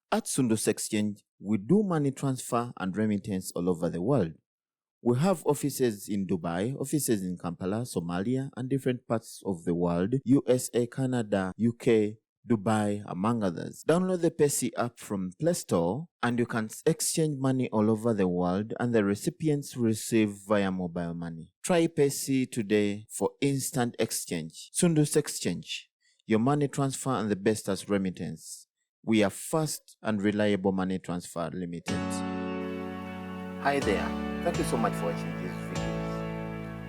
At Sundus Exchange, we do money transfer and remittance all over the world. We have offices in Dubai, offices in Kampala, Somalia, and different parts of the world, USA, Canada, UK, Dubai, among others. Download the Payc app from Play Store and you can exchange money all over the world and the recipients receive via mobile money. Try Payc today for instant exchange. Sundus Exchange, your money transfer and the best as remittance. We are fast and reliable money transfer limited. Hi there, thank you so much for watching these videos.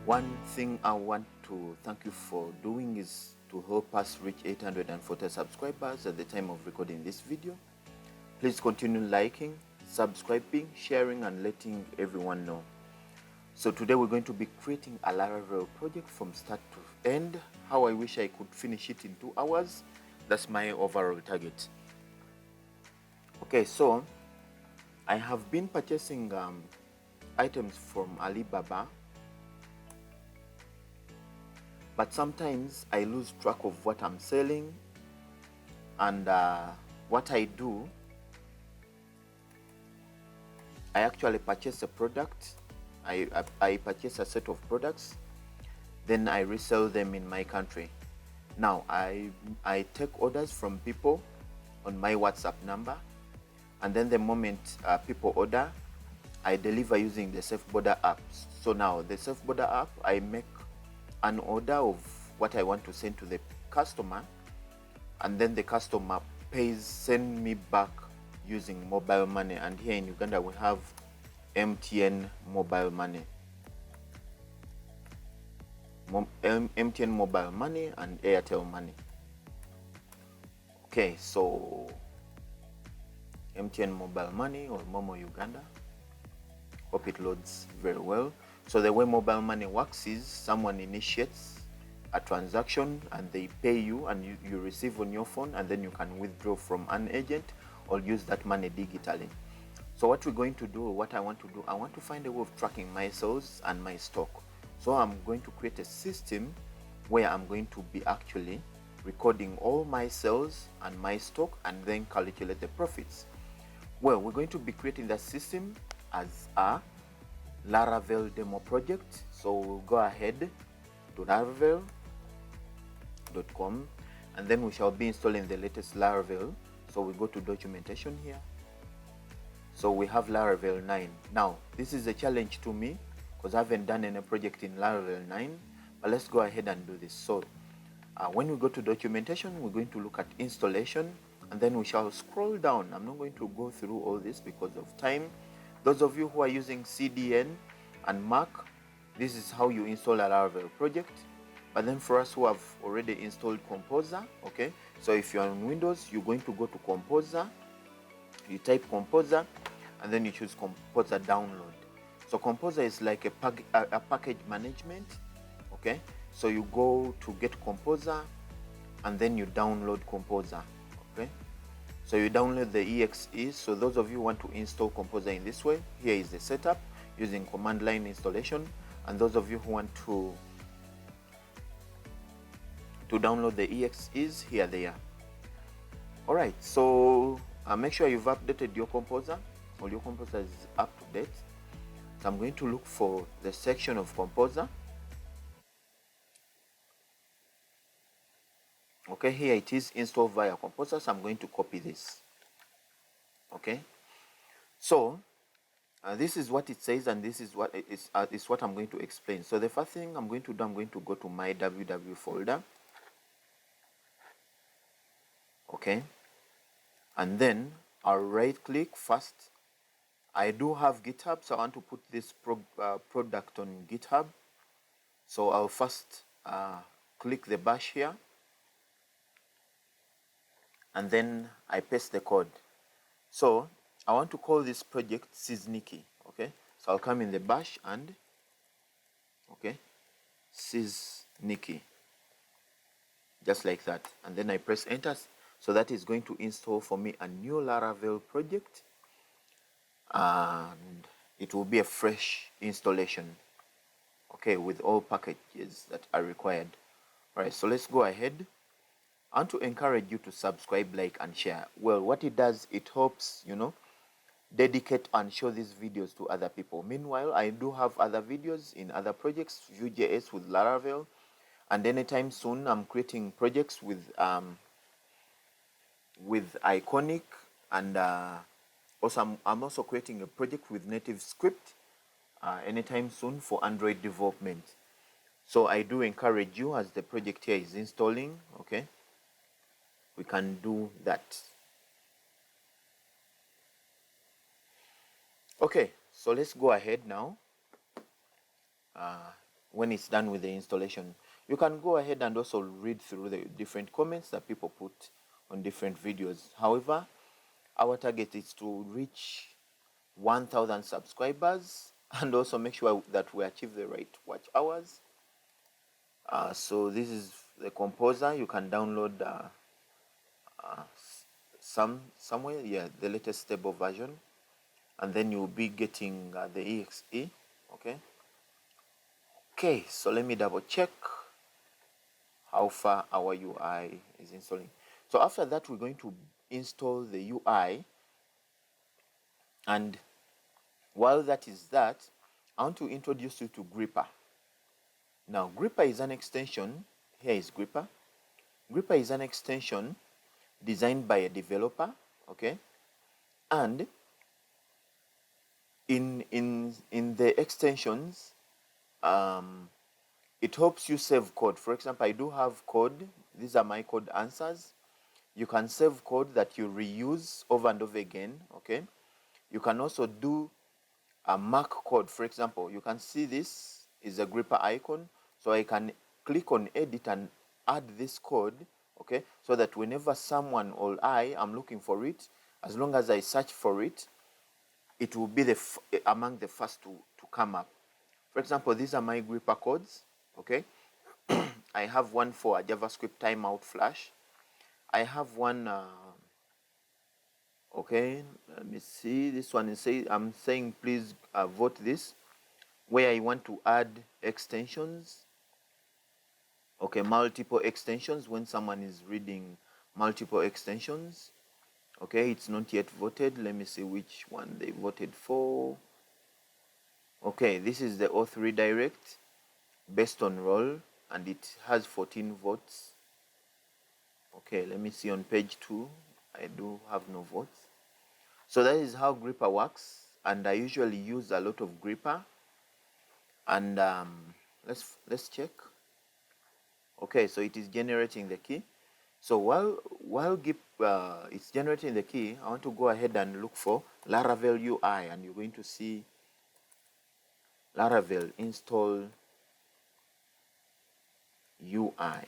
One thing I want to thank you for doing is to help us reach 840 subscribers at the time of recording this video. Please continue liking, subscribing, sharing and letting everyone know. So today we're going to be creating a Laravel project from start to end. How I wish I could finish it in 2 hours. That's my overall target. Okay, so I have been purchasing items from Alibaba, but sometimes I lose track of what I'm selling, and what I do, I actually purchase a product, I purchase a set of products, then I resell them in my country. Now I take orders from people on my WhatsApp number, and then the moment people order, I deliver using the SafeBorder app. So now the SafeBorder app, I make an order of what I want to send to the customer, and then the customer send me back using mobile money. And here in Uganda we have MTN mobile money. MTN mobile money and Airtel money. Okay, so MTN mobile money or Momo Uganda. Hope it loads very well. So the way mobile money works is someone initiates a transaction and they pay you, and you receive on your phone, and then you can withdraw from an agent or use that money digitally. So what we're going to do, what I want to do, I want to find a way of tracking my sales and my stock. So I'm going to create a system where I'm going to be actually recording all my sales and my stock and then calculate the profits. Well, we're going to be creating that system as a Laravel demo project. So we'll go ahead to laravel.com and then we shall be installing the latest Laravel. So we go to documentation here. So we have Laravel 9. Now this is a challenge to me because I haven't done any project in Laravel 9, but let's go ahead and do this. So when we go to documentation, we're going to look at installation, and then we shall scroll down. I'm not going to go through all this because of time. Those of you who are using CDN and Mac, this is how you install a Laravel project. But then for us who have already installed Composer, okay, so if you're on Windows, you're going to go to Composer, you type Composer, and then you choose Composer download. So Composer is like a package management, okay. So you go to get Composer and then you download Composer, okay. So you download the exe. So those of you who want to install Composer in this way, here is the setup using command line installation. And those of you who want to download the exes, here they are. All right, so make sure you've updated your Composer. All your Composer is up to date. So I'm going to look for the section of Composer. Okay, here it is, install via Composer. So I'm going to copy this. Okay, so this is what it says, and this is what is what I'm going to explain. So the first thing I'm going to do, I'm going to go to my www folder. Okay, and then I'll right click first. I do have GitHub, so I want to put this product on GitHub. So I'll first click the bash here, and then I paste the code. So I want to call this project Syzniki. Okay, so I'll come in the bash and okay, Syzniki, just like that, and then I press enter. So that is going to install for me a new Laravel project, and it will be a fresh installation, okay, with all packages that are required. All right, so let's go ahead I want to encourage you to subscribe, like, and share. Well, what it does, it helps, dedicate and show these videos to other people. Meanwhile, I do have other videos in other projects, Vue.js with Laravel, and anytime soon I'm creating projects with Iconic, and also I'm also creating a project with Native Script anytime soon for Android development. So I do encourage you, as the project here is installing, okay, we can do that. Okay, so let's go ahead now. When it's done with the installation, you can go ahead and also read through the different comments that people put on different videos. However, our target is to reach 1,000 subscribers and also make sure that we achieve the right watch hours. So this is the composer. You can download somewhere, yeah, the latest stable version, and then you'll be getting the exe. Okay, so let me double check how far our UI is installing. So after that, we're going to install the UI, and while that is that, I want to introduce you to Gripper. Now, Gripper is an extension. Here is Gripper. Gripper is an extension designed by a developer, okay? And in the extensions, it helps you save code. For example, I do have code. These are my code answers. You can save code that you reuse over and over again, okay? You can also do a mark code. For example, you can see this is a gripper icon, so I can click on edit and add this code, okay, so that whenever someone or I am looking for it, as long as I search for it, it will be among the first to come up. For example, these are my gripper codes, okay. I have one for a JavaScript timeout flash. I have one okay, let me see. This one is I'm saying please vote this, where I want to add extensions. Okay, multiple extensions when someone is reading multiple extensions. Okay, it's not yet voted. Let me see which one they voted for. Okay, this is the auth redirect based on role, and it has 14 votes. Okay, let me see on page 2. I do have no votes. So that is how Gripper works, and I usually use a lot of Gripper. And let's check. Okay, so it is generating the key. So while it's generating the key, I want to go ahead and look for Laravel UI, and you're going to see Laravel install UI,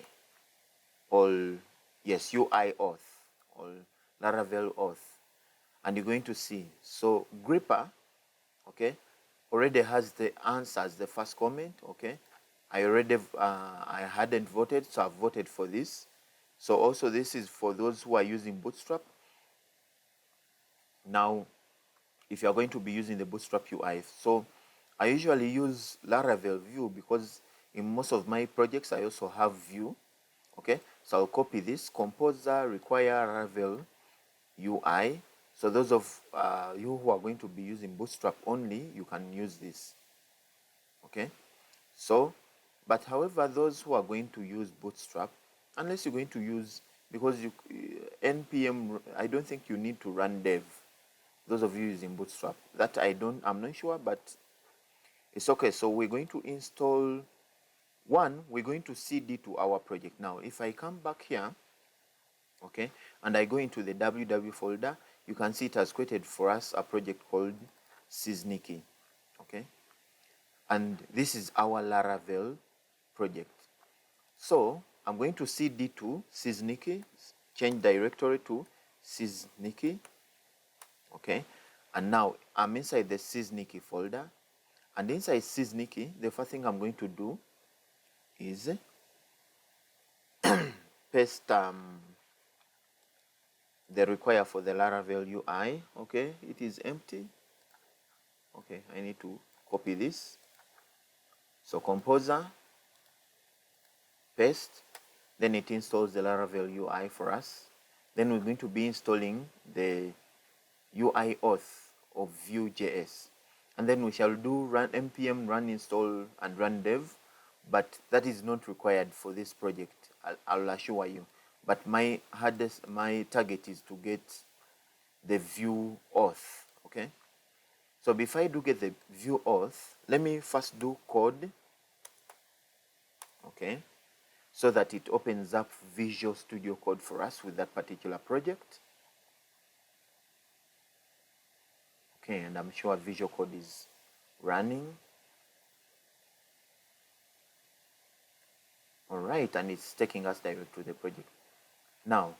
or yes, UI auth, or Laravel auth, and you're going to see. So Gripper, okay, already has the answers, the first comment, okay. I hadn't voted, so I've voted for this. So also this is for those who are using Bootstrap. Now, if you are going to be using the Bootstrap UI, so I usually use Laravel Vue because in most of my projects I also have Vue. Okay, so I'll copy this. Composer require Laravel UI. So those of you who are going to be using Bootstrap only, you can use this. Okay, so but however, those who are going to use Bootstrap, unless you're going to use, because you npm, I don't think you need to run dev. Those of you using Bootstrap, that I'm not sure, but it's okay. So we're going to install one. We're going to cd to our project. Now if I come back here, okay, and I go into the www folder, you can see it has created for us a project called Sysniki, okay, and this is our Laravel project. So I'm going to cd to Sysniki, change directory to Sysniki, okay, and now I'm inside the Sysniki folder, and inside Sysniki, the first thing I'm going to do is paste the require for the Laravel UI. Okay, it is empty. Okay, I need to copy this. So composer, paste. then it installs the Laravel UI for us. Then we're going to be installing the UI auth of Vue.js, and then we shall do run npm run install and run dev, but that is not required for this project, I'll assure you. But my target is to get the Vue auth. Okay, so before I do get the Vue auth, let me first do code, okay, so that it opens up Visual Studio Code for us with that particular project. Okay, and I'm sure Visual Code is running. All right, and it's taking us direct to the project. Now,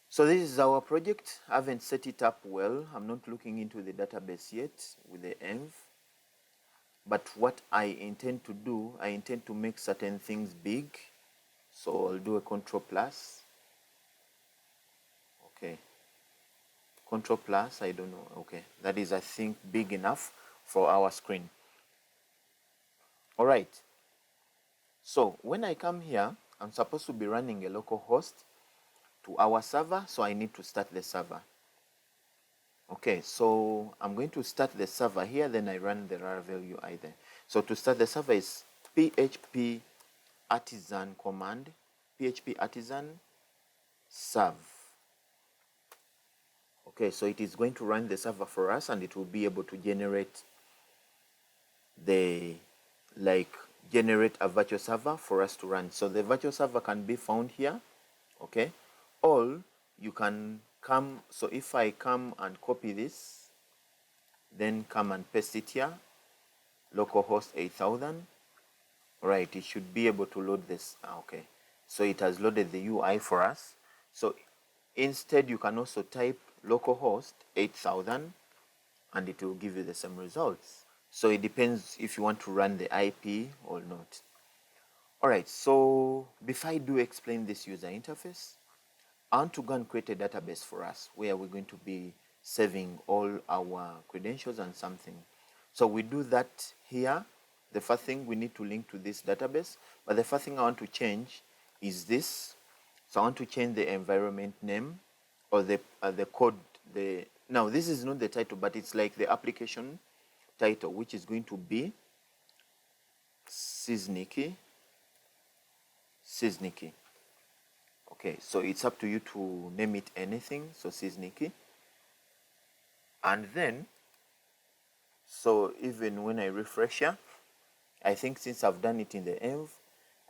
so this is our project. I haven't set it up well. I'm not looking into the database yet with the env. But what I intend to do, I intend to make certain things big. So I'll do a Control plus. Okay. Control plus, I don't know. Okay, that is, I think, big enough for our screen. All right. So when I come here, I'm supposed to be running a local host to our server, so I need to start the server. Okay, so I'm going to start the server here, then I run the Laravel UI there. So to start the server is php artisan command, php artisan serve. Okay, so it is going to run the server for us, and it will be able to generate generate a virtual server for us to run. So the virtual server can be found here, okay, or you can come. So if I come and copy this, then come and paste it here, localhost 8000. Right, it should be able to load this. Okay, so it has loaded the UI for us. So instead, you can also type localhost 8000, and it will give you the same results. So it depends if you want to run the IP or not. All right, so before I do explain this user interface, I want to go and create a database for us where we're going to be saving all our credentials and something. So we do that here. The first thing, we need to link to this database, but the first thing I want to change is this. So I want to change the environment name, or the code. Now this is not the title, but it's like the application title, which is going to be Sysniki. Okay, so it's up to you to name it anything. So Sysniki, and then, so even when I refresh here, I think since I've done it in the env,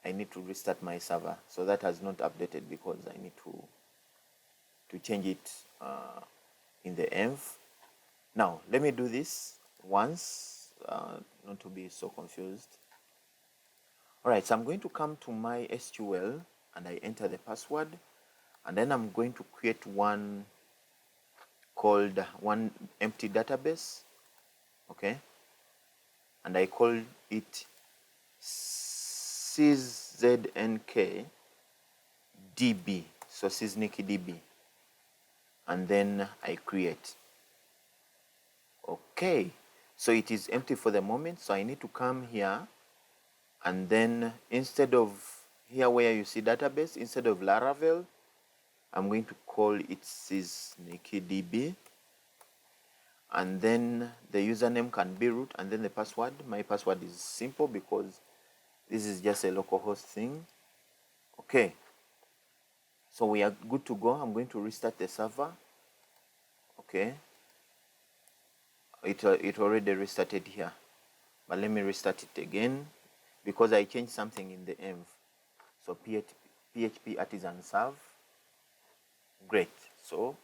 I need to restart my server. So that has not updated because I need to change it in the env. Now let me do this once, not to be so confused. All right, so I'm going to come to my SQL and I enter the password, and then I'm going to create one called one empty database. Okay, and I call it syznk db, so Sysniki db, and then I create. Okay, so it is empty for the moment, so I need to come here, and then instead of here where you see database, instead of Laravel, I'm going to call it Sysniki db, and then the username can be root, and then the password, my password is simple because this is just a localhost thing. Okay, so we are good to go. I'm going to restart the server. Okay, it already restarted here, but let me restart it again because I changed something in the env. So php artisan serve. Great. So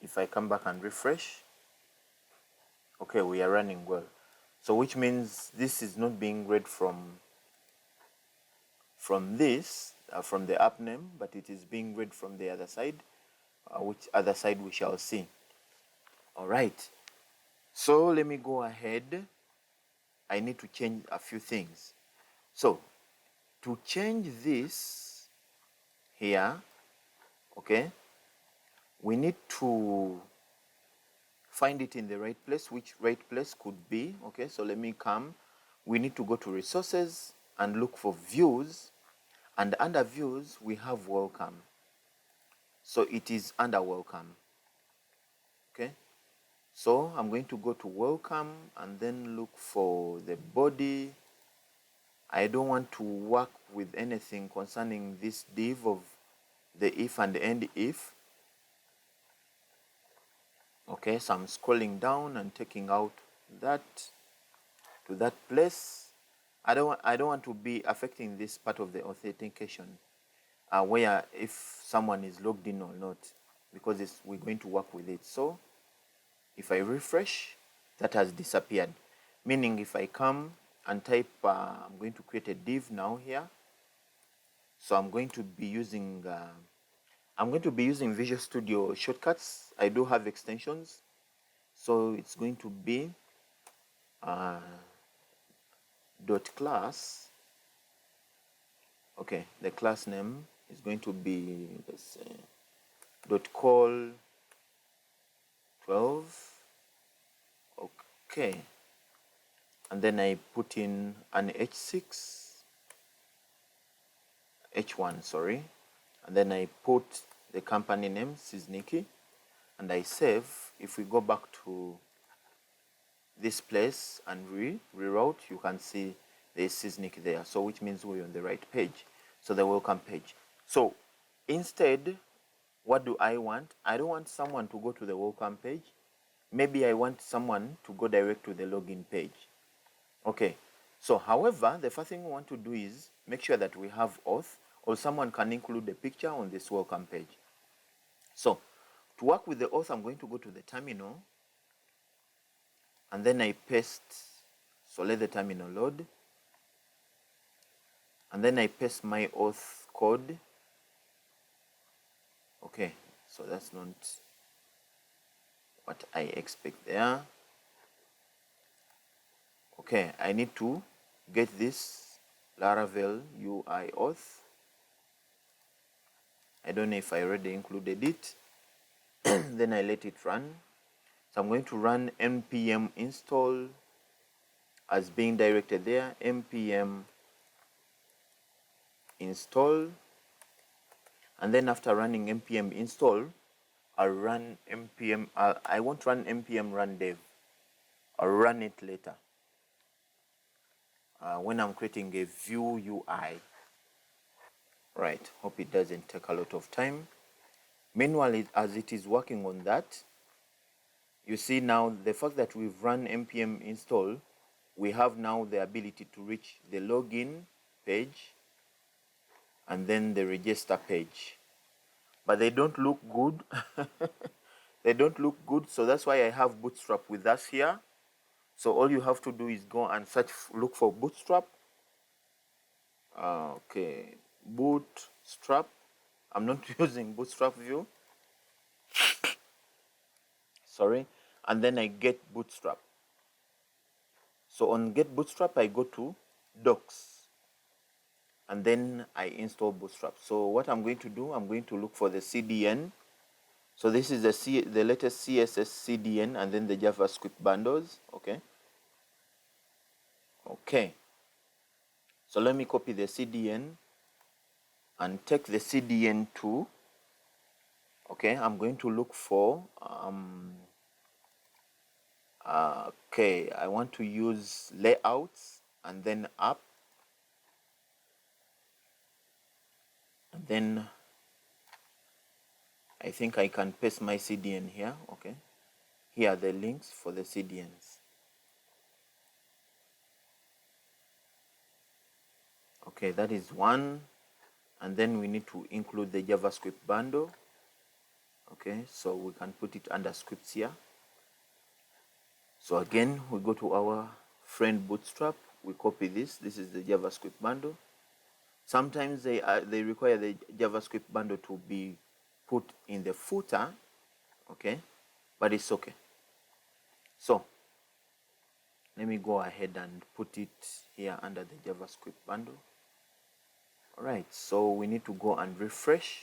if I come back and refresh, okay, we are running well. So which means this is not being read from this, from the app name, but it is being read from the other side, which other side we shall see. All right, so let me go ahead. I need to change a few things. So to change this here, okay, we need to find it in the right place. Which right place could be? Okay, so let me come we need to go to resources and look for views, and under views we have welcome. So it is under welcome. Okay, so I'm going to go to welcome and then look for the body. I don't want to work with anything concerning this div of the if and end if. Okay, so I'm scrolling down and taking out that to that place. I don't want to be affecting this part of the authentication, where if someone is logged in or not, because we're going to work with it. So if I refresh, that has disappeared. Meaning if I come and type, I'm going to create a div now here. So I'm going to be using Visual Studio shortcuts. I do have extensions. So it's going to be dot class. Okay, the class name is going to be, let's say, dot call 12. Okay, and then I put in an H1, sorry, and then I put the company name Sisniki, and I save. If we go back to this place and reroute, you can see there's Sisniki there, so which means we're on the right page, so the welcome page. So instead, what do I want? I don't want someone to go to the welcome page. Maybe I want someone to go direct to the login page. Okay, so however, the first thing we want to do is make sure that we have auth, or someone can include a picture on this welcome page. So to work with the auth, I'm going to go to the terminal, and then I paste, so let the terminal load, and then I paste my auth code. Okay, so that's not what I expect there. Okay, I need to get this Laravel UI auth. I don't know if I already included it. Then I let it run. So I'm going to run npm install as being directed there, npm install, and then after running npm install, I'll run npm, I won't run npm run dev. I'll run it later when I'm creating a view UI. Right, hope it doesn't take a lot of time. Meanwhile, as it is working on that, you see now the fact that we've run npm install, we have now the ability to reach the login page and then the register page. But they don't look good. They don't look good, so that's why I have Bootstrap with us here. So all you have to do is go and look for Bootstrap. Okay, Bootstrap. I'm not using Bootstrap View. Sorry. And then I get Bootstrap. So on get Bootstrap, I go to docs, and then I install Bootstrap. So what I'm going to do, I'm going to look for the CDN. So this is the latest CSS CDN, and then the JavaScript bundles. Okay. Okay. So let me copy the CDN and take the CDN to, okay, I'm going to look for, okay, I want to use layouts and then app, and then I think I can paste my CDN here. Okay, here are the links for the CDNs. Okay, that is one, and then we need to include the JavaScript bundle. Okay, so we can put it under scripts here. So again, we go to our friend Bootstrap, we copy this is the JavaScript bundle. Sometimes they require the JavaScript bundle to be put in the footer, okay, but it's okay. So let me go ahead and put it here under the JavaScript bundle. All right, so we need to go and refresh.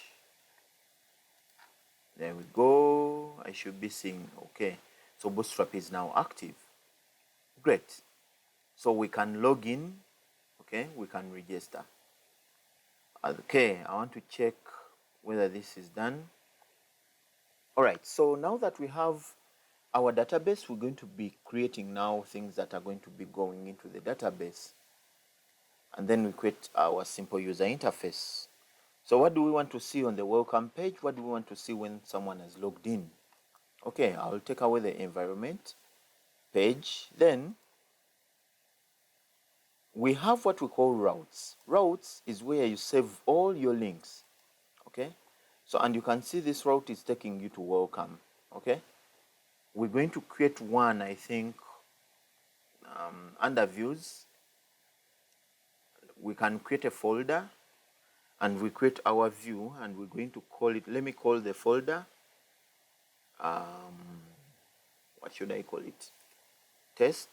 There we go. I should be seeing, okay, so Bootstrap is now active. Great. So we can log in, okay, we can register. Okay, I want to check whether this is done. All right, so now that we have our database, we're going to be creating now things that are going to be going into the database. And then we create our simple user interface. So what do we want to see on the welcome page? What do we want to see when someone has logged in? Okay, I'll take away the environment page. Then we have what we call routes. Routes is where you save all your links. Okay, so and you can see this route is taking you to welcome. Okay, we're going to create one, I think, under views. We can create a folder and we create our view, and we're going to call it, let me call the folder, what should I call it? Test.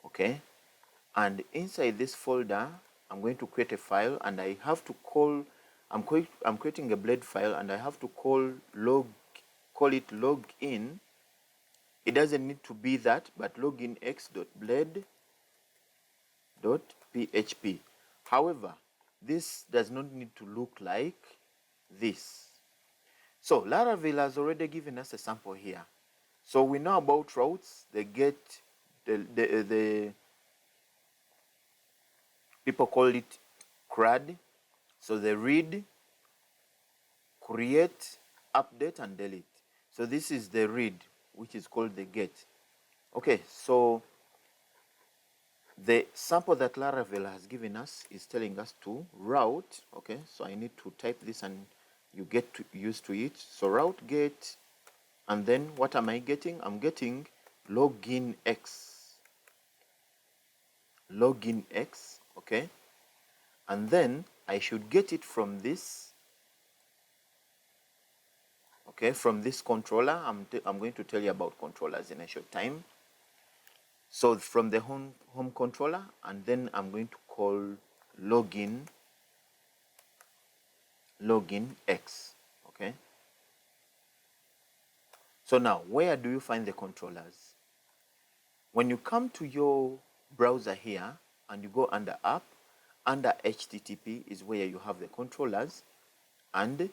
Okay, and inside this folder I'm going to create a file, and I have to call, I'm creating a blade file, and I have to call it login. It doesn't need to be that, but loginx.blade.php. However, this does not need to look like this. So Laravel has already given us a sample here. So we know about routes. They get the people call it CRUD. So they read, create, update, and delete. So this is the read, which is called the get. Okay, so the sample that Laravel has given us is telling us to route. Okay, so I need to type this and you get used to it. So route get, and then what am I getting? I'm getting login x. Login x, okay? And then I should get it from this, okay, from this controller. I'm going to tell you about controllers in a short time. So from the home controller, and then I'm going to call login x, okay? So now, where do you find the controllers? When you come to your browser here and you go under app, under HTTP is where you have the controllers. And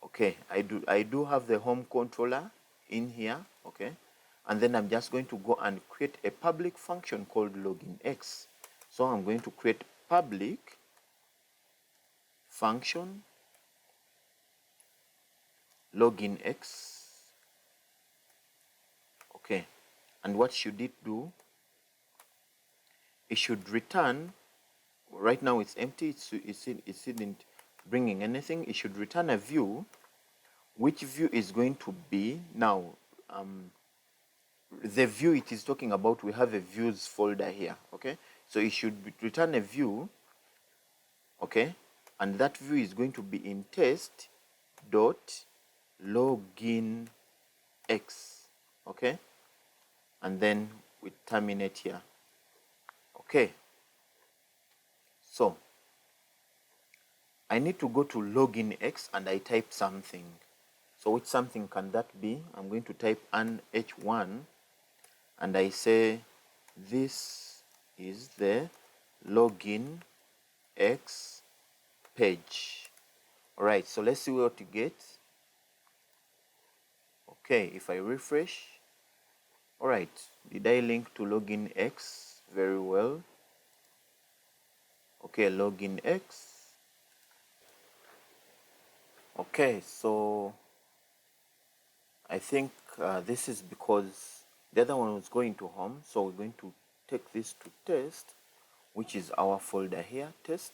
okay, I do have the home controller in here, okay? And then I'm just going to go and create a public function called loginx. So I'm going to create public function loginx. Okay, and what should it do? It should return, right now it's empty, it isn't bringing anything. It should return a view. Which view is going to be now, the view it is talking about, we have a views folder here, okay? So it should return a view, okay? And that view is going to be in test dot login x, okay? And then we terminate here. Okay, so I need to go to login x and I type something. So which something can that be? I'm going to type an h1 and I say this is the login x page. All right, so let's see what you get. Okay, if I refresh, all right, did I link to login x? Very well. Okay, login x. Okay, so I think this is because the other one was going to home, so we're going to take this to test, which is our folder here, test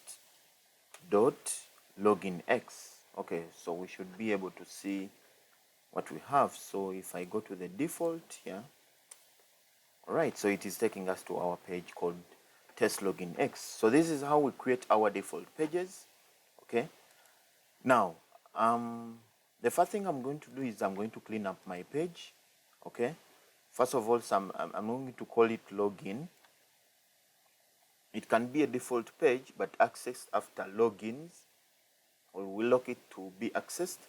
dot login x. Okay, so we should be able to see what we have. So if I go to the default here, all right, so it is taking us to our page called test login x. So this is how we create our default pages. Okay, now the first thing I'm going to do is I'm going to clean up my page. Okay, first of all, I'm going to call it login. It can be a default page, but accessed after logins, or we lock it to be accessed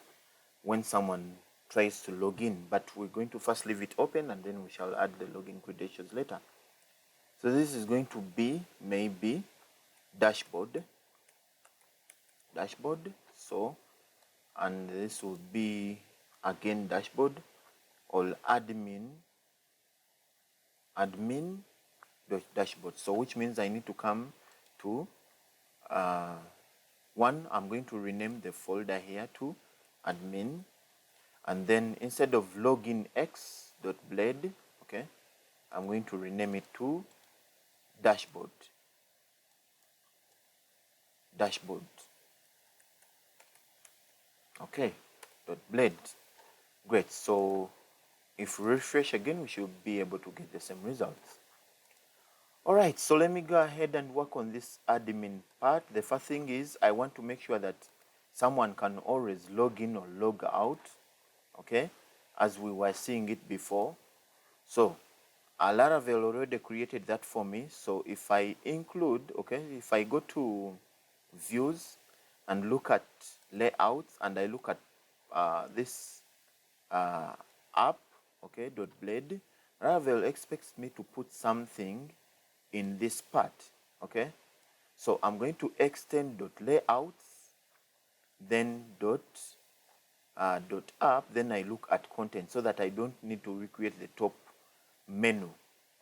when someone tries to log in, but we're going to first leave it open and then we shall add the login credentials later. So this is going to be maybe dashboard, so, and this will be again dashboard or admin dashboard. So which means I need to come to one, I'm going to rename the folder here to admin, and then instead of loginx.blade, okay, I'm going to rename it to dashboard. Okay, .blade. Great. So if we refresh again, we should be able to get the same results. All right, so let me go ahead and work on this admin part. The first thing is I want to make sure that someone can always log in or log out, okay, as we were seeing it before. So Laravel already created that for me. So if I include, okay, if I go to views and look at layouts and I look at this app, okay, .blade, Laravel expects me to put something in this part, okay. So I'm going to extend .layouts, then app, then I look at content so that I don't need to recreate the top menu,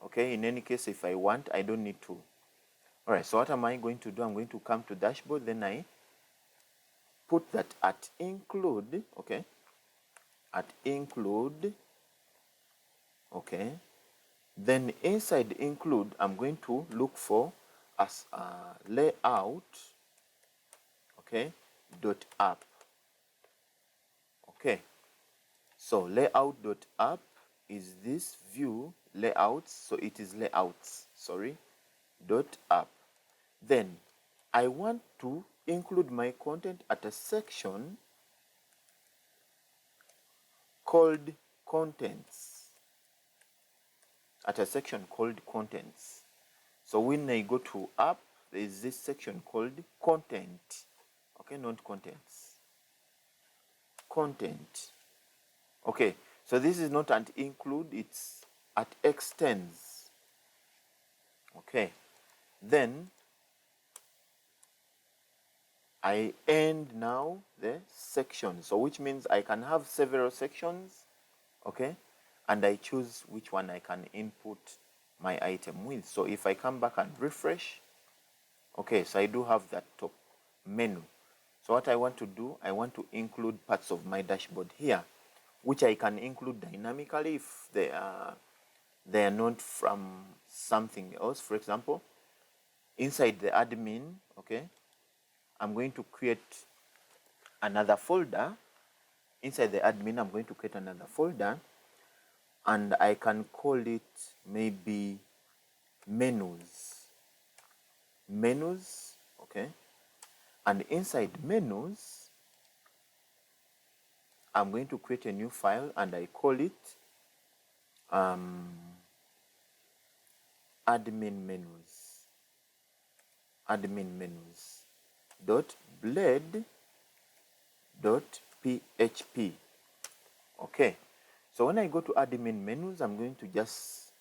okay. In any case, if I want, I don't need to. All right, so what am I going to do? I'm going to come to dashboard, then I put that at include, okay, at include, okay. Then inside include, I'm going to look for as layout, okay, .app, okay. So layout.app is this view layouts, so it is layouts, sorry, .app. Then I want to include my content at a section called contents, So when I go to app, there is this section called content, okay, not contents, content, okay. So this is not at include, it's at extends, okay. Then I end now the section, so which means I can have several sections, okay, and I choose which one I can input my item with. So if I come back and refresh, okay, so I do have that top menu. So what I want to do, I want to include parts of my dashboard here, which I can include dynamically if they are not from something else. For example, inside the admin, okay, I'm going to create another folder. Inside the admin, I'm going to create another folder, and I can call it maybe menus, okay. And inside menus, I'm going to create a new file and I call it admin menus dot blade dot php, okay. So when I go to admin menus, I'm going to just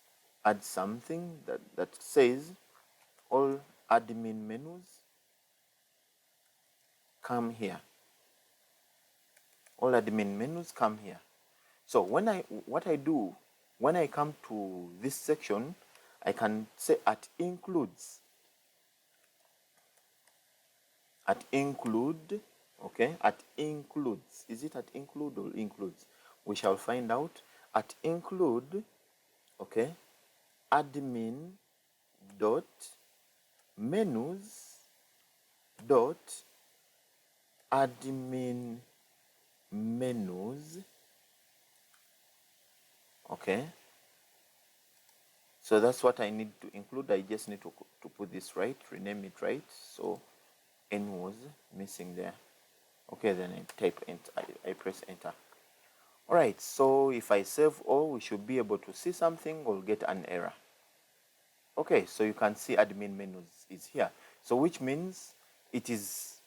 add something that says all admin menus come here. All admin menus come here. So what I do when I come to this section, I can say at includes, okay, at includes. Is it at include or includes? We shall find out. At include, okay, admin dot menus dot admin menus, okay. So that's what I need to include. I just need to put this right, rename it right. So N was missing there. Okay, then I type enter, I press enter. All right, so if I save all, we should be able to see something or get an error. Okay, so you can see admin menus is here. So which means it is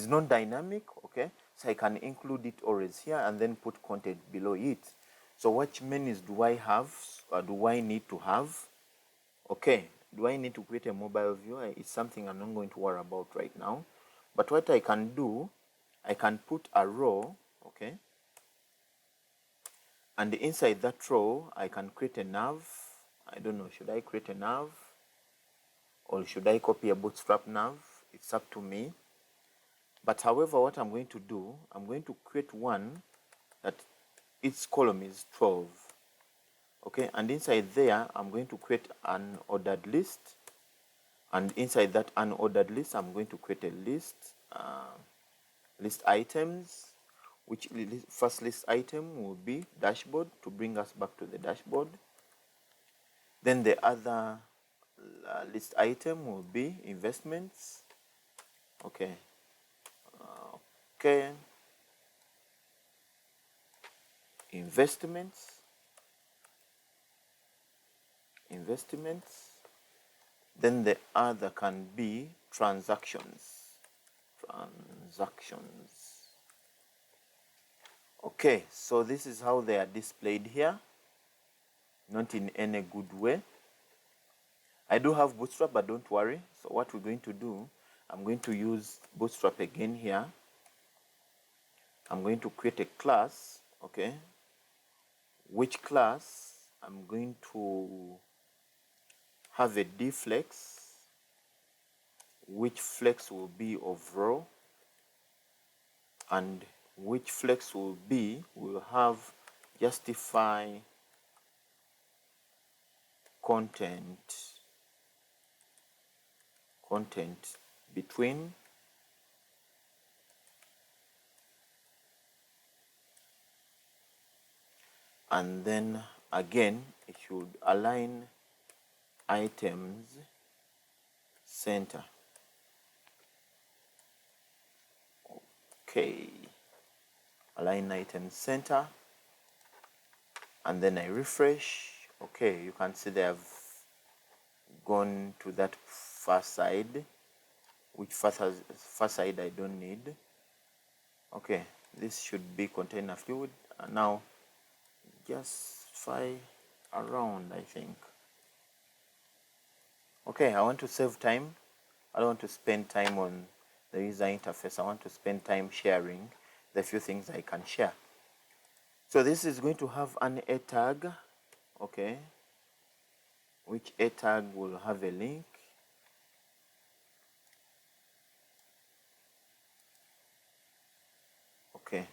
non-dynamic, okay? so I can include it always here and then put content below it. So which menus do I have, or do I need to have? Okay, do I need to create a mobile view? It's something I'm not going to worry about right now. But what I can do, I can put a row, okay, and inside that row I can create a nav. I don't know, should I create a nav or should I copy a bootstrap nav? It's up to me. But however, what I'm going to do, I'm going to create one that its column is 12. Okay, and inside there I'm going to create an ordered list, and inside that unordered list I'm going to create a list, list items, which first list item will be dashboard to bring us back to the dashboard. Then the other list item will be investments. Okay, okay, investments. Then the other can be transactions. Okay, so this is how they are displayed here, not in any good way. I do have Bootstrap, but don't worry. So what we're going to do, I'm going to use Bootstrap again here. I'm going to create a class, okay, which class I'm going to have a dflex, which flex will be of row, and which flex will have justify content between, and then again it should align items center. Okay, align items center, and then I refresh. Okay, you can see they have gone to that far side, which far side I don't need. Okay, this should be container fluid, and now just fly around, I think. Okay, I want to save time. I don't want to spend time on the user interface. I want to spend time sharing the few things I can share. So this is going to have an a tag, okay, which a tag will have a link. Okay,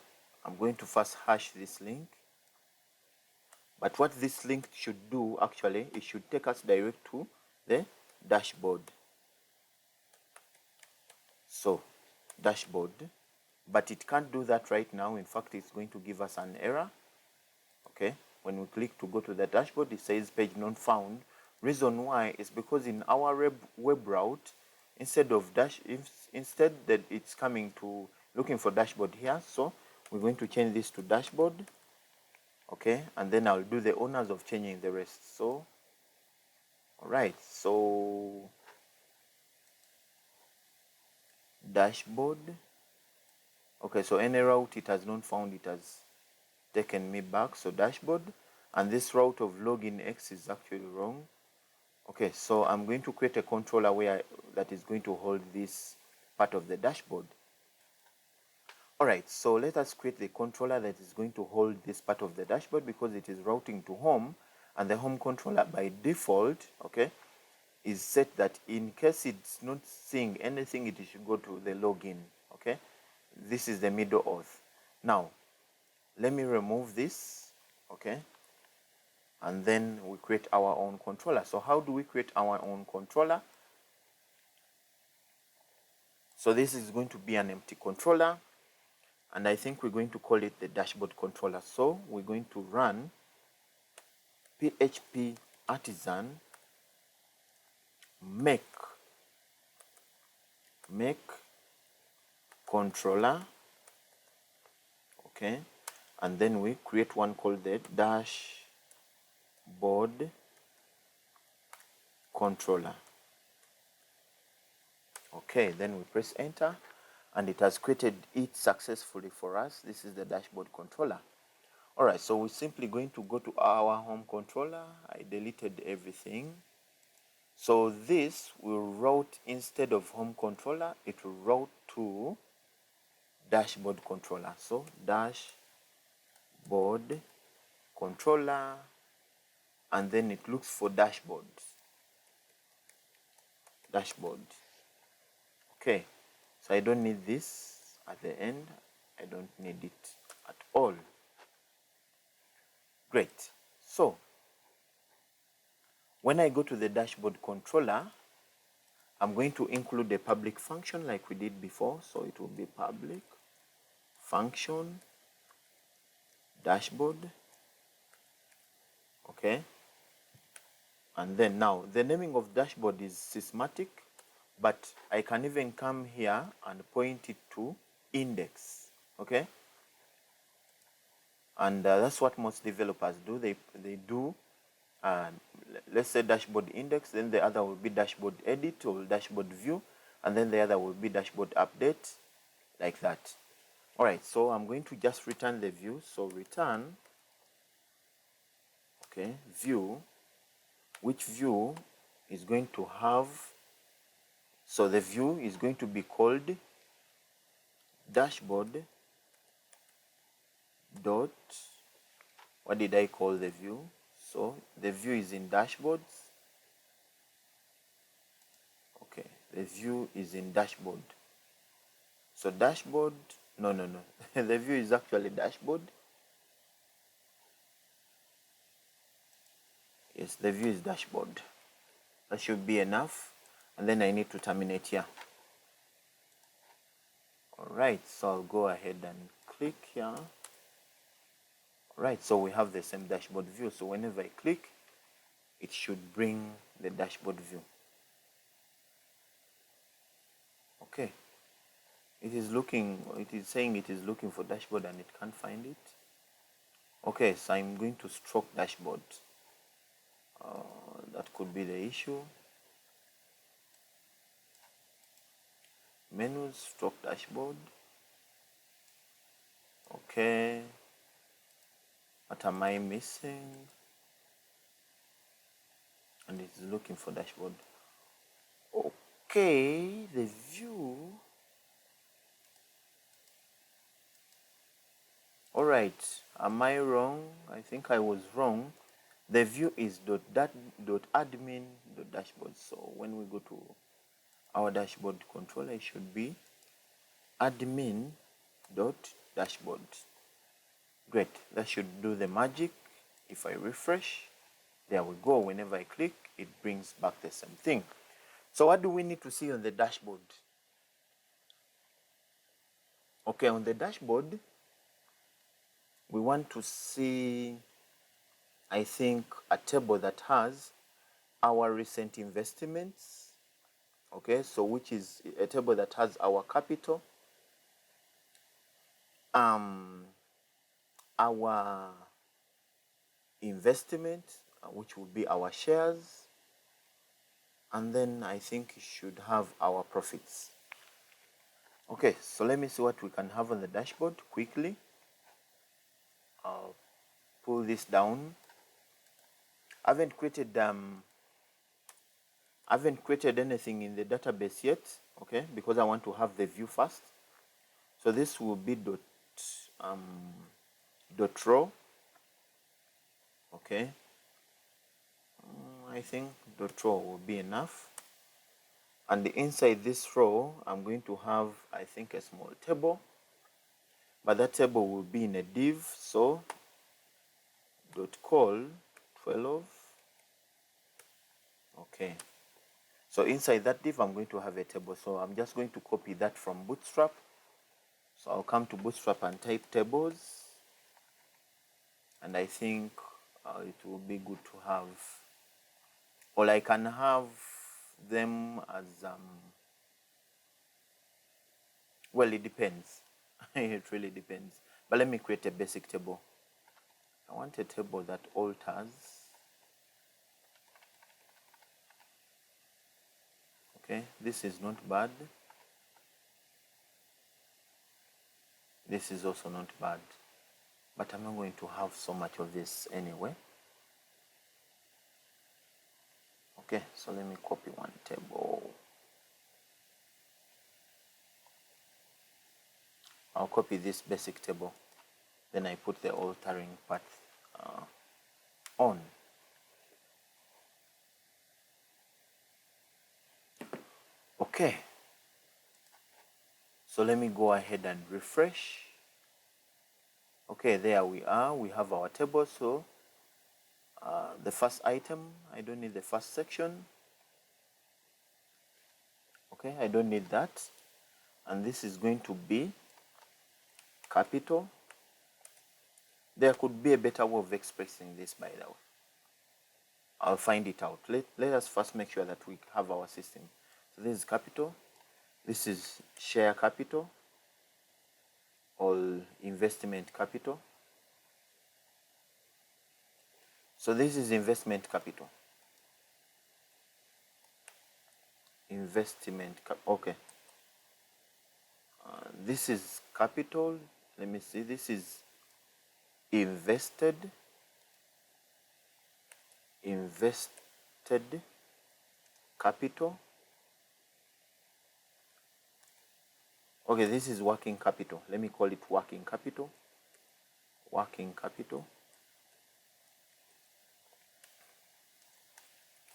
I'm going to first hash this link. But what this link should do, actually, it should take us direct to the dashboard. So, dashboard. But it can't do that right now. In fact, it's going to give us an error. Okay, when we click to go to the dashboard, it says page not found. Reason why is because in our web route, instead that it's coming to looking for dashboard here, so we're going to change this to dashboard. Okay, and then I'll do the honors of changing the rest. So, all right, so dashboard. Okay, so any route it has not found, it has taken me back. So dashboard, and this route of login X is actually wrong. Okay, so I'm going to create a controller that is going to hold this part of the dashboard. All right, so let us create the controller that is going to hold this part of the dashboard, because it is routing to home, and the home controller by default, okay, is set that in case it's not seeing anything, it should go to the login. Okay, this is the middle auth. Now let me remove this, okay, and then we create our own controller. So how do we create our own controller? So this is going to be an empty controller, and I think we're going to call it the dashboard controller. So we're going to run php artisan make controller, okay, and then we create one called the dashboard controller. Okay, then we press enter, and it has created it successfully for us. This is the dashboard controller. All right, so we're simply going to go to our home controller. I deleted everything. So this will route, instead of home controller, it will route to dashboard controller. So dashboard controller, and then it looks for dashboard. Okay, so I don't need this at the end. I don't need it at all. Great. So when I go to the dashboard controller, I'm going to include a public function like we did before. So it will be public function dashboard. Okay. And then now the naming of dashboard is systematic, but I can even come here and point it to index. Okay. And that's what most developers do. They do, let's say dashboard index, then the other will be dashboard edit or dashboard view, and then the other will be dashboard update, like that. All right, so I'm going to just return the view. So return, okay, view, which view is going to have, so the view is going to be called dashboard dot, what did I call the view? So the view is in dashboards. Okay, the view is in dashboard. So dashboard, no. The view is actually dashboard. Yes, the view is dashboard. That should be enough. And then I need to terminate here. All right, so I'll go ahead and click here. All right, so we have the same dashboard view. So whenever I click, it should bring the dashboard view. Okay. It is saying it is looking for dashboard and it can't find it. Okay, so I'm going to stroke dashboard. That could be the issue. Menus, stroke dashboard. Okay. What am I missing? And it's looking for dashboard. Okay, the view. All right, am I wrong? I think I was wrong. The view is .admin.dashboard. So when we go to our dashboard controller, it should be admin.dashboard. Great, that should do the magic. If I refresh, there we go. Whenever I click, it brings back the same thing. So what do we need to see on the dashboard? Okay, on the dashboard, we want to see, I think, a table that has our recent investments. Okay, so which is a table that has our capital, our investment, which will be our shares, and then I think it should have our profits. Okay, so let me see what we can have on the dashboard quickly. I'll pull this down. I haven't created anything in the database yet, okay, because I want to have the view first. So this will be dot row. Okay, I think dot row will be enough. And inside this row, I'm going to have, I think, a small table, but that table will be in a div. So dot call 12. Okay, so inside that div, I'm going to have a table. So I'm just going to copy that from Bootstrap. So I'll come to Bootstrap and type tables, and I think it will be good to have, or I can have them as well, it depends. It really depends. But let me create a basic table. I want a table that alters. Okay, this is not bad. This is also not bad, but I'm not going to have so much of this anyway. Okay, so let me copy one table. I'll copy this basic table, then I put the altering path on. Okay, so let me go ahead and refresh. Okay, there we are. We have our table. So the first item, I don't need the first section. Okay, I don't need that. And this is going to be capital. There could be a better way of expressing this, by the way. I'll find it out. Let us first make sure that we have our system. So this is capital. This is share capital or investment capital. So this is investment capital. Investment okay. This is capital. Let me see. This is invested capital. Okay, this is working capital. Let me call it working capital. Working capital.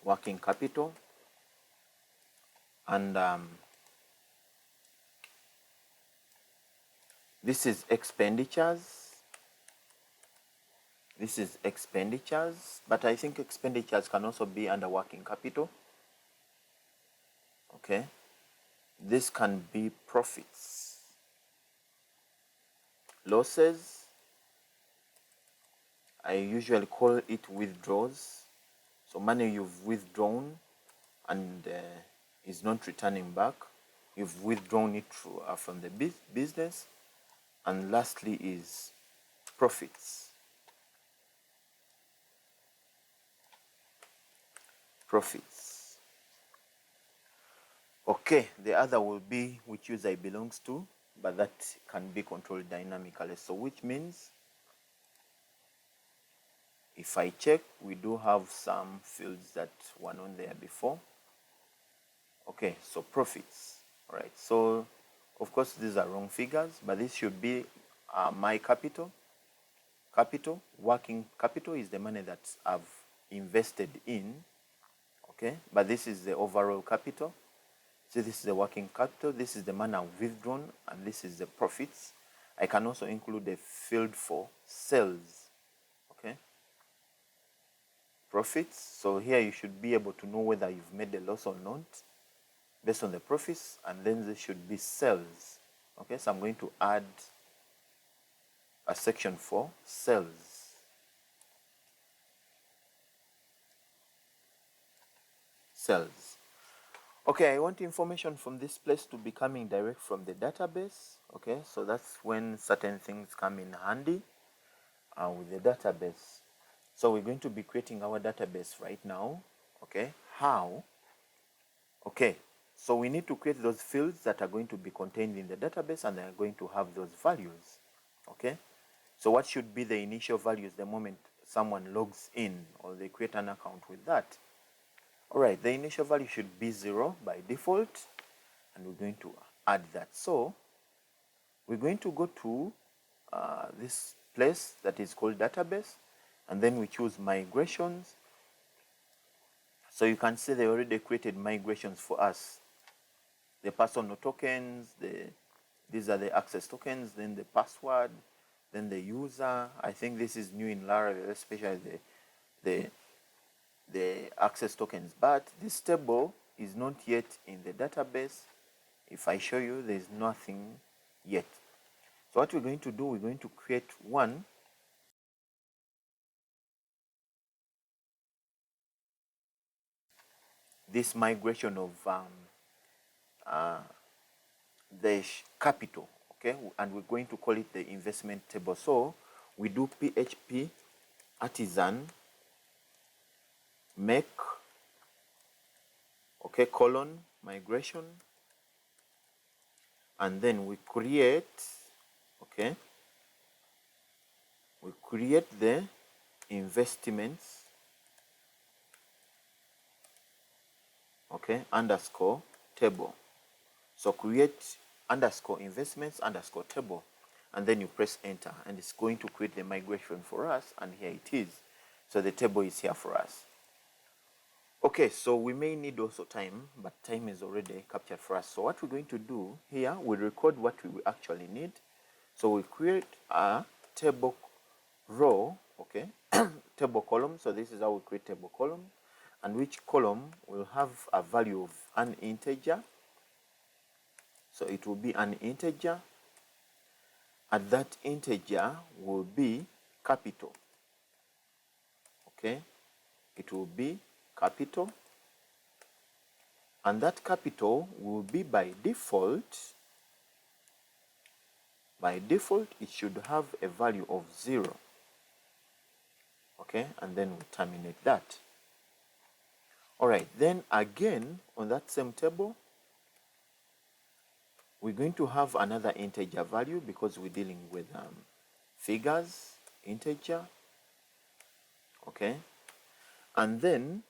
Working capital. And this is expenditures. This is expenditures, but I think expenditures can also be under working capital. Okay. This can be profits. Losses, I usually call it withdrawals. So money you've withdrawn and is not returning back. You've withdrawn it from the business. And lastly is profits. Profits. Okay, the other will be which user it belongs to, but that can be controlled dynamically. So which means if I check, we do have some fields that were not there before. Okay, so profits. All right, so of course these are wrong figures, but this should be my capital. Capital, working capital is the money that I've invested in. Okay, but this is the overall capital. So this is the working capital, this is the money I've withdrawn, and this is the profits. I can also include a field for sales. Okay, profits. So here you should be able to know whether you've made a loss or not based on the profits, and then there should be sales. Okay, so I'm going to add a section for sales. Sales. Okay, I want information from this place to be coming direct from the database. Okay, so that's when certain things come in handy with the database. So we're going to be creating our database right now. Okay, how? Okay, so we need to create those fields that are going to be contained in the database, and they are going to have those values. Okay, so what should be the initial values the moment someone logs in or they create an account with that? All right, the initial value should be 0 by default, and we're going to add that. So we're going to go to this place that is called database, and then we choose migrations. So you can see they already created migrations for us. The personal tokens, these are the access tokens, then the password, then the user. I think this is new in Laravel, especially the access tokens. But this table is not yet in the database. If I show you, there's nothing yet. So what we're going to do, we're going to create one. This migration of the capital, okay, and we're going to call it the investment table. So we do PHP artisan make, okay, colon migration, and then we create, Okay, we create the investments, okay, underscore table. So create underscore investments underscore table, and then you press enter, and it's going to create the migration for us, and here it is. So the table is here for us. Okay, so we may need also time, but time is already captured for us. So what we're going to do here, we record what we actually need. So we create a table row, okay, table column. So this is how we create table column, and which column will have a value of an integer. So it will be an integer, and that integer will be capital. Okay, it will be capital, and that capital will be by default. By default, it should have a value of 0. Okay, and then we terminate that. All right, then again on that same table, we're going to have another integer value because we're dealing with figures, integer. Okay, and then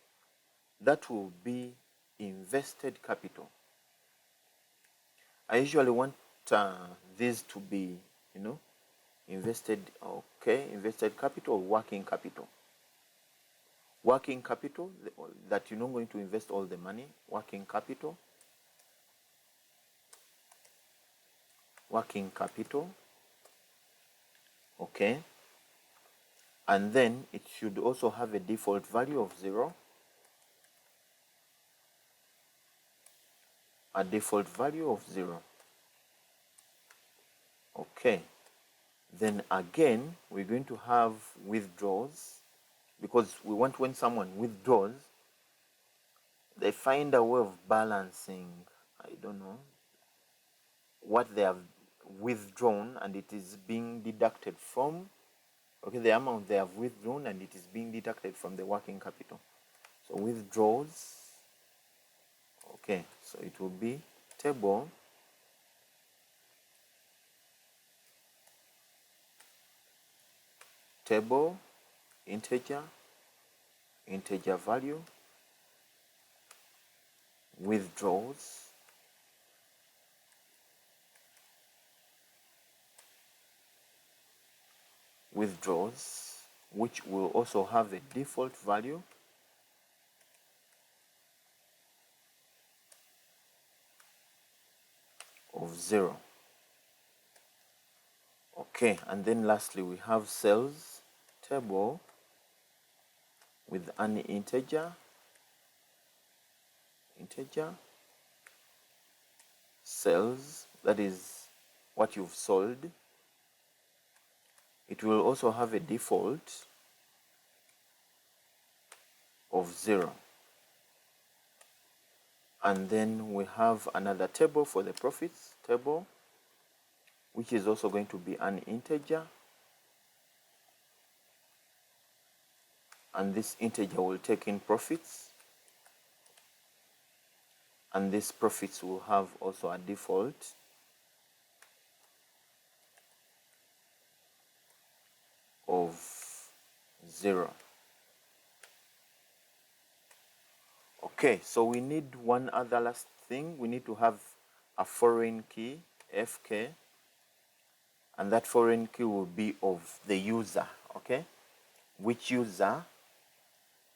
that will be invested capital. I usually want this to be, invested, okay, invested capital or working capital. Working capital, that you're not going to invest all the money. Working capital. Working capital. Okay. And then it should also have a default value of 0. A default value of 0. Okay. Then again, we're going to have withdraws, because we want when someone withdraws, they find a way of balancing, I don't know, what they have withdrawn, and it is being deducted from, okay, the amount they have withdrawn, and it is being deducted from the working capital. So withdraws, okay, so it will be table integer value, withdraws, which will also have a default value of 0. Okay, and then lastly we have sales table with an integer sales, that is what you've sold. It will also have a default of 0. And then we have another table for the profits table, which is also going to be an integer, and this integer will take in profits, and these profits will have also a default of 0. Okay, so we need one other last thing. We need to have a foreign key, FK, and that foreign key will be of the user, okay? Which user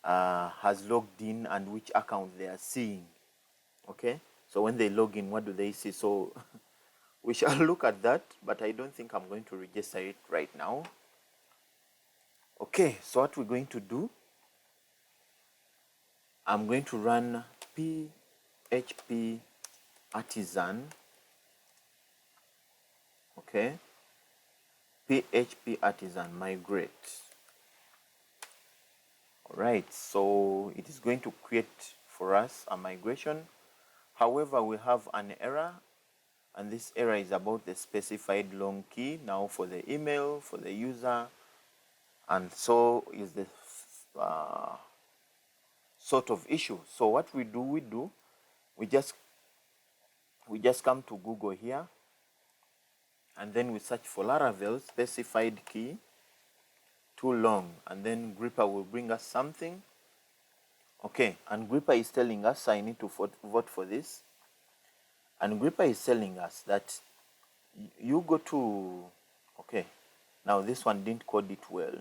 has logged in and which account they are seeing, okay? So when they log in, what do they see? So we shall look at that, but I don't think I'm going to register it right now. Okay, so what we're going to do, I'm going to run php artisan, okay, php artisan migrate. All right, so it is going to create for us a migration. However, we have an error, and this error is about the specified long key now for the email, for the user, and so is the sort of issue. So what we do, we just come to Google here, and then we search for Laravel specified key, too long, and then Gripper will bring us something. Okay, and Gripper is telling us I need to vote for this, and Gripper is telling us that you go to, okay, now this one didn't code it well.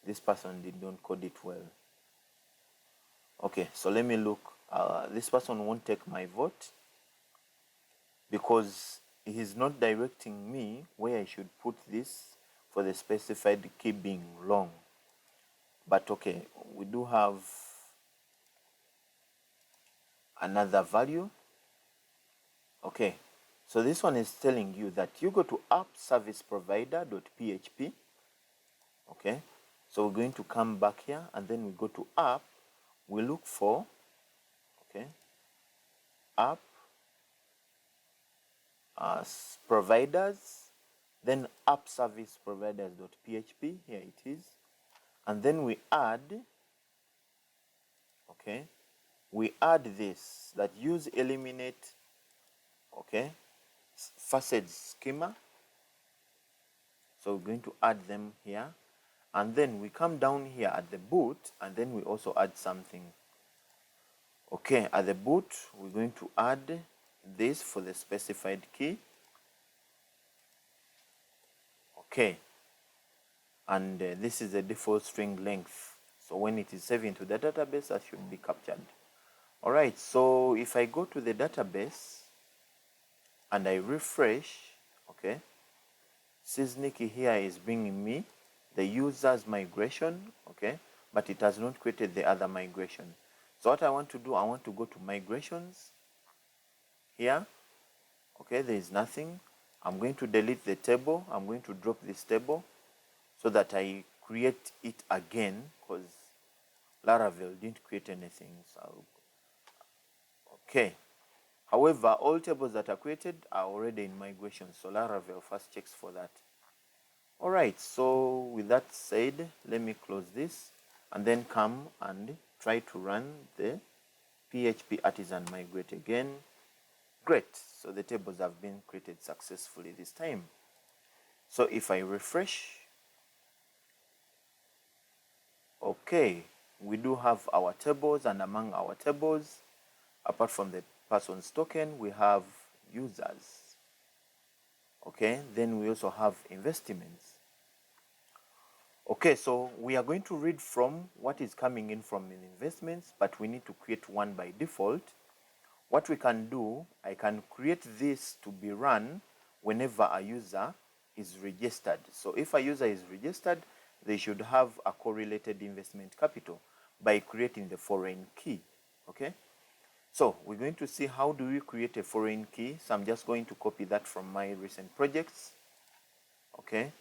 This person did not code it well. Okay, so let me look. This person won't take my vote because he's not directing me where I should put this for the specified key being long. But okay, we do have another value. Okay, so this one is telling you that you go to app-service-provider.php. Okay, so we're going to come back here and then we go to app. We look for, okay, app as providers, then app service providers.php. Here it is, and then we add, okay, we add this, that use eliminate, okay, facet schema. So we're going to add them here, and then we come down here at the boot, and then we also add something. Okay, at the boot we're going to add this for the specified key. Okay, and this is the default string length, so when it is saved into the database, that should be captured. All right, so if I go to the database and I refresh, okay, Sysniki here is bringing me the user's migration, okay, but it has not created the other migration. So what I want to do, I want to go to migrations here. Okay, there is nothing. I'm going to delete the table. I'm going to drop this table so that I create it again, because Laravel didn't create anything. So, okay. However, all tables that are created are already in migration, so Laravel first checks for that. All right, so with that said, let me close this and then come and try to run the PHP artisan migrate again. Great, so the tables have been created successfully this time. So if I refresh, okay, we do have our tables, and among our tables, apart from the person's token, we have users. Okay, then we also have investments. Okay, so we are going to read from what is coming in from investments, but we need to create one by default. What we can do, I can create this to be run whenever a user is registered. So if a user is registered, they should have a correlated investment capital by creating the foreign key. Okay, so we're going to see how do we create a foreign key. So I'm just going to copy that from my recent projects. Okay,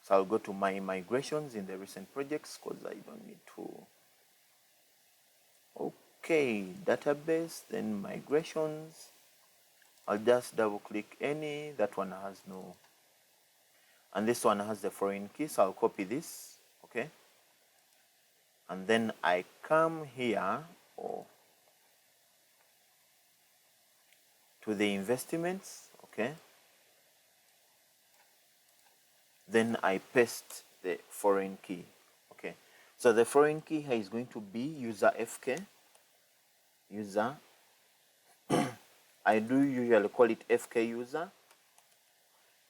so I'll go to my migrations in the recent projects because I don't need to. Okay, database, then migrations. I'll just double click any, that one has no, and this one has the foreign key, so I'll copy this. Okay, and then I come here to the investments. Okay, then I paste the foreign key. Okay, so the foreign key here is going to be user FK, user. I do usually call it FK user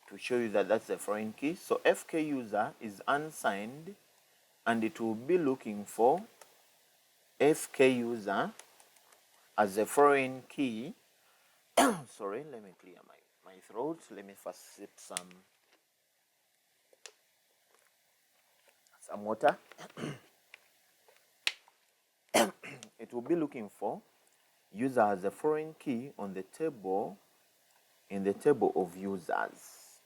to show you that that's the foreign key. So FK user is unsigned, and it will be looking for FK user as a foreign key. Sorry, let me clear my throat. Let me first sip some water. It will be looking for user as a foreign key on the table, in the table of users.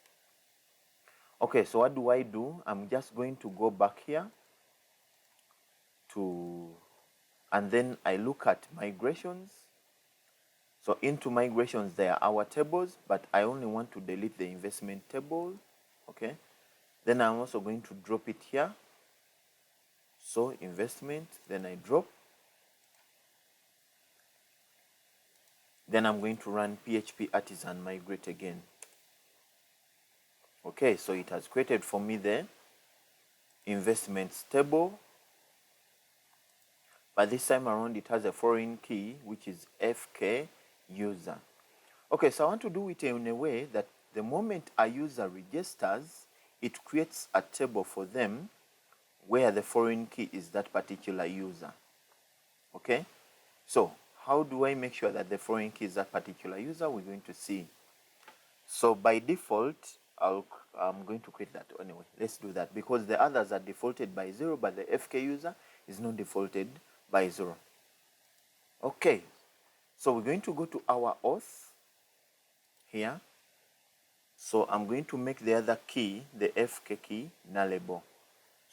Okay, so what do? I'm just going to go back here to, and then I look at migrations. So into migrations, there are our tables, but I only want to delete the investment table. Okay, then I'm also going to drop it here. So investment, then I drop. Then I'm going to run PHP artisan migrate again. Okay, so it has created for me the investments table, but this time around it has a foreign key, which is FK user. Okay, so I want to do it in a way that the moment a user registers, it creates a table for them where the foreign key is that particular user. Okay, so how do I make sure that the foreign key is that particular user? We're going to see. So by default, I'm going to create that anyway. Let's do that because the others are defaulted by 0, but the FK user is not defaulted by 0. Okay, so we're going to go to our auth here. So I'm going to make the other key, the FK key, nullable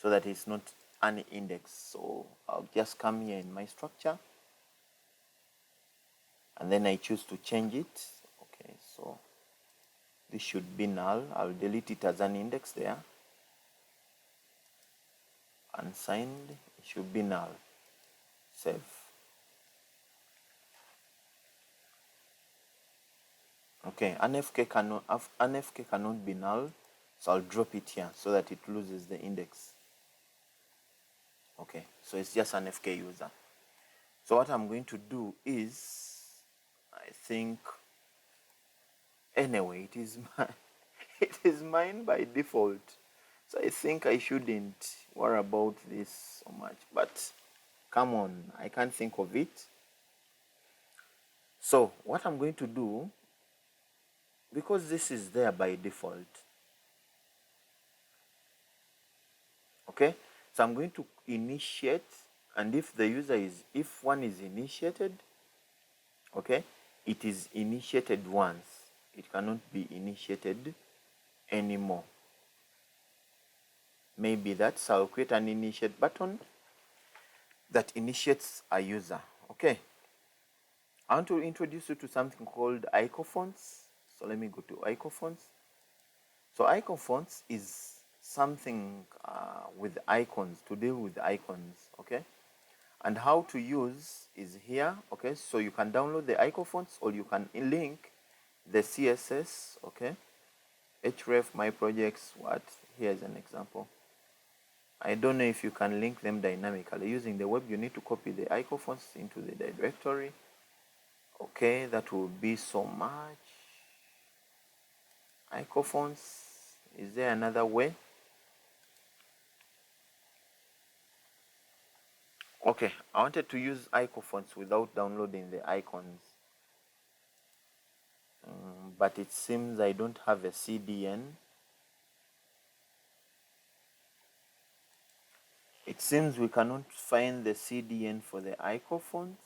so that it's not an index. So I'll just come here in my structure and then I choose to change it. Okay, so this should be null. I'll delete it as an index there. Unsigned, it should be null. Save. Okay, an FK cannot be null, so I'll drop it here so that it loses the index. Okay, so it's just an FK user. So what I'm going to do is, I think, anyway, it is it is mine by default. So I think I shouldn't worry about this so much, but come on, I can't think of it. So what I'm going to do, because this is there by default, okay, so I'm going to initiate, and if one is initiated, okay, it is initiated once. It cannot be initiated anymore. Maybe that's, I'll create an initiate button that initiates a user. Okay, I want to introduce you to something called icon fonts. So let me go to icon fonts. So icon fonts is something with icons, to deal with icons. Okay, and how to use is here. Okay, so you can download the icon fonts or you can link the CSS. Okay, href my projects. What, here's an example. I don't know if you can link them dynamically. Using the web, you need to copy the icon fonts into the directory. Okay, that will be so much. Icon fonts, is there another way? Okay, I wanted to use icon fonts without downloading the icons. But it seems I don't have a CDN. It seems we cannot find the CDN for the icon fonts.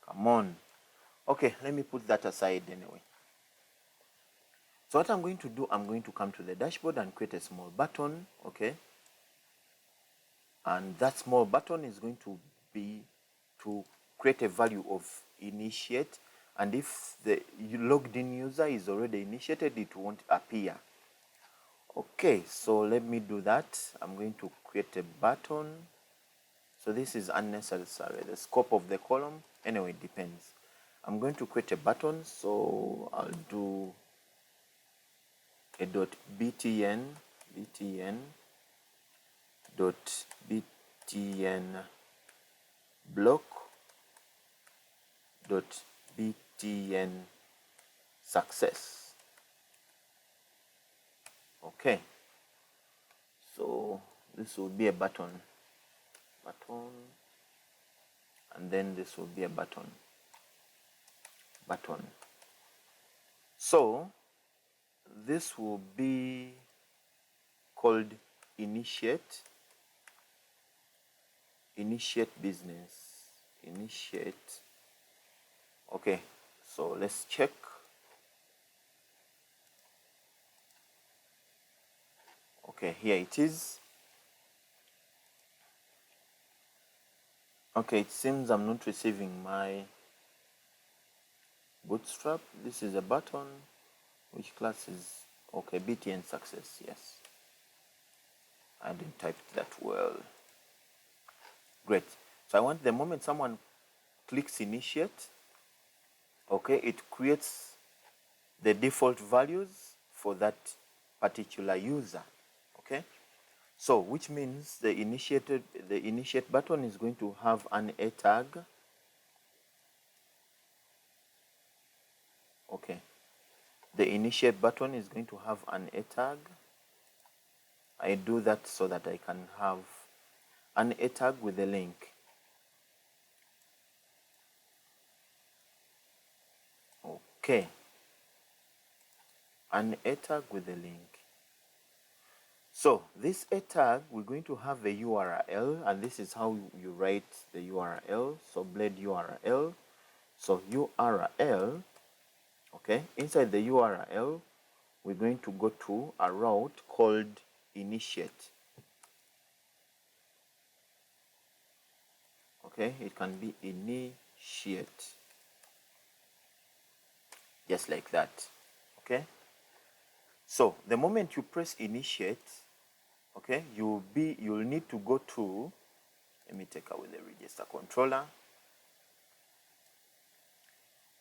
Come on. Okay, let me put that aside anyway. So what I'm going to do, I'm going to come to the dashboard and create a small button, okay? And that small button is going to be to create a value of initiate, and if the logged in user is already initiated, it won't appear. Okay, so let me do that. I'm going to create a button. So this is unnecessary, the scope of the column. Anyway, it depends. I'm going to create a button, so I'll do a .btn block .btn success. Okay, so this will be a button, and then this will be a button. So this will be called initiate business. Okay, so let's check. Okay, here it is. Okay, it seems I'm not receiving my bootstrap. This is a button. Which class is, okay, BTN success, yes. I didn't type that well. Great. So I want the moment someone clicks initiate, okay, it creates the default values for that particular user, okay. So which means the initiate button is going to have an a tag, okay. The initiate button is going to have an a tag. I do that so that I can have an a tag with a link. Okay, an a tag with a link. So this a tag, we're going to have a URL, and this is how you write the URL. So blade URL. So URL, okay, inside the URL, we're going to go to a route called initiate. Okay, it can be initiate, just like that. Okay, so the moment you press initiate, okay, you'll need to go to, let me take away the register controller.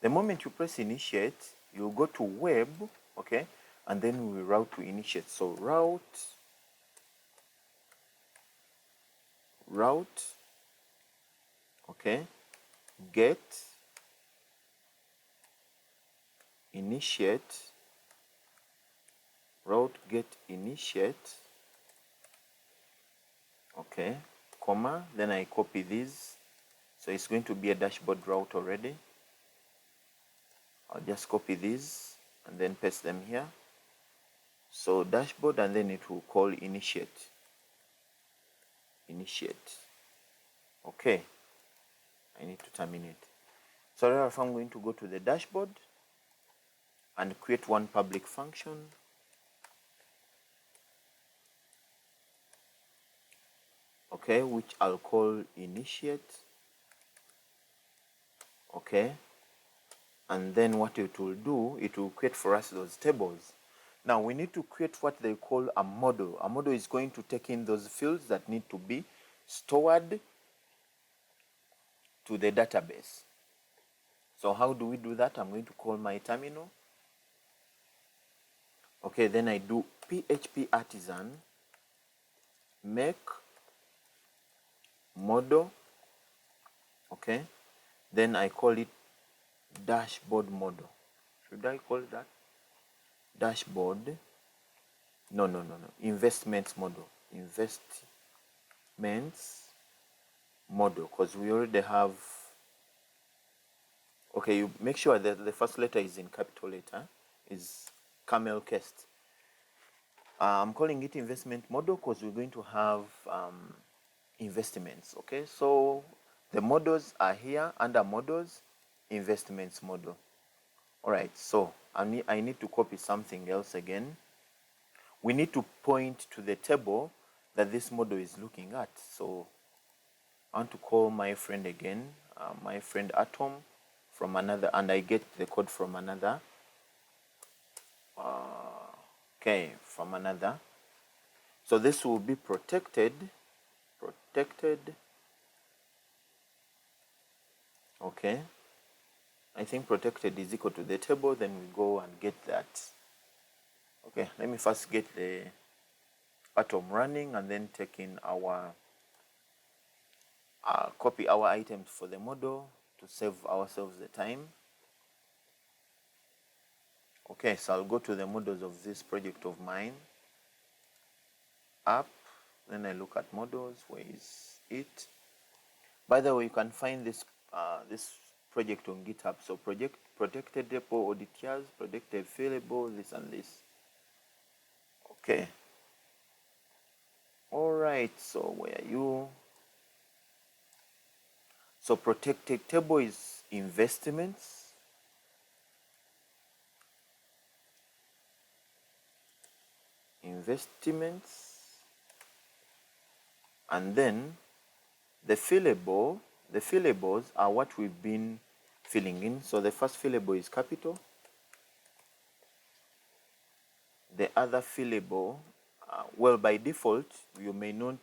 The moment you press initiate, you'll go to web, okay, and then we route to initiate. So route, okay, get initiate, route get initiate, okay, comma, then I copy these. So it's going to be a dashboard route already. I'll just copy these and then paste them here. So dashboard, and then it will call initiate. Okay, I need to terminate. So now if I'm going to go to the dashboard and create one public function, okay, which I'll call initiate, okay, and then what it will do, it will create for us those tables. Now we need to create what they call a model. A model is going to take in those fields that need to be stored to the database. So how do we do that? I'm going to call my terminal. Okay, then I do PHP artisan make model, okay, then I call it dashboard model. Should I call that dashboard? No, investments model, because we already have, okay, you make sure that the first letter is in capital letter, is camel case. I'm calling it investment model because we're going to have investments, okay. So the models are here under models, investments model. All right, so I need to copy something else again. We need to point to the table that this model is looking at. So I want to call my friend again, my friend Atom, from another, and I get the code from another, okay, from another. So this will be protected, okay. I think protected is equal to the table, then we go and get that. Okay, let me first get the Atom running and then take in our, copy our items for the model to save ourselves the time. Okay, so I'll go to the models of this project of mine, app, then I look at models, where is it? By the way, you can find this this project on GitHub. So protected repo auditors, protected failable, this and this. Okay. All right, so where are you? So protected table is investments. And then the fillables are what we've been filling in. So the first fillable is capital. The other fillable, well, by default, you may not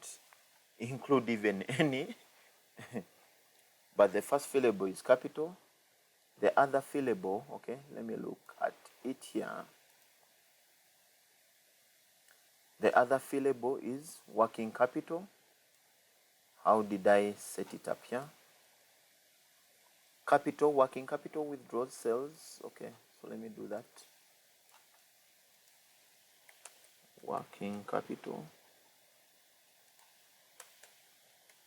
include even any. but the first fillable is capital. The other fillable, okay, let me look at it here. The other fillable is working capital. How did I set it up here? Capital, working capital withdraws sales. Okay, so let me do that. Working capital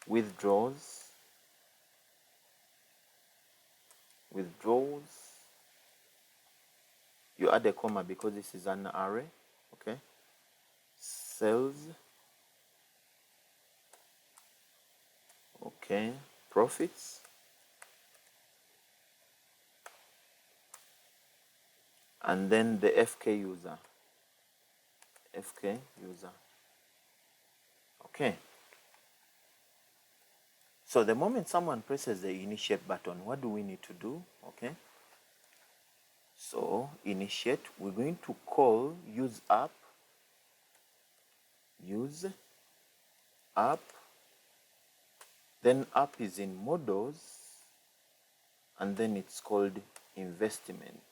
withdraws you add a comma because this is an array. Okay, sales, okay, profits, and then the FK user. Okay, so the moment someone presses the initiate button, what do we need to do? Okay, so initiate, we're going to call use app, then app is in models, and then it's called investments.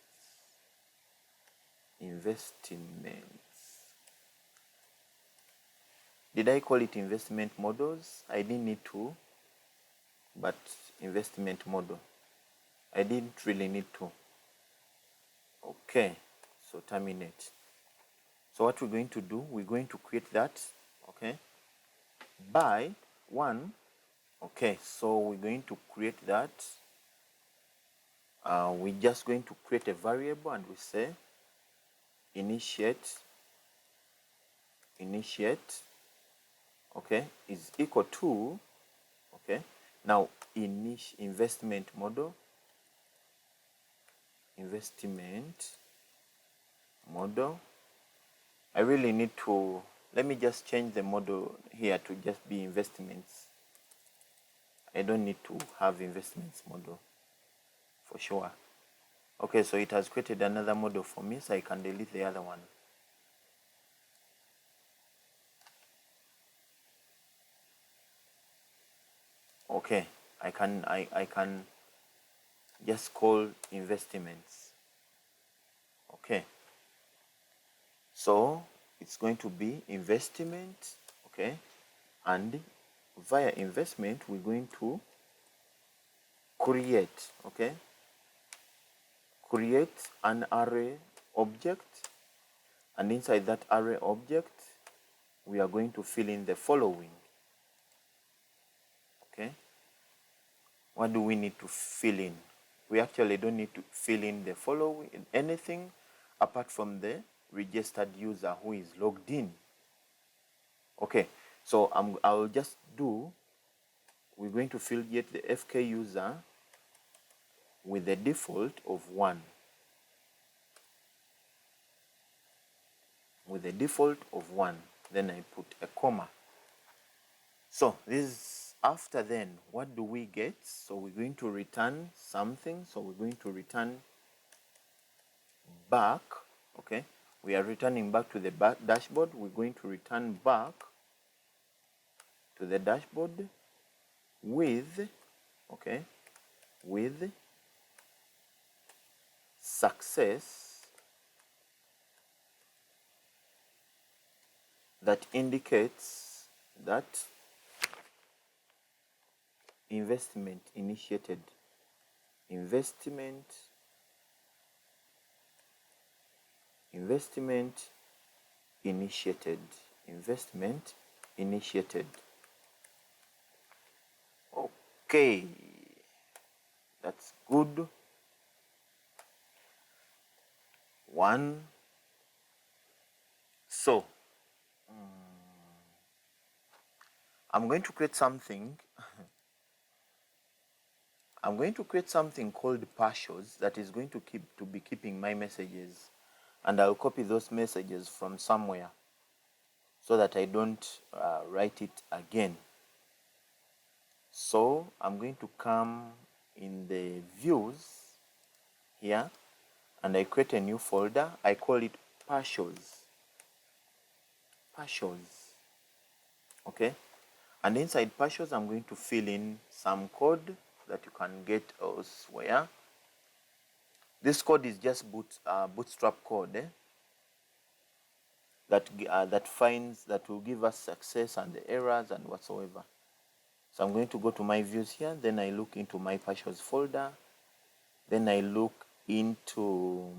Did I call it investment models? I didn't need to, but investment model, I didn't really need to. Okay, so terminate. So what we're going to do, we're going to create that, okay, by one. Okay, so we're going to create that. We're just going to create a variable and we say initiate, okay, is equal to, okay, now investment model, I really need to, let me just change the model here to just be investments. I don't need to have investments model for sure. Okay, so it has created another model for me, so I can delete the other one. Okay, I can just call investments. Okay, so it's going to be investment, okay, and via investment we're going to create, okay, create an array object, and inside that array object we are going to fill in the following. Okay, what do we need to fill in? We actually don't need to fill in the following anything apart from the registered user who is logged in. Okay, so I'll just do, we're going to fill yet the FK user with the default of 1. Then I put a comma. So this is after. Then what do we get? So we're going to return something. So we're going to return back. Okay, we are returning back to the dashboard. We're going to return back to the dashboard with, okay, with success that indicates that investment initiated. Investment initiated. Okay, that's good. One. So I'm going to create something. I'm going to create something called partials that is going to be keeping my messages, and I'll copy those messages from somewhere so that I don't write it again. So I'm going to come in the views here and I create a new folder. I call it partials. Okay, and inside partials I'm going to fill in some code. that you can get elsewhere. This code is just bootstrap code that will give us success and the errors and whatsoever. So I'm going to go to my views here, then I look into my partials folder, then I look into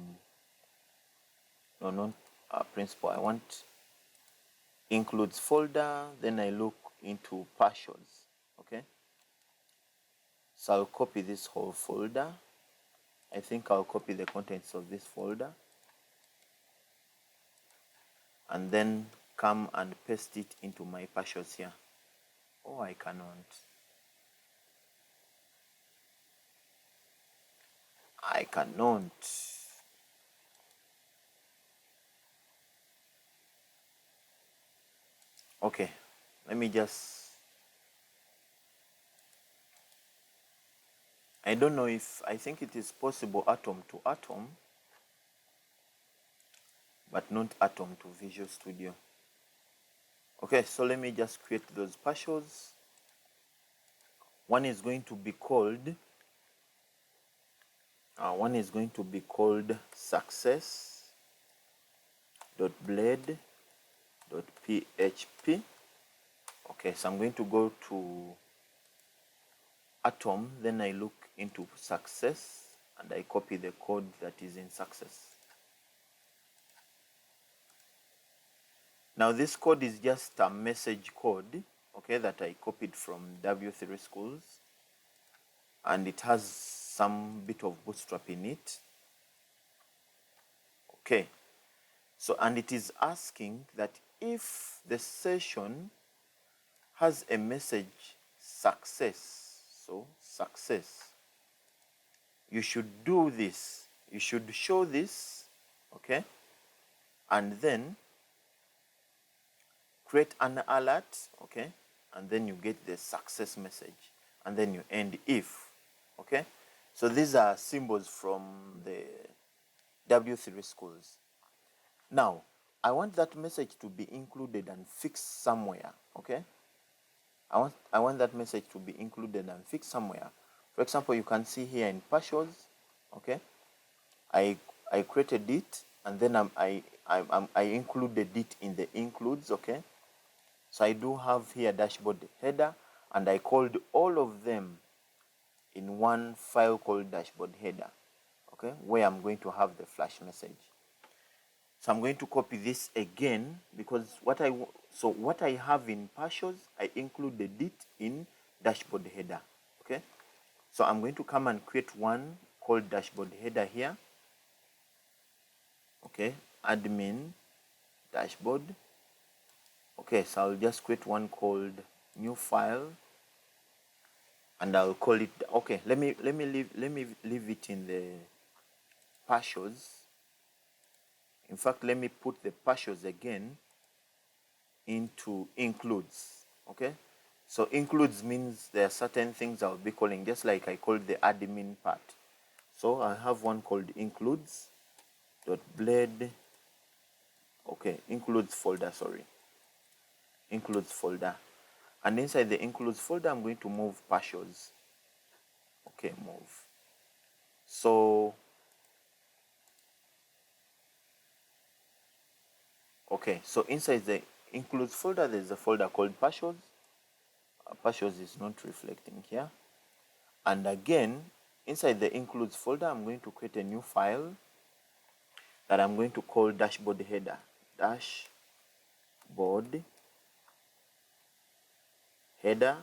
principal. I want includes folder, then I look into partials. Okay, so I'll copy this whole folder. I think I'll copy the contents of this folder and then come and paste it into my partials here. Oh, I cannot. I cannot. Okay, let me just, I don't know if, I think it is possible atom to atom, but not atom to Visual Studio. Okay, so let me just create those partials. One is going to be called success.blade.php. Okay, so I'm going to go to atom, then I look into success and I copy the code that is in success. Now this code is just a message code, okay, that I copied from W3 Schools, and it has some bit of bootstrap in it. Okay, so and it is asking that if the session has a message success, so success, you should do this, you should show this, okay, and then create an alert, okay, and then you get the success message, and then you end if, okay. So these are symbols from the W3 Schools. Now I want that message to be included and fixed somewhere, okay. I want that message to be included and fixed somewhere. For example, you can see here in partials, okay, I created it, and then I included it in the includes, okay. So I do have here dashboard header, and I called all of them in one file called dashboard header, okay, where I'm going to have the flash message. So I'm going to copy this again, because what I have in partials, I included it in dashboard header, okay. So I'm going to come and create one called dashboard header here, okay, admin dashboard. Okay, so I'll just create one called new file, and I'll call it, okay, let me leave it in the partials. In fact, let me put the partials again into includes, okay. So includes means there are certain things I'll be calling, just like I called the admin part. So I have one called includes dot blade, okay, includes folder, sorry, includes folder, and inside the includes folder I'm going to move partials, okay, move. So okay, so inside the includes folder there's a folder called partials. Partials is not reflecting here, and again inside the includes folder I'm going to create a new file that I'm going to call dashboard header, dashboard header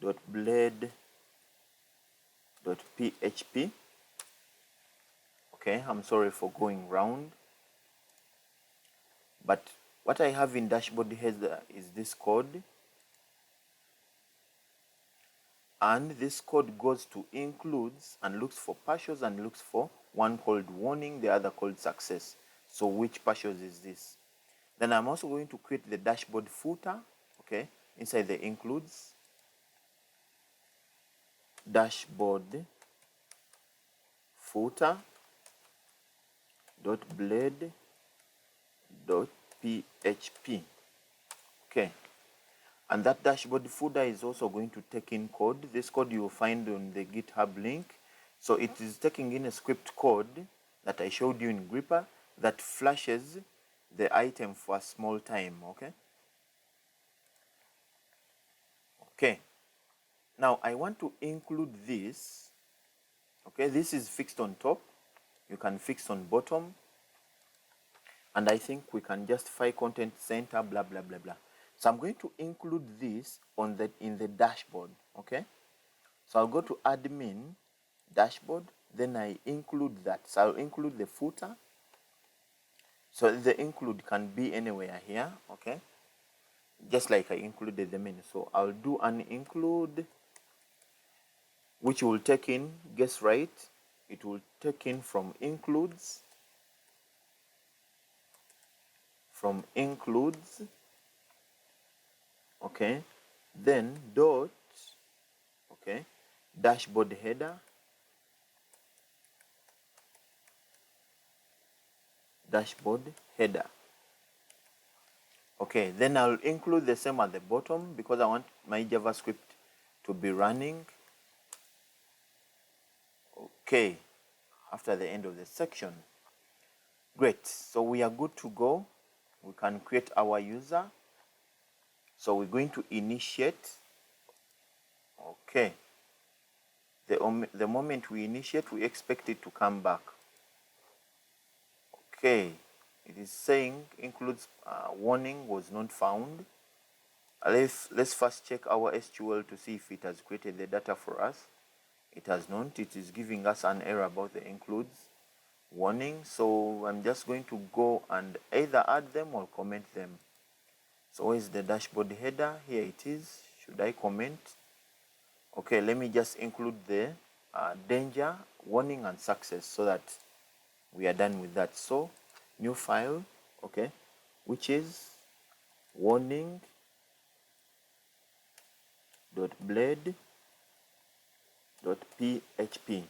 dot blade dot php. Okay, I'm sorry for going round, but what I have in dashboard header is this code, and this code goes to includes and looks for partials and looks for one called warning, the other called success. So which partials is this? Then I'm also going to create the dashboard footer, okay, inside the includes dashboard footer dot blade dot php. Okay, And that dashboard footer is also going to take in code. This code you will find on the GitHub link. So it is taking in a script code that I showed you in Gripper that flashes the item for a small time, okay? Okay. Now I want to include this, okay? This is fixed on top. You can fix on bottom. And I think we can justify content center, blah, blah, blah, blah. So I'm going to include this in the dashboard, okay? So I'll go to admin, dashboard, then I include that. So I'll include the footer. So the include can be anywhere here, okay? Just like I included the menu. So I'll do an include, which will take in, guess right, it will take in from includes, okay, then dot, okay, dashboard header, okay, then I'll include the same at the bottom because I want my JavaScript to be running, okay, after the end of the section. Great, so we are good to go. We can create our user. So we're going to initiate, okay. The moment we initiate, we expect it to come back. Okay, it is saying includes warning was not found. Let's first check our SQL to see if it has created the data for us. It has not. It is giving us an error about the includes warning. So I'm just going to go and either add them or comment them. So where is the dashboard header? Here it is. Should I comment? Okay, let me just include the danger, warning, and success so that we are done with that. So new file, okay, which is warning.blade.php.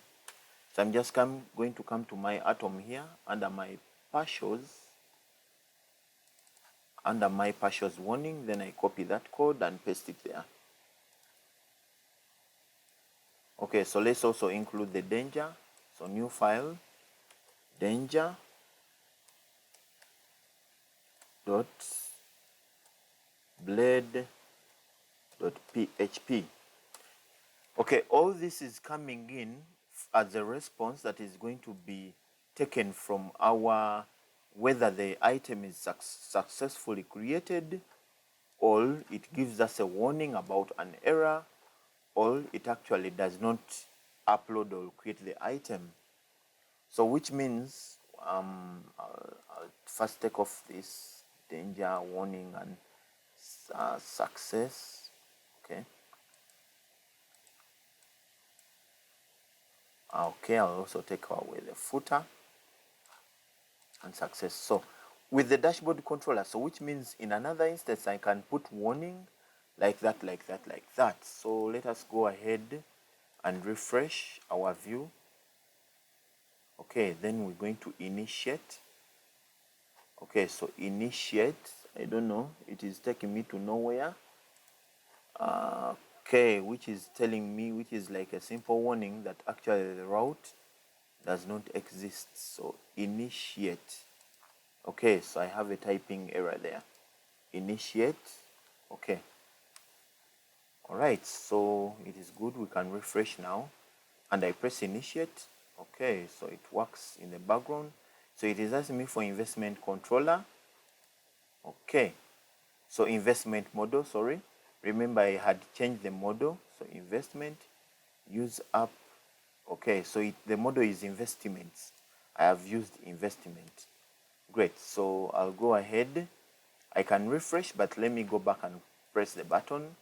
So I'm just going to come to my atom here under my partials, warning, then I copy that code and paste it there. Okay, so let's also include the danger. So new file, danger.blade.php. Okay, all this is coming in as a response that is going to be taken from our whether the item is successfully created, or it gives us a warning about an error, or it actually does not upload or create the item. So which means I'll first take off this danger, warning, and success. Okay. Okay, I'll also take away the footer and success. So with the dashboard controller, so which means in another instance I can put warning like that. So let us go ahead and refresh our view. Okay, then we're going to initiate. Okay, so initiate, I don't know, it is taking me to nowhere. Okay, which is telling me, which is like a simple warning that actually the route does not exist. So initiate. Okay, so I have a typing error there. Initiate. Okay. All right, so it is good. We can refresh now. And I press initiate. Okay, so it works in the background. So it is asking me for investment controller. Okay, so investment model, sorry. Remember I had changed the model. So investment, use up. Okay, so the model is investments. I have used investment. Great, so I'll go ahead. I can refresh, but let me go back and press the button.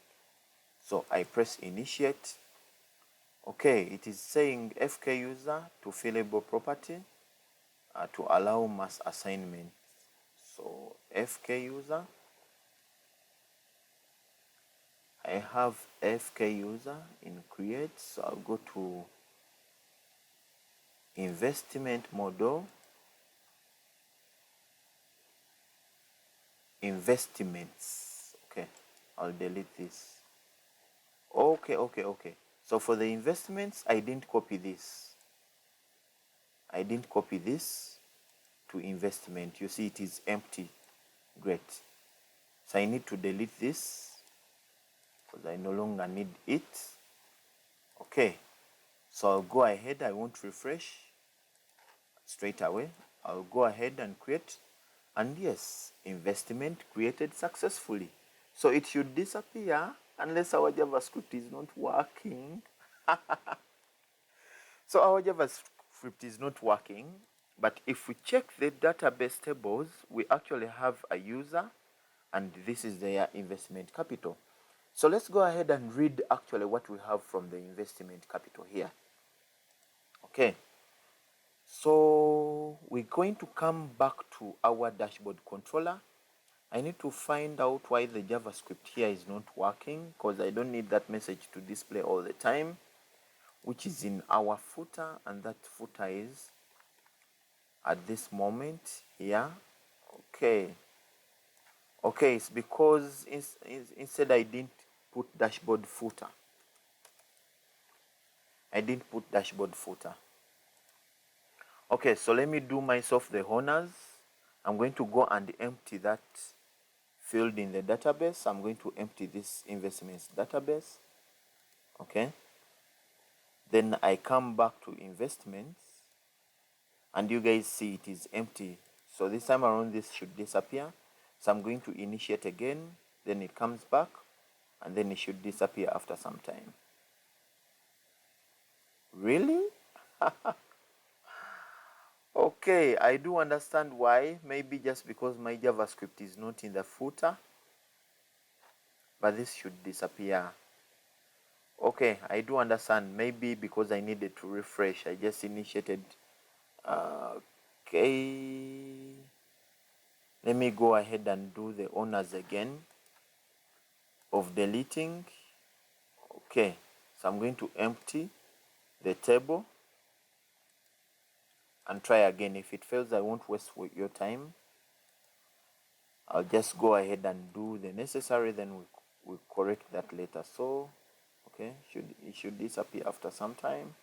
So I press initiate. Okay, it is saying FK user to fillable property to allow mass assignment. So FK user, I have FK user in create. So I'll go to investment model, investments. Okay, I'll delete this. Okay. So for the investments, I didn't copy this. I didn't copy this to investment. You see it is empty. Great. So I need to delete this because I no longer need it. Okay. So I'll go ahead. I won't refresh straight away. I'll go ahead and create. And yes, investment created successfully. So it should disappear unless our JavaScript is not working. So our JavaScript is not working, but if we check the database tables, we actually have a user, and this is their investment capital. So let's go ahead and read actually what we have from the investment capital here. Okay. So we're going to come back to our dashboard controller. I need to find out why the JavaScript here is not working, because I don't need that message to display all the time, which is in our footer, and that footer is at this moment here. Okay, it's because instead I didn't put dashboard footer. Okay, so let me do myself the honors. I'm going to go and empty that field in the database. I'm going to empty this investments database. Okay, then I come back to investments, and you guys see it is empty. So this time around this should disappear. So I'm going to initiate again, then it comes back, and then it should disappear after some time. Really? Okay, I do understand why. Maybe just because my JavaScript is not in the footer, but this should disappear. Okay, I do understand. Maybe because I needed to refresh, I just initiated. Okay, let me go ahead and do the honors again of deleting. Okay, so I'm going to empty the table and try again. If it fails, I won't waste your time. I'll just go ahead and do the necessary, then we'll correct that later. So okay, it should disappear after some time.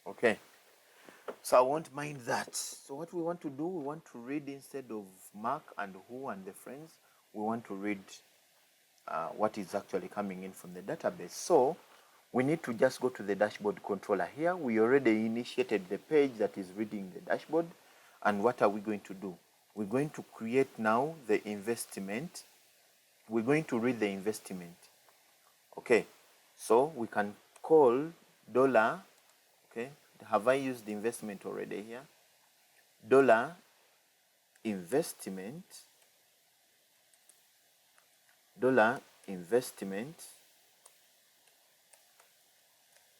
Okay, so I won't mind that. So what we want to do, we want to read, instead of Mark and who and the friends, we want to read what is actually coming in from the database. So we need to just go to the dashboard controller here. We already initiated the page that is reading the dashboard. And what are we going to do? We're going to create now the investment. We're going to read the investment. Okay, so we can call dollar. Okay, have I used the investment already here? Dollar investment, dollar investment,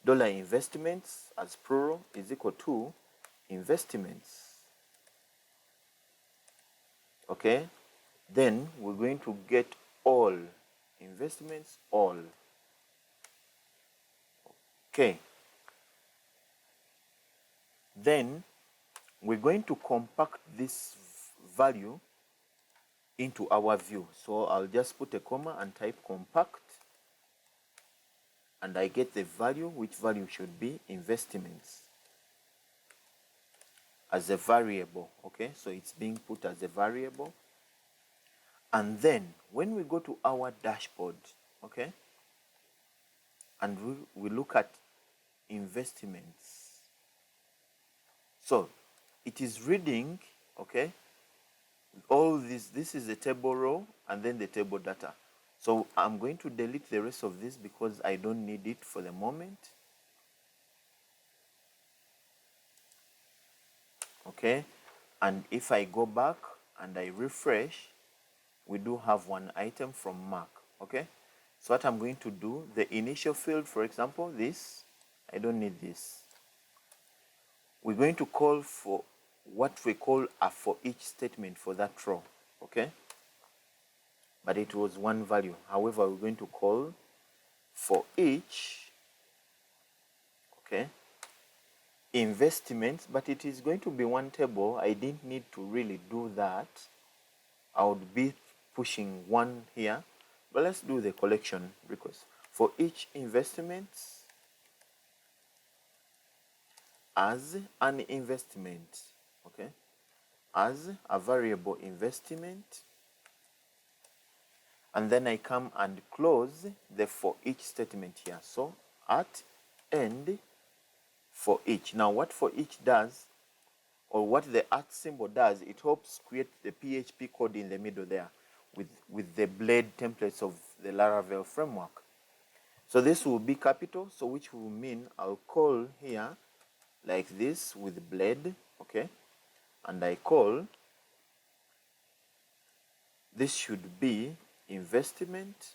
dollar investments as plural is equal to investments. Okay, then we're going to get all investments, all. Okay, then we're going to compact this value into our view. So I'll just put a comma and type compact, and I get the value, which value should be investments, as a variable. Okay, so it's being put as a variable. And then when we go to our dashboard, okay, and we look at investments, so it is reading, okay, all this is the table row and then the table data. So I'm going to delete the rest of this because I don't need it for the moment. Okay, and if I go back and I refresh, we do have one item from Mark. Okay, so what I'm going to do, the initial field, for example, this, I don't need this. We're going to call for what we call a for each statement for that row. Okay, but it was one value. However, we're going to call for each, okay, investments, but it is going to be one table. I didn't need to really do that. I would be pushing one here, but let's do the collection request. For each investment, as an investment, okay, as a variable investment, and then I come and close the for each statement here. So at end for each. Now what for each does, or what the at symbol does, it helps create the PHP code in the middle there with the blade templates of the Laravel framework. So this will be capital, so which will mean I'll call here like this with blade, okay, and I call this should be investment,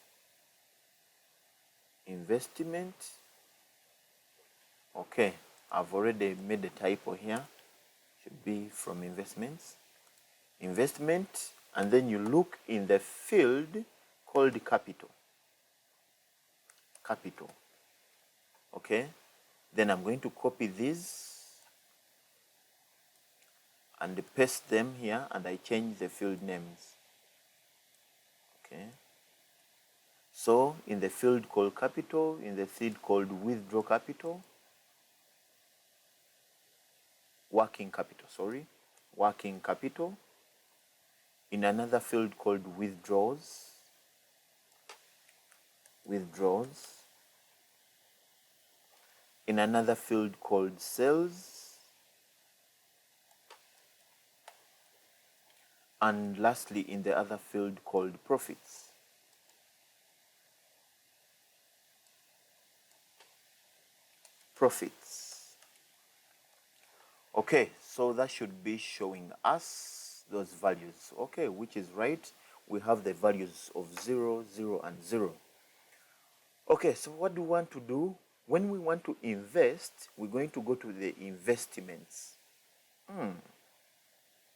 okay. I've already made a typo here, should be from investment, and then you look in the field called capital, okay. Then I'm going to copy these and paste them here, and I change the field names, okay. So in the field called capital, in the field called withdraw capital, working capital, in another field called withdraws, in another field called sales, and lastly in the other field called profits. Okay, so that should be showing us those values, okay, which is right. We have the values of 0, 0, and 0. Okay, so what do we want to do? When we want to invest, we're going to go to the investments.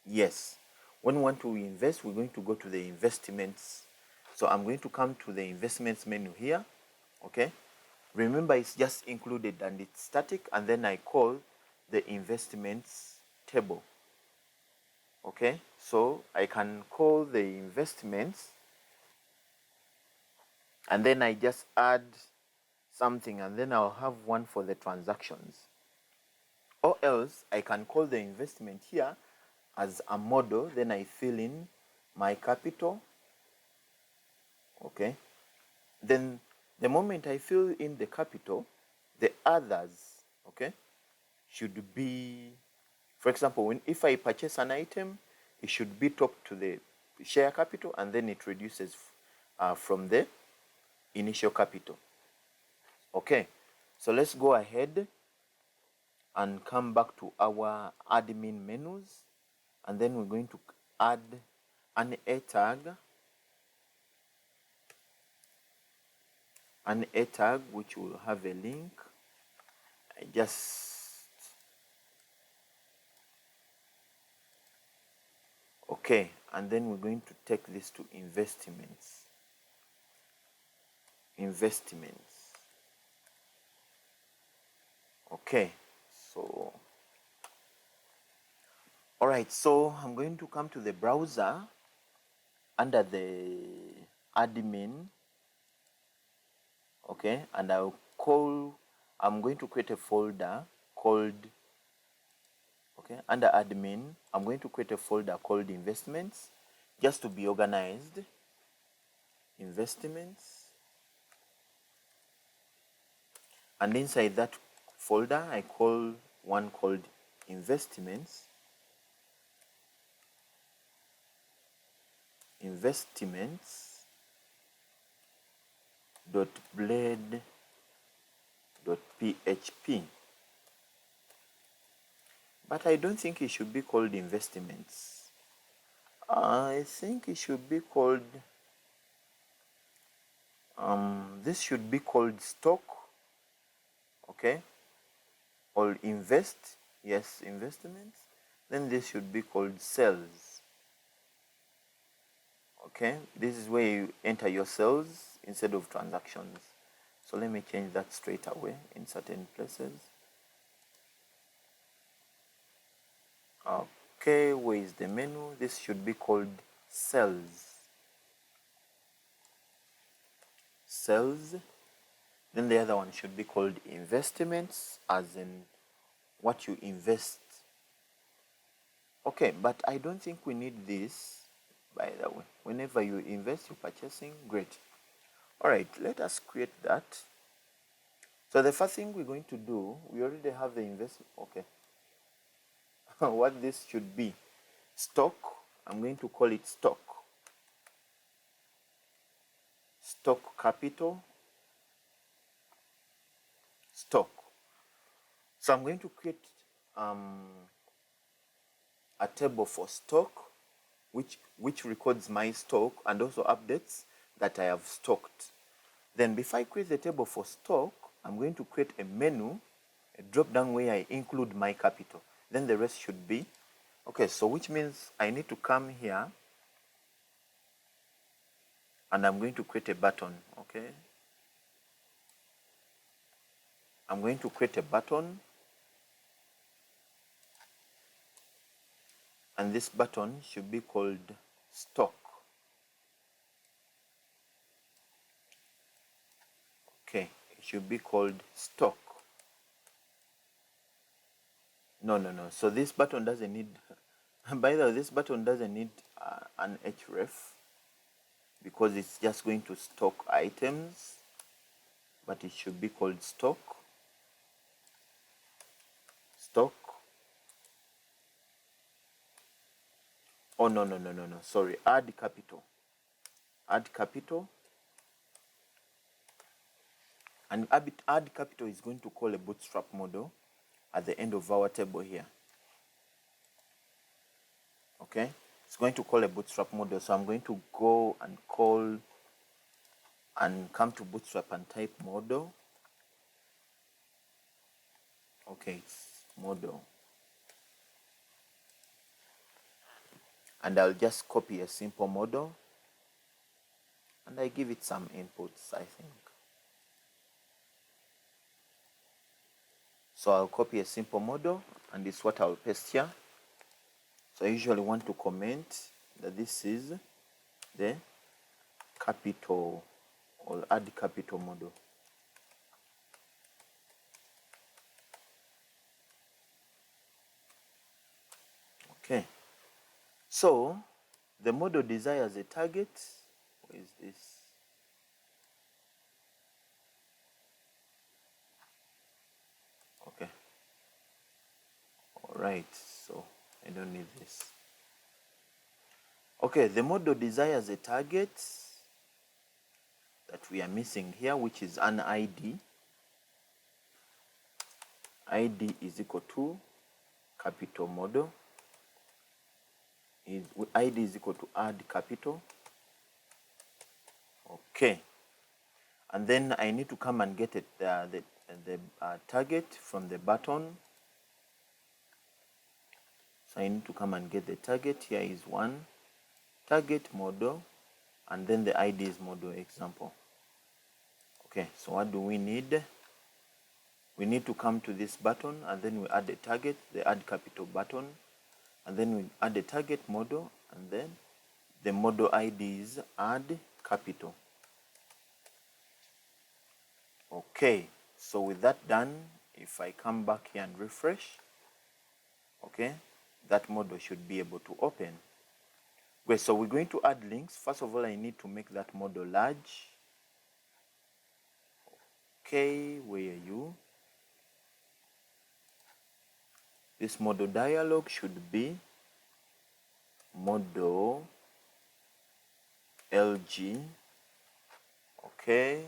Yes, when we want to invest, we're going to go to the investments. So I'm going to come to the investments menu here, okay. Remember, it's just included and it's static, and then I call the investments table, okay. So I can call the investments, and then I just add something, and then I'll have one for the transactions. Or else I can call the investment here as a model, then I fill in my capital, okay. Then the moment I fill in the capital, the others, okay, should be, for example, if I purchase an item, it should be top to the share capital, and then it reduces from the initial capital. Okay, so let's go ahead and come back to our admin menus, and then we're going to add an a tag, which will have a link. I just, okay, and then we're going to take this to investments. Okay, so all right, so I'm going to come to the browser under the admin, okay, and I'm going to create a folder called, okay, under admin, I'm going to create a folder called investments, just to be organized. Investments, and inside that folder I call one called investments, .blade.php. But I don't think it should be called investments. I think it should be called, this should be called stock, okay, or invest, yes, investments. Then this should be called sales, okay. This is where you enter your sales instead of transactions. So let me change that straight away in certain places. Okay, where is the menu? This should be called sales. sales. Then the other one should be called investments, as in what you invest. Okay, but I don't think we need this, by the way. Whenever you invest, you're purchasing, great. All right, let us create that. So the first thing we're going to do, we already have the investment. Okay. What this should be, stock. I'm going to call it stock. Stock capital. Stock. So I'm going to create a table for stock, which records my stock and also updates that I have stocked. Then before I create the table for stock, I'm going to create a menu, a drop down where I include my capital. Then the rest should be okay. So which means I need to come here and I'm going to create a button. Okay, I'm going to create a button, and this button should be called stock. Okay, it should be called stock. No. So this button doesn't need, by the way, this button doesn't need an href because it's just going to stock items, but it should be called stock. Stock. Oh, no. Sorry, add capital. Add capital. And add capital is going to call a bootstrap model at the end of our table here. Okay, it's going to call a bootstrap model. So I'm going to go and call and come to bootstrap and type model. Okay, it's model. And I'll just copy a simple model and I give it some inputs, I think. So I'll copy a simple model and this is what I'll paste here. So I usually want to comment that this is the capital or add capital model. Okay, so the model desires a target. Where is this? Okay, all right, so I don't need this. Okay, the model desires a target that we are missing here, which is an ID. ID is equal to capital model. ID is equal to add capital. Okay, and then I need to come and get it, the target from the button. So I need to come and get the target. Here is one target model, and then the ID is model example. Okay, so what do we need? We need to come to this button and then we add the target, the add capital button, and then we add the target model, and then the model ID is add capital. Okay, so with that done, if I come back here and refresh, okay, that model should be able to open. Great, so we're going to add links. First of all, I need to make that model large. Okay, where are you? This model dialog should be model LG. Okay,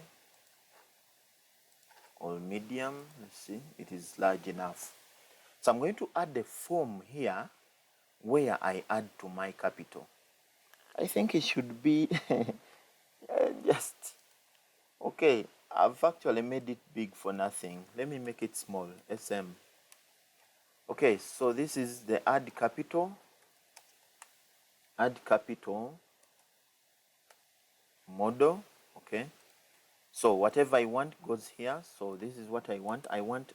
all medium. Let's see, it is large enough. So I'm going to add a form here where I add to my capital. I think it should be just okay. I've actually made it big for nothing. Let me make it small. SM. Okay, so this is the add capital model. Okay, so whatever I want goes here. So this is what I want. I want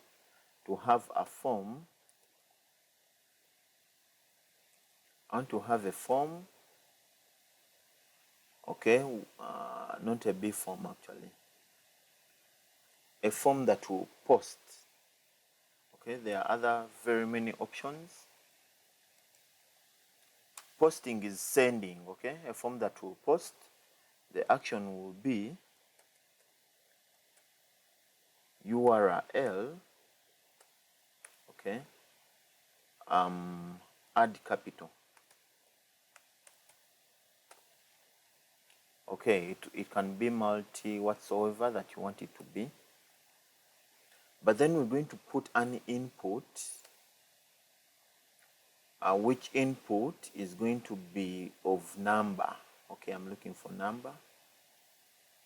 to have a form. I want to have a form. Okay, not a B form actually. a form that will post. Okay, there are other very many options. Posting is sending, okay, a form that will post. The action will be URL, okay, add capital. Okay, it can be multi whatsoever that you want it to be. But then we're going to put an input, which input is going to be of number. Okay, I'm looking for number.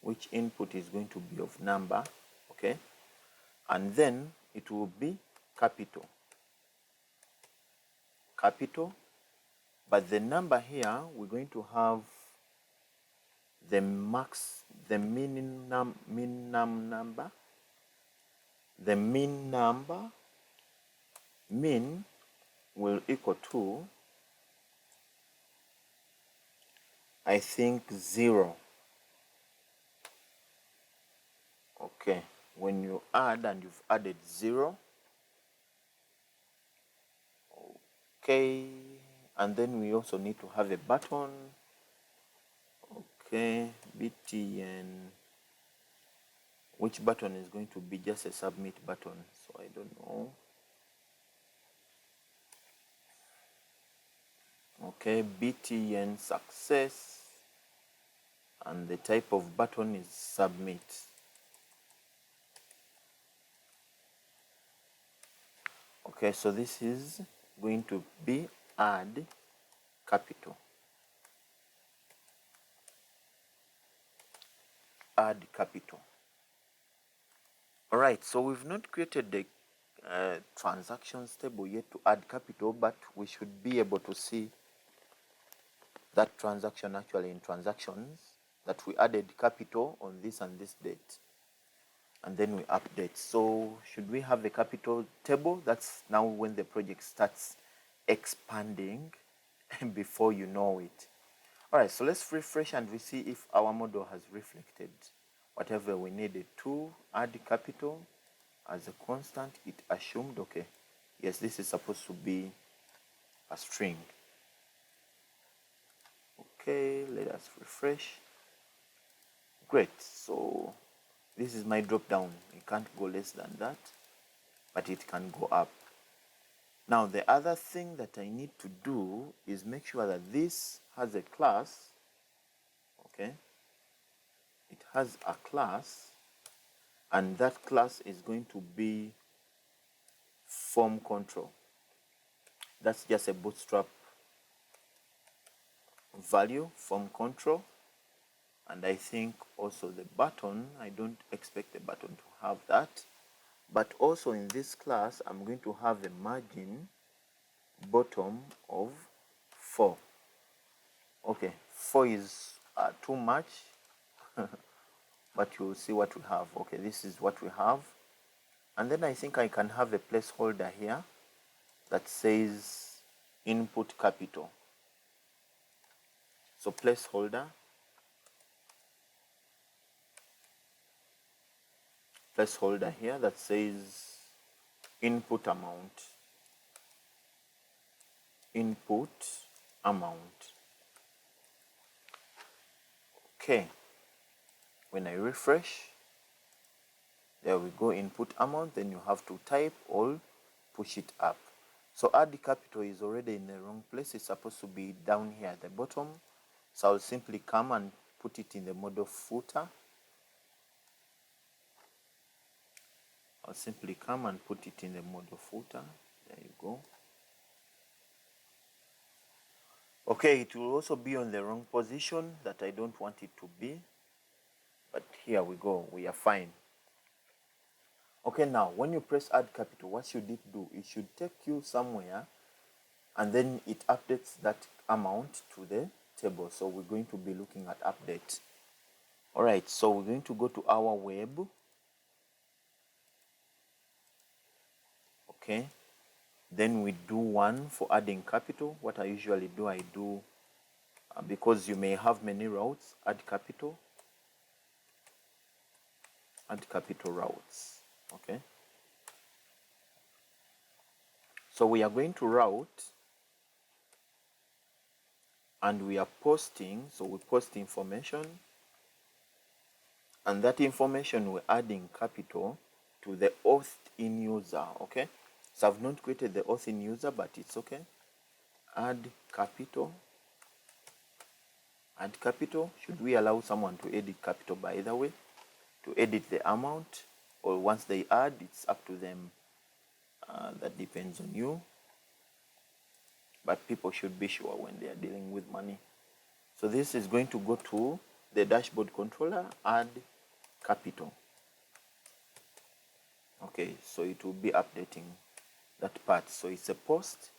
Which input is going to be of number, okay? And then it will be capital. Capital. But the number here, we're going to have the max, the min number. The min number, min will equal to, I think, 0. Okay, when you add and you've added 0, okay, and then we also need to have a button. Okay, btn, which button is going to be just a submit button, so I don't know. Okay, btn success, and the type of button is submit. Okay, so this is going to be add capital. Add capital. All right, so we've not created the transactions table yet to add capital, but we should be able to see that transaction actually in transactions, that we added capital on this and this date, and then we update. So should we have a capital table? That's now when the project starts expanding before you know it. All right, so let's refresh and we see if our model has reflected whatever we needed to add capital as a constant. It assumed, okay, yes, this is supposed to be a string. Okay, let us refresh. Great, so this is my drop down. It can't go less than that, but it can go up. Now the other thing that I need to do is make sure that this has a class. Okay, it has a class, and that class is going to be form control. That's just a bootstrap value, form control. And I think also the button, I don't expect the button to have that. But also in this class, I'm going to have a margin bottom of 4. Okay, 4 is too much, but you'll see what we have. Okay, this is what we have. And then I think I can have a placeholder here that says input capital. So placeholder here that says input amount. Okay, when I refresh, there we go, input amount. Then you have to type or push it up. So add capital is already in the wrong place. It's supposed to be down here at the bottom. So I'll simply come and put it in the model footer. There you go. Okay, it will also be on the wrong position that I don't want it to be. But here we go, we are fine. Okay, now when you press add capital, what should it do? It should take you somewhere, and then it updates that amount to the table. So we're going to be looking at update. All right, so we're going to go to our web. Okay, then we do one for adding capital. What I usually do, I do, because you may have many routes, add capital. add capital routes. Okay, so we are going to route and we are posting, so we post information, and that information we're adding capital to the auth in user. Okay, so I've not created the auth in user, but it's okay. Add capital. Add capital. Should we allow someone to edit capital, by the way, to edit the amount, or once they add, it's up to them? That depends on you, but people should be sure when they are dealing with money. So this is going to go to the dashboard controller, add capital. Okay, so it will be updating that part. So it's a post.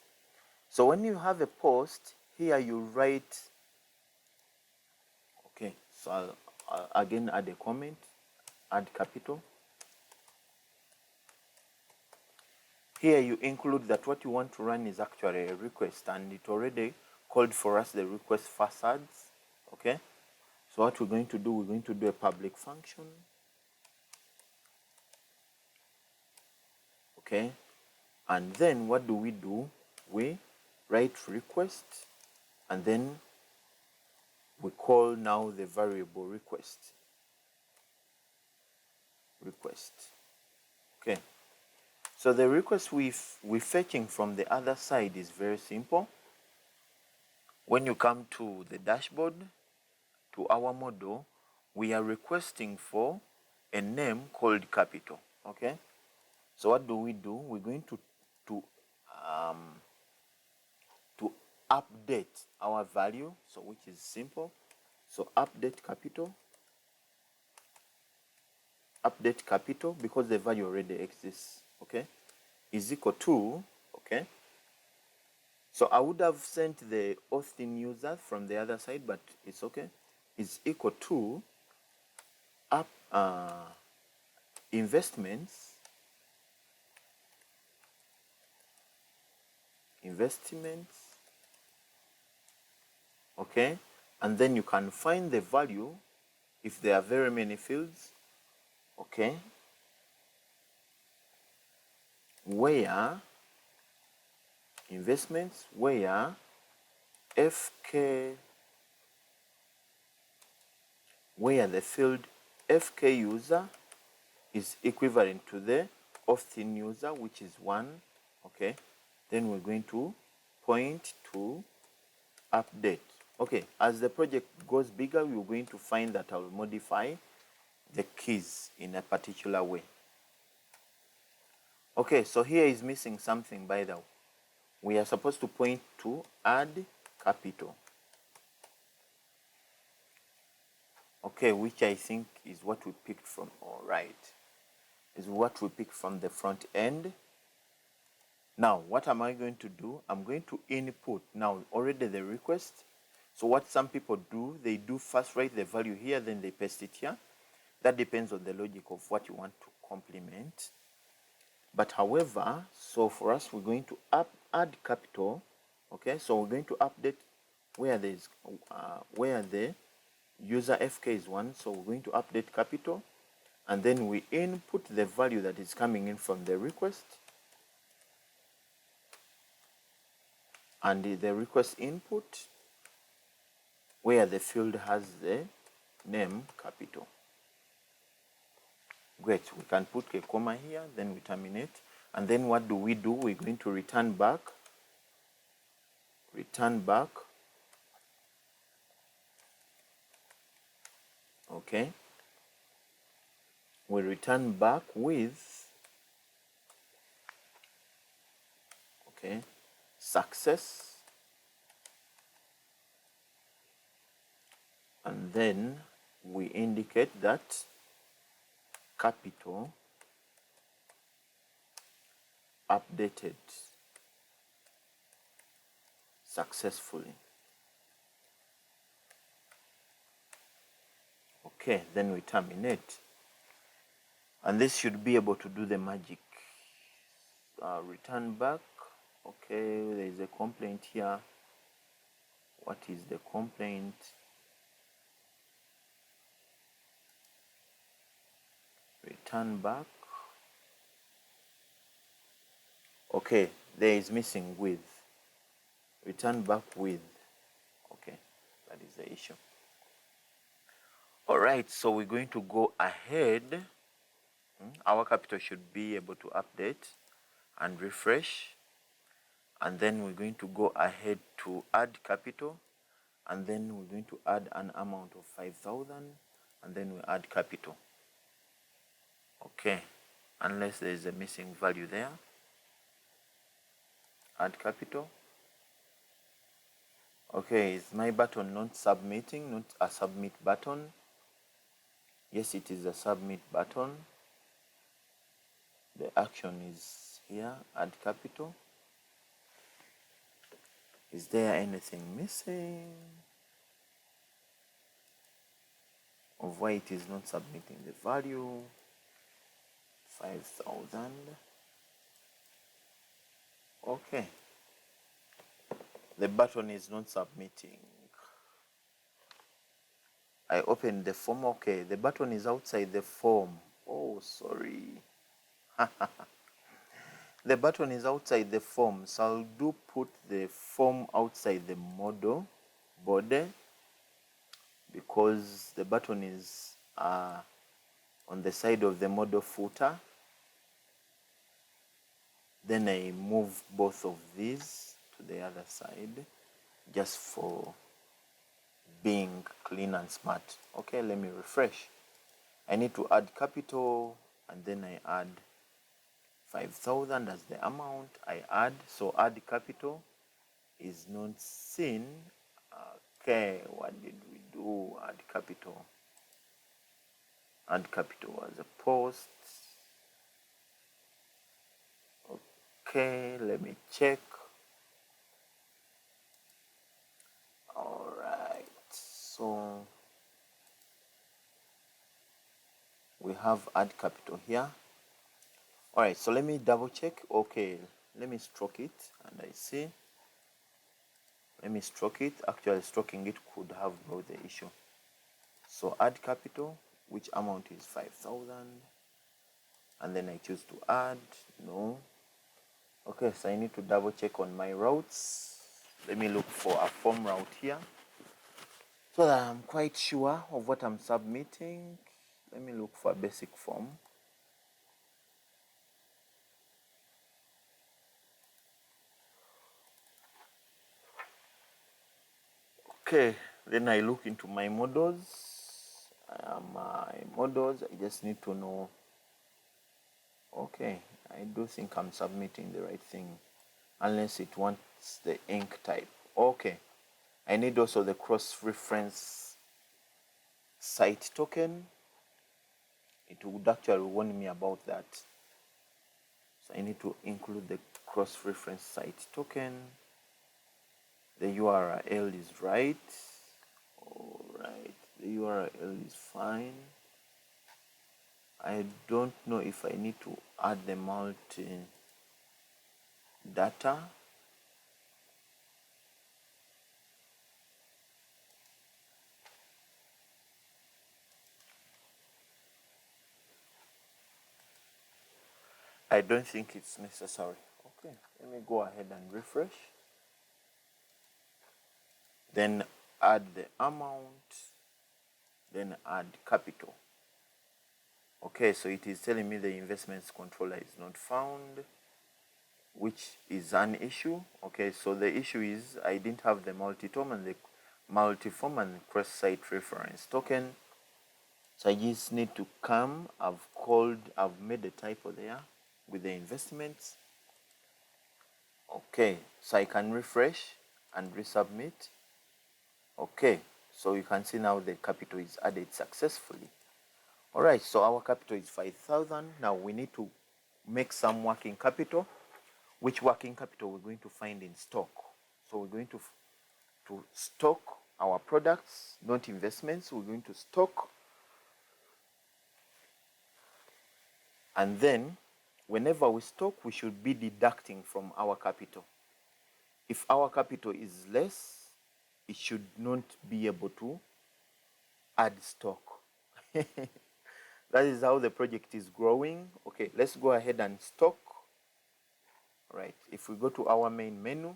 So when you have a post here, you write, okay, so I'll again add a comment, add capital. Here you include that what you want to run is actually a request, and it already called for us the request facades. Okay, so what we're going to do, we're going to do a public function. Okay, and then what do? We write request, and then we call now the variable request. Okay, so the request we're fetching from the other side is very simple. When you come to the dashboard, to our model, we are requesting for a name called capital. Okay, so what do? We're going to update our value, so which is simple. So update capital, because the value already exists. Okay, is equal to, okay, so I would have sent the auth in user from the other side, but it's okay, is equal to investments, okay, and then you can find the value if there are very many fields. Okay, where investments, where FK, where the field FK user is equivalent to the auth in user, which is 1. Okay, then we're going to point to update. Okay, as the project goes bigger, we're going to find that I'll modify the keys in a particular way. Okay, so here is missing something, by the way. We are supposed to point to add capital. Okay, which I think is what we picked from, all right, is what we picked from the front end. Now, what am I going to do? I'm going to input now already the request. So what some people do, they do first write the value here, then they paste it here. That depends on the logic of what you want to complement. But however, so for us, we're going to add capital. Okay, so we're going to update where there's where the user FK is 1. So we're going to update capital, and then we input the value that is coming in from the request, and the request input where the field has the name capital. Great, we can put a comma here, then we terminate. And then what do? We're going to return back. Okay, we return back with, okay, success, and then we indicate that capital updated successfully. Okay, then we terminate, and this should be able to do the magic. Return back. Okay, there is a complaint here. What is the complaint? return back. Okay, there is missing with. Return back with. Okay, that is the issue. All right, so we're going to go ahead. Our capital should be able to update and refresh. And then we're going to go ahead to add capital. And then we're going to add an amount of 5,000. And then we add capital. Okay, unless there is a missing value there. Add capital. Okay, is my button not submitting, not a submit button? Yes, it is a submit button. The action is here, add capital. Is there anything missing of why it is not submitting the value? 5,000. Okay, the button is not submitting. I opened the form. Okay, the button is outside the form. Oh, sorry. The button is outside the form, so I'll do put the form outside the model body because the button is on the side of the model footer. Then I move both of these to the other side just for being clean and smart. Okay, let me refresh. I need to add capital and then I add 5,000 as the amount I add. So add capital is not seen. Okay, what did we do? Add capital. Add capital as a post. Okay, let me check. All right, so we have add capital here. All right, so let me double check. Okay, let me stroke it and I see. Let me stroke it. Actually, stroking it could have brought the issue. So add capital, which amount is 5,000. And then I choose to add. No. Okay, so I need to double check on my routes. Let me look for a form route here so that I'm quite sure of what I'm submitting. Let me look for a basic form. Okay, then I look into my models. My models, I just need to know. Okay, I do think I'm submitting the right thing, unless it wants the ink type. Okay, I need also the cross-reference site token. It would actually warn me about that. So I need to include the cross-reference site token. The URL is right. All right, the URL is fine. I don't know if I need to add the multi data. I don't think it's necessary. Okay, let me go ahead and refresh. Then add the amount, then add capital. Okay, so it is telling me the investments controller is not found, which is an issue. Okay, so the issue is I didn't have the multi-form and the cross-site reference token. So I just need to come, I've made a typo there with the investments. Okay, so I can refresh and resubmit. Okay, so you can see now the capital is added successfully. All right, so our capital is 5,000. Now we need to make some working capital. Which working capital we're going to find in stock? So we're going to stock our products, not investments. We're going to stock. And then whenever we stock, we should be deducting from our capital. If our capital is less, it should not be able to add stock. that is how the project is growing. Okay, let's go ahead and stock. All right, if we go to our main menu,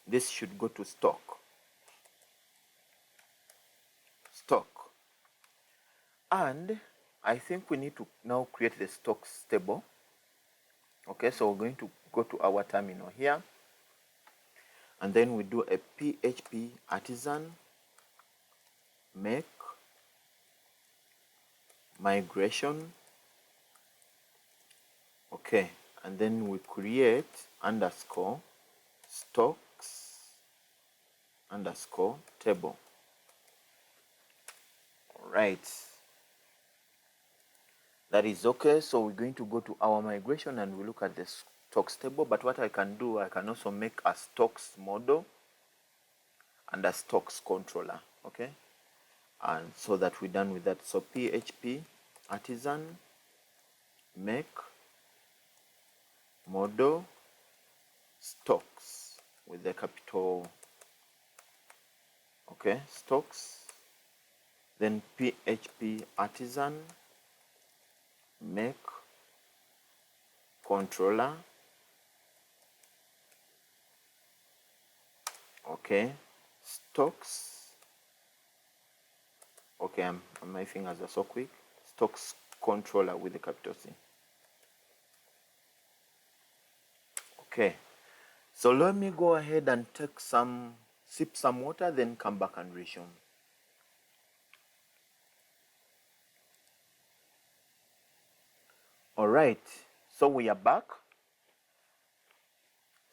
this should go to stock. And I think we need to now create the stocks table. Okay, so we're going to go to our terminal here, and then we do a PHP artisan make migration. Okay, and then we create underscore stocks underscore table. All right, that is okay. So we're going to go to our migration and we look at the stocks table. But what I can do, I can also make a stocks model and a stocks controller. Okay, and so that we're done with that. So PHP artisan make model stocks with the capital, okay, stocks, then PHP artisan make controller, okay, stocks, okay, my fingers are so quick, stocks controller with the capital C. Okay, so let me go ahead and take sip some water, then come back and resume. All right, so we are back.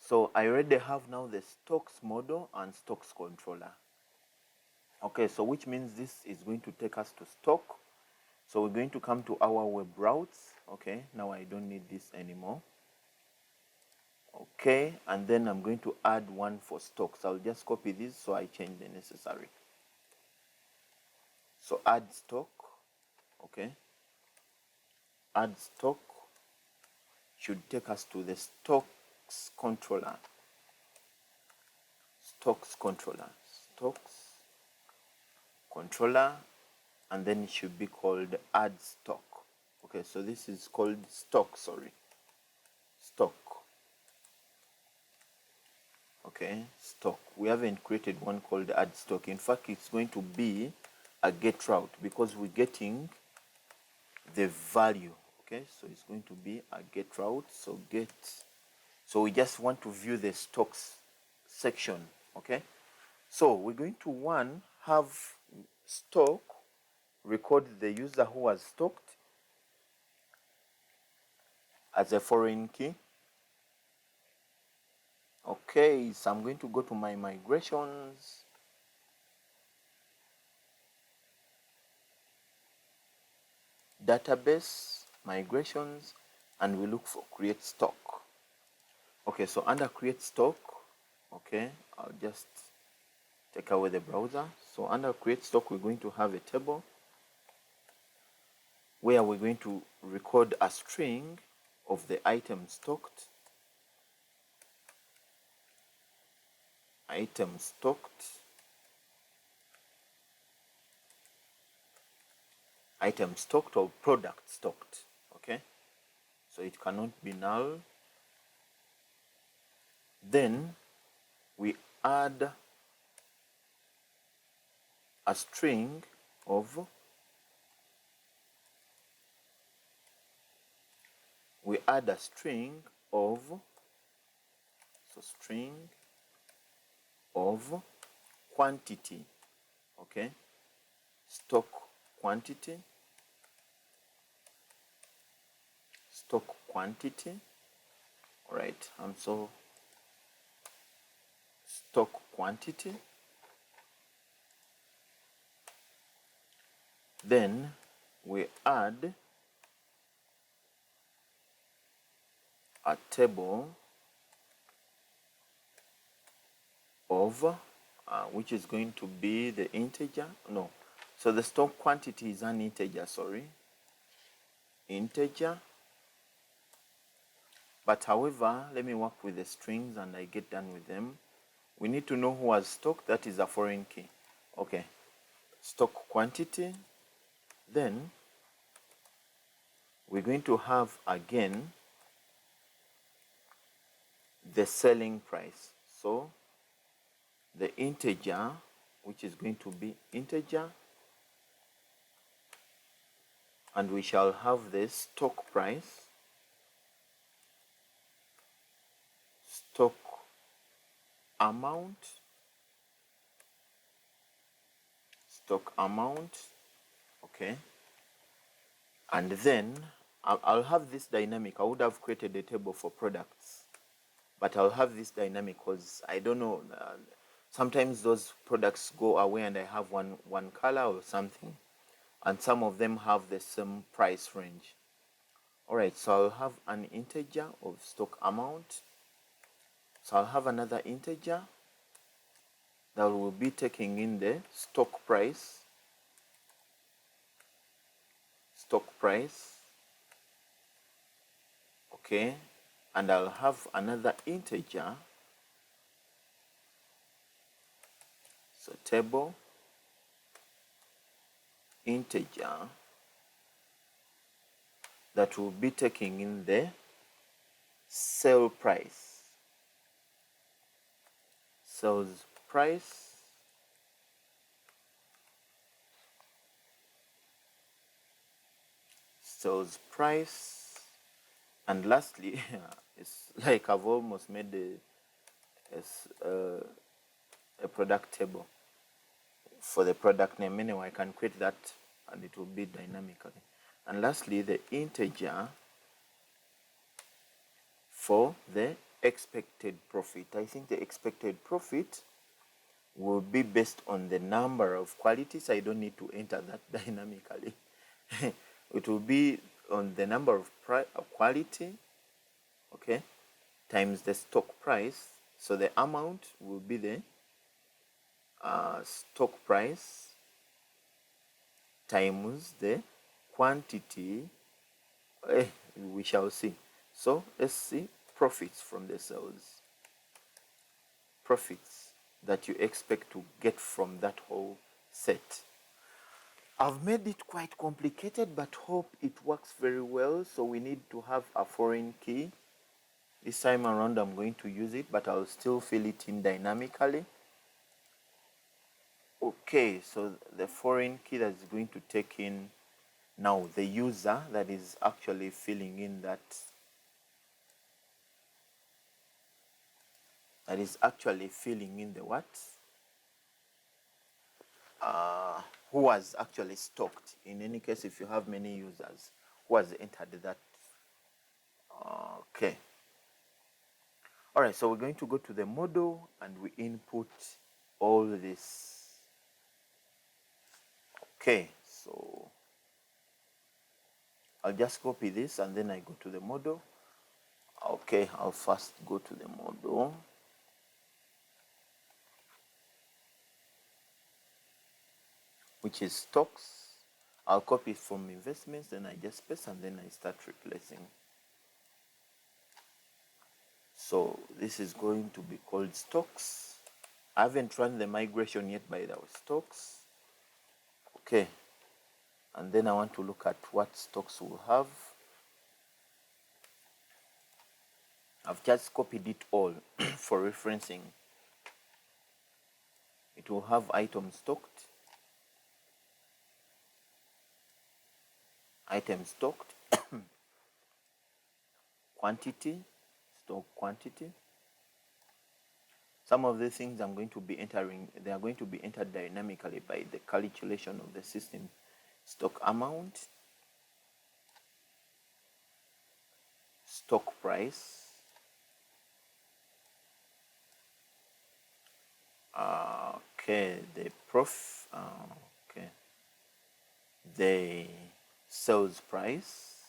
So I already have now the stocks model and stocks controller. Okay, so which means this is going to take us to stock. So we're going to come to our web routes. Okay, now I don't need this anymore. Okay, and then I'm going to add one for stocks. I'll just copy this so I change the necessary. So add stock. Okay, add stock should take us to the stocks controller. Stocks controller. Stocks controller, and then it should be called add stock. Okay, so this is called stock, sorry. Stock. Okay, stock. We haven't created one called add stock. In fact, it's going to be a get route because we're getting the value. Okay, so it's going to be a get route. So get, so we just want to view the stocks section. Okay, so we're going to have stock record the user who was stocked as a foreign key. Okay, so I'm going to go to my migrations. Database, migrations, and we look for create stock. Okay, so under create stock, okay, I'll just take away the browser. So under create stock, we're going to have a table where we're going to record a string of the item stocked. Item stocked. Item stocked or product stocked. Okay, so it cannot be null. Then we add a string of string of quantity. Okay, stock quantity, all right, and so stock quantity, then we add a table of which is going to be the integer, no, so the stock quantity is an integer, sorry, integer. But however, let me work with the strings and I get done with them. We need to know who has stock, that is a foreign key. Okay, stock quantity. Then we're going to have again the selling price. So the integer, which is going to be integer, and we shall have the stock price, stock amount, stock amount, okay. And then I'll have this dynamic. I would have created a table for products, but I'll have this dynamic because I don't know, sometimes those products go away and I have one color or something, and some of them have the same price range. All right, so I'll have an integer of stock amount. So I'll have another integer that will be taking in the stock price, okay, and I'll have another integer, so table integer, that will be taking in the sale price, sales price, sales price, and lastly, it's like I've almost made a product table for the product name. Anyway, I can create that and it will be dynamically. And lastly, the integer for the expected profit. I think the expected profit will be based on the number of qualities. I don't need to enter that dynamically. It will be on the number of quality, okay, times the stock price. So the amount will be the stock price times the quantity. We shall see. So let's see profits from the sales. Profits that you expect to get from that whole set. I've made it quite complicated, but hope it works very well. So we need to have a foreign key. This time around I'm going to use it, but I'll still fill it in dynamically. Okay, so the foreign key that is going to take in now the user that is actually filling in that is actually filling in the what? Who has actually stocked. In any case, if you have many users, who has entered that. Okay. All right, so we're going to go to the model and we input all this. Okay, so I'll just copy this and then I go to the model. Okay, I'll first go to the model. Which is stocks. I'll copy it from investments, then I just paste and then I start replacing. So this is going to be called stocks. I haven't run the migration yet by the stocks. Okay. And then I want to look at what stocks will have. I've just copied it all for referencing. It will have items stocked, quantity, stock quantity. Some of the things I'm going to be entering, they are going to be entered dynamically by the calculation of the system. Stock amount, stock price, okay, the okay, the sales price,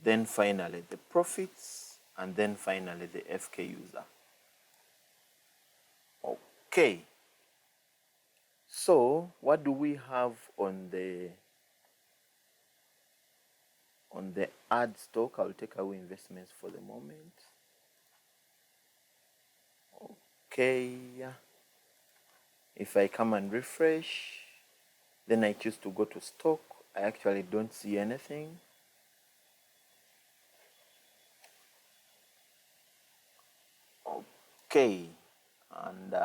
then finally the profits, and then finally the FK user. Okay, so what do we have on the add stock? I'll take away investments for the moment. Okay, If I come and refresh, then I choose to go to stock, I actually don't see anything. Okay, and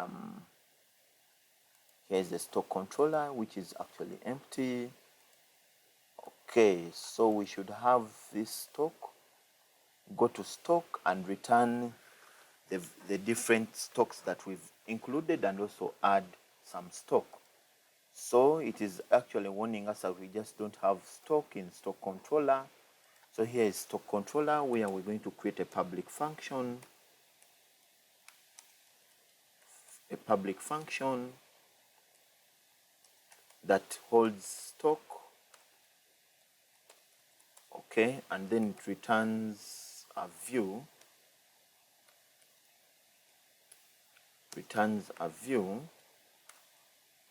here's the stock controller, which is actually empty. Okay, so we should have this stock. Go to stock and return the different stocks that we've included, and also add some stock. So it is actually warning us that we just don't have stock in stock controller. So here is stock controller, where we're going to create a public function. A public function that holds stock. Okay, and then it returns a view.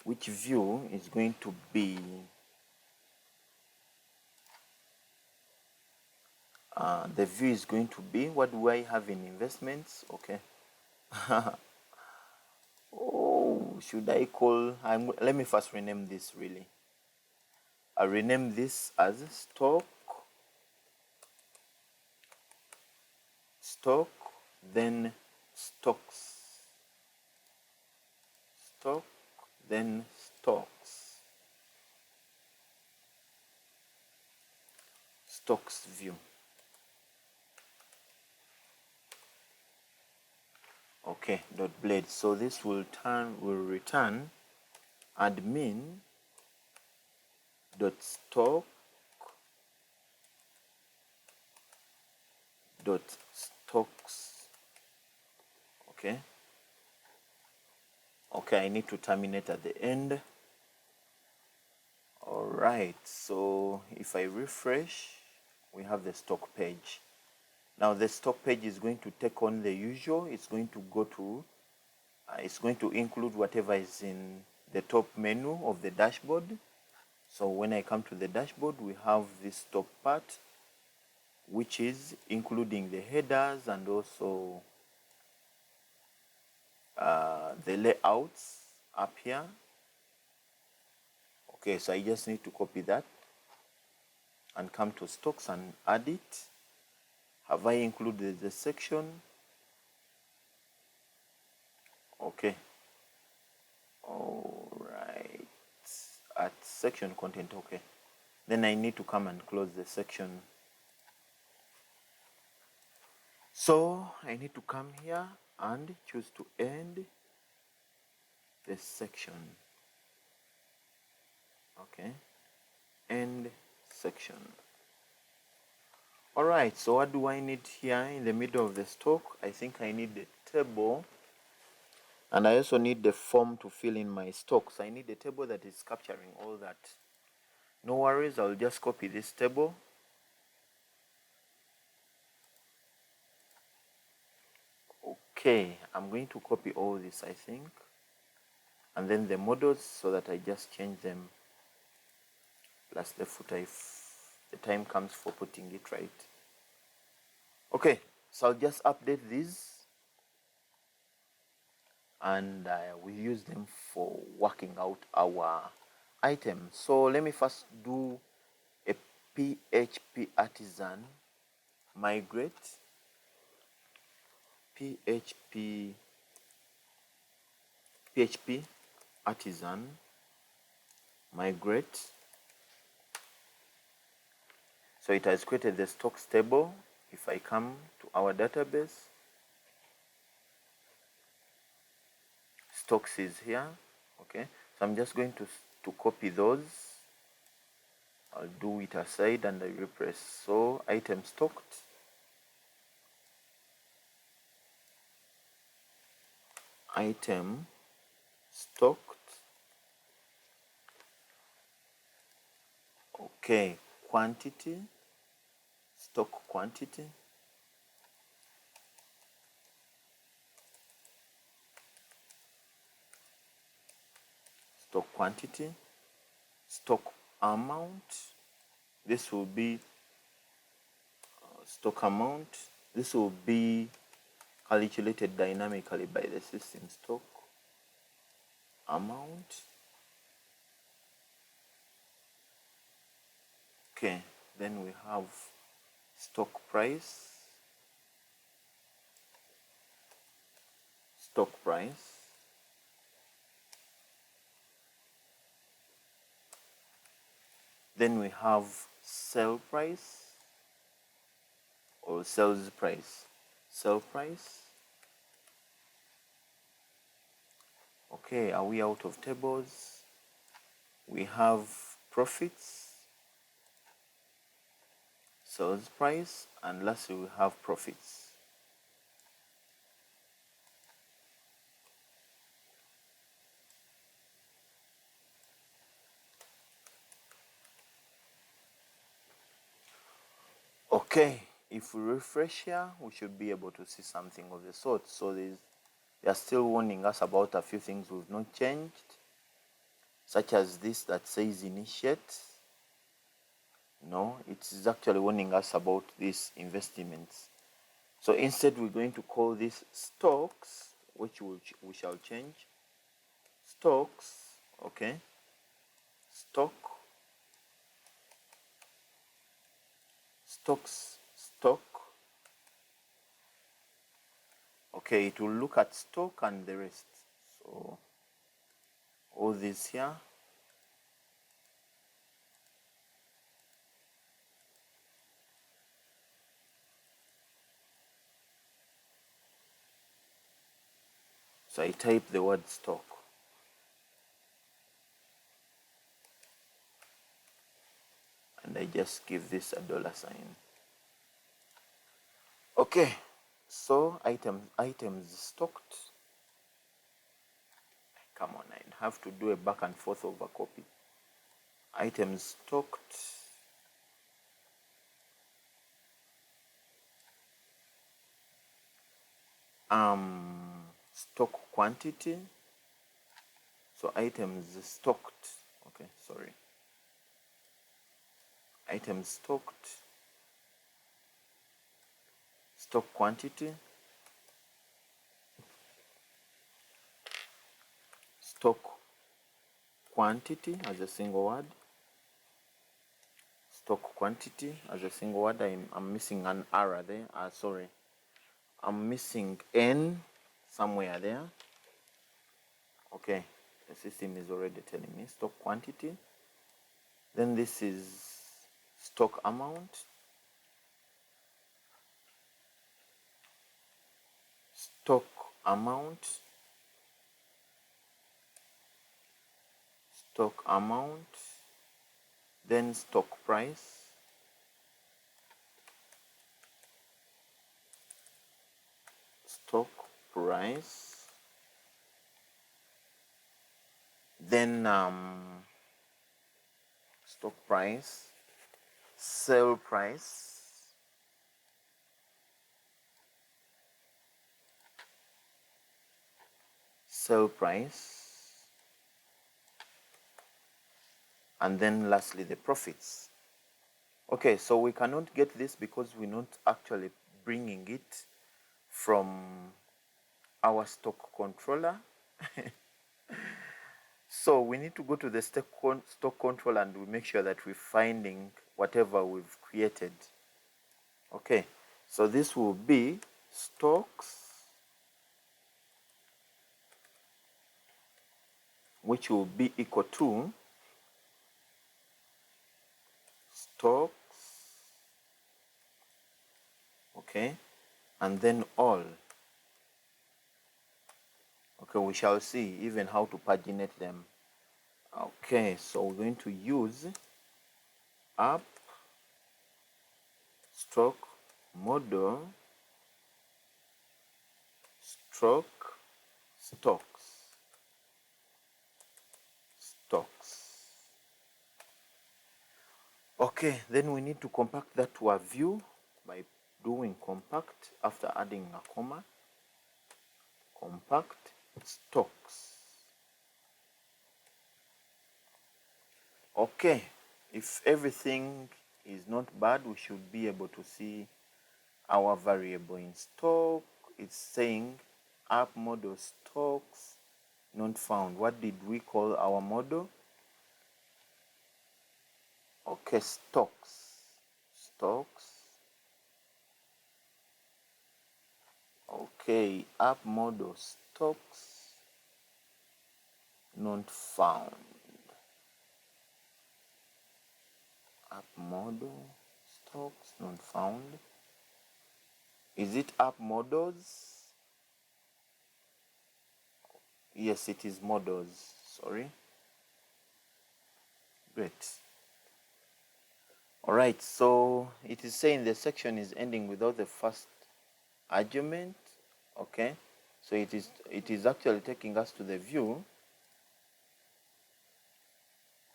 Which view is going to be the view is going to be, what do I have in investments? Okay. Oh, should I call, let me first rename this really. I rename this as stock, then stocks, then stocks view. Okay, dot blade. So this will return admin dot stock dot stocks. Okay. Okay, I need to terminate at the end. All right, so if I refresh, we have the stock page. Now the stock page is going to take on the usual. It's going to go to it's going to include whatever is in the top menu of the dashboard. So when I come to the dashboard, we have this top part, which is including the headers and also the layouts up here. Okay, so I just need to copy that and come to stocks and add it. Have I included the section? Okay. All right. At section content, okay. Then I need to come and close the section. So I need to come here and choose to end the section. Okay. End section. All right, so what do I need here in the middle of the stock? I think I need the table, and I also need the form to fill in my stocks. I need a table that is capturing all that. No worries, I'll just copy this table. Okay, I'm going to copy all this, I think, and then the models, so that I just change them, plus the footer if the time comes for putting it right. Okay, so I'll just update these, and we use them for working out our items. So let me first do a PHP artisan migrate, PHP artisan migrate. So it has created the stocks table. If I come to our database, stocks is here. Okay, so I'm just going to copy those. I'll do it aside and I repress. So item stocked, item stocked. Okay, quantity, stock quantity, stock quantity, stock amount. This will be stock amount. This will be calculated dynamically by the system stock. amount. Okay, then we have stock price, stock price. Then we have sell price or sales price, sell price. Okay, are we out of tables? We have profits, sales price, and lastly we have profits. Okay, if we refresh here, we should be able to see something of the sort. So they are still warning us about a few things we've not changed, such as this that says initiate. No, it is actually warning us about these investments. So instead we're going to call this stocks, which we shall change. Stocks, okay. Stock, stocks, stock. Okay, it will look at stock and the rest. So all this here. So I type the word stock. And I just give this a $sign. Okay, so items stocked. Come on, I'd have to do a back and forth over copy. Items stocked. Stock quantity. So items stocked. Okay, sorry. Items stocked. Stock quantity. Stock quantity as a single word. Stock quantity as a single word. I'm missing an R there. Sorry. I'm missing N somewhere there. Okay, the system is already telling me stock quantity. Then this is stock amount. Stock amount. Stock amount. Then stock price. Stock price. Then stock price. Sell price. Sell price. And then lastly the profits. Okay, so we cannot get this because we're not actually bringing it from our stock controller. So we need to go to the stock control and we make sure that we're finding whatever we've created. Okay, so this will be stocks, which will be equal to stocks, okay, and then all. Okay, we shall see even how to paginate them. Okay, so we're going to use app stroke model stroke stocks. Okay, then we need to compact that to a view by doing compact after adding a comma. Compact stocks. Okay, if everything is not bad, we should be able to see our variable in stock. It's saying app model stocks not found. What did we call our model? Okay, stocks. Okay, app model stocks not found. App model stocks not found. Is it app models? Yes, it is models. Sorry. Great. All right, so it is saying the section is ending without the first argument. Okay, so it is actually taking us to the view.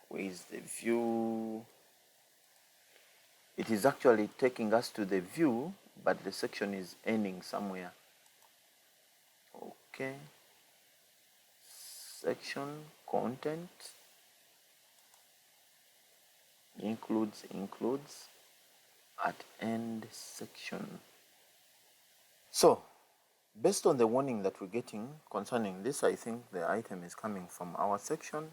Where is the view? It is actually taking us to the view, but the section is ending somewhere. Okay, section content includes at end section. So based on the warning that we're getting concerning this, I think the item is coming from our section.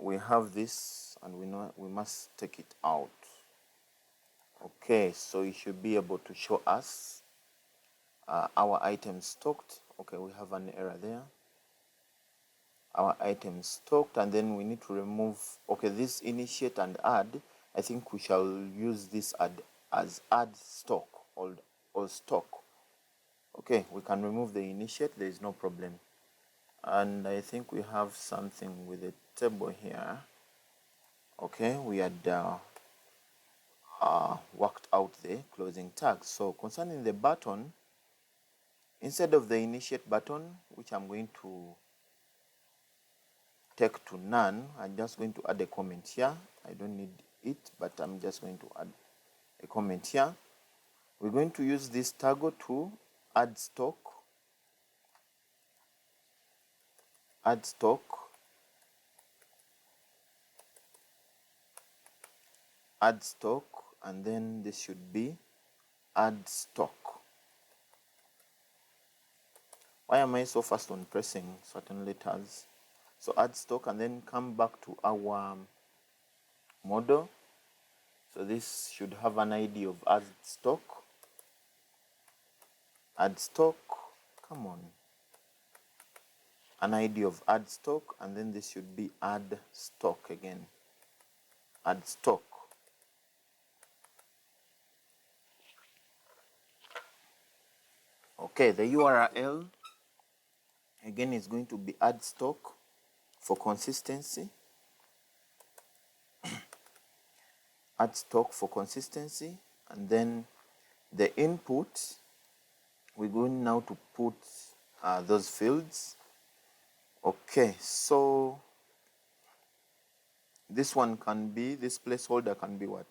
We have this and we know we must take it out. Okay, so it should be able to show us our item stocked. Okay, we have an error there. Our item stocked, and then we need to remove, okay, this initiate and add. I think we shall use this as add stock or stock. Okay, we can remove the initiate, there is no problem. And I think we have something with a table here. Okay, we had worked out the closing tags. So concerning the button, instead of the initiate button, which I'm going to take to none, I'm just going to add a comment here. I don't need it, but I'm just going to add a comment here. We're going to use this toggle to add stock, add stock, add stock, and then this should be add stock. Why am I so fast on pressing certain letters? So add stock and then come back to our model. So this should have an ID of add stock. Add stock, come on. An ID of add stock, and then this should be add stock again. Add stock. Okay, the URL again is going to be add stock for consistency. Add stock for consistency, and then the input, we're going now to put those fields. Okay, so this one can be, this placeholder can be what?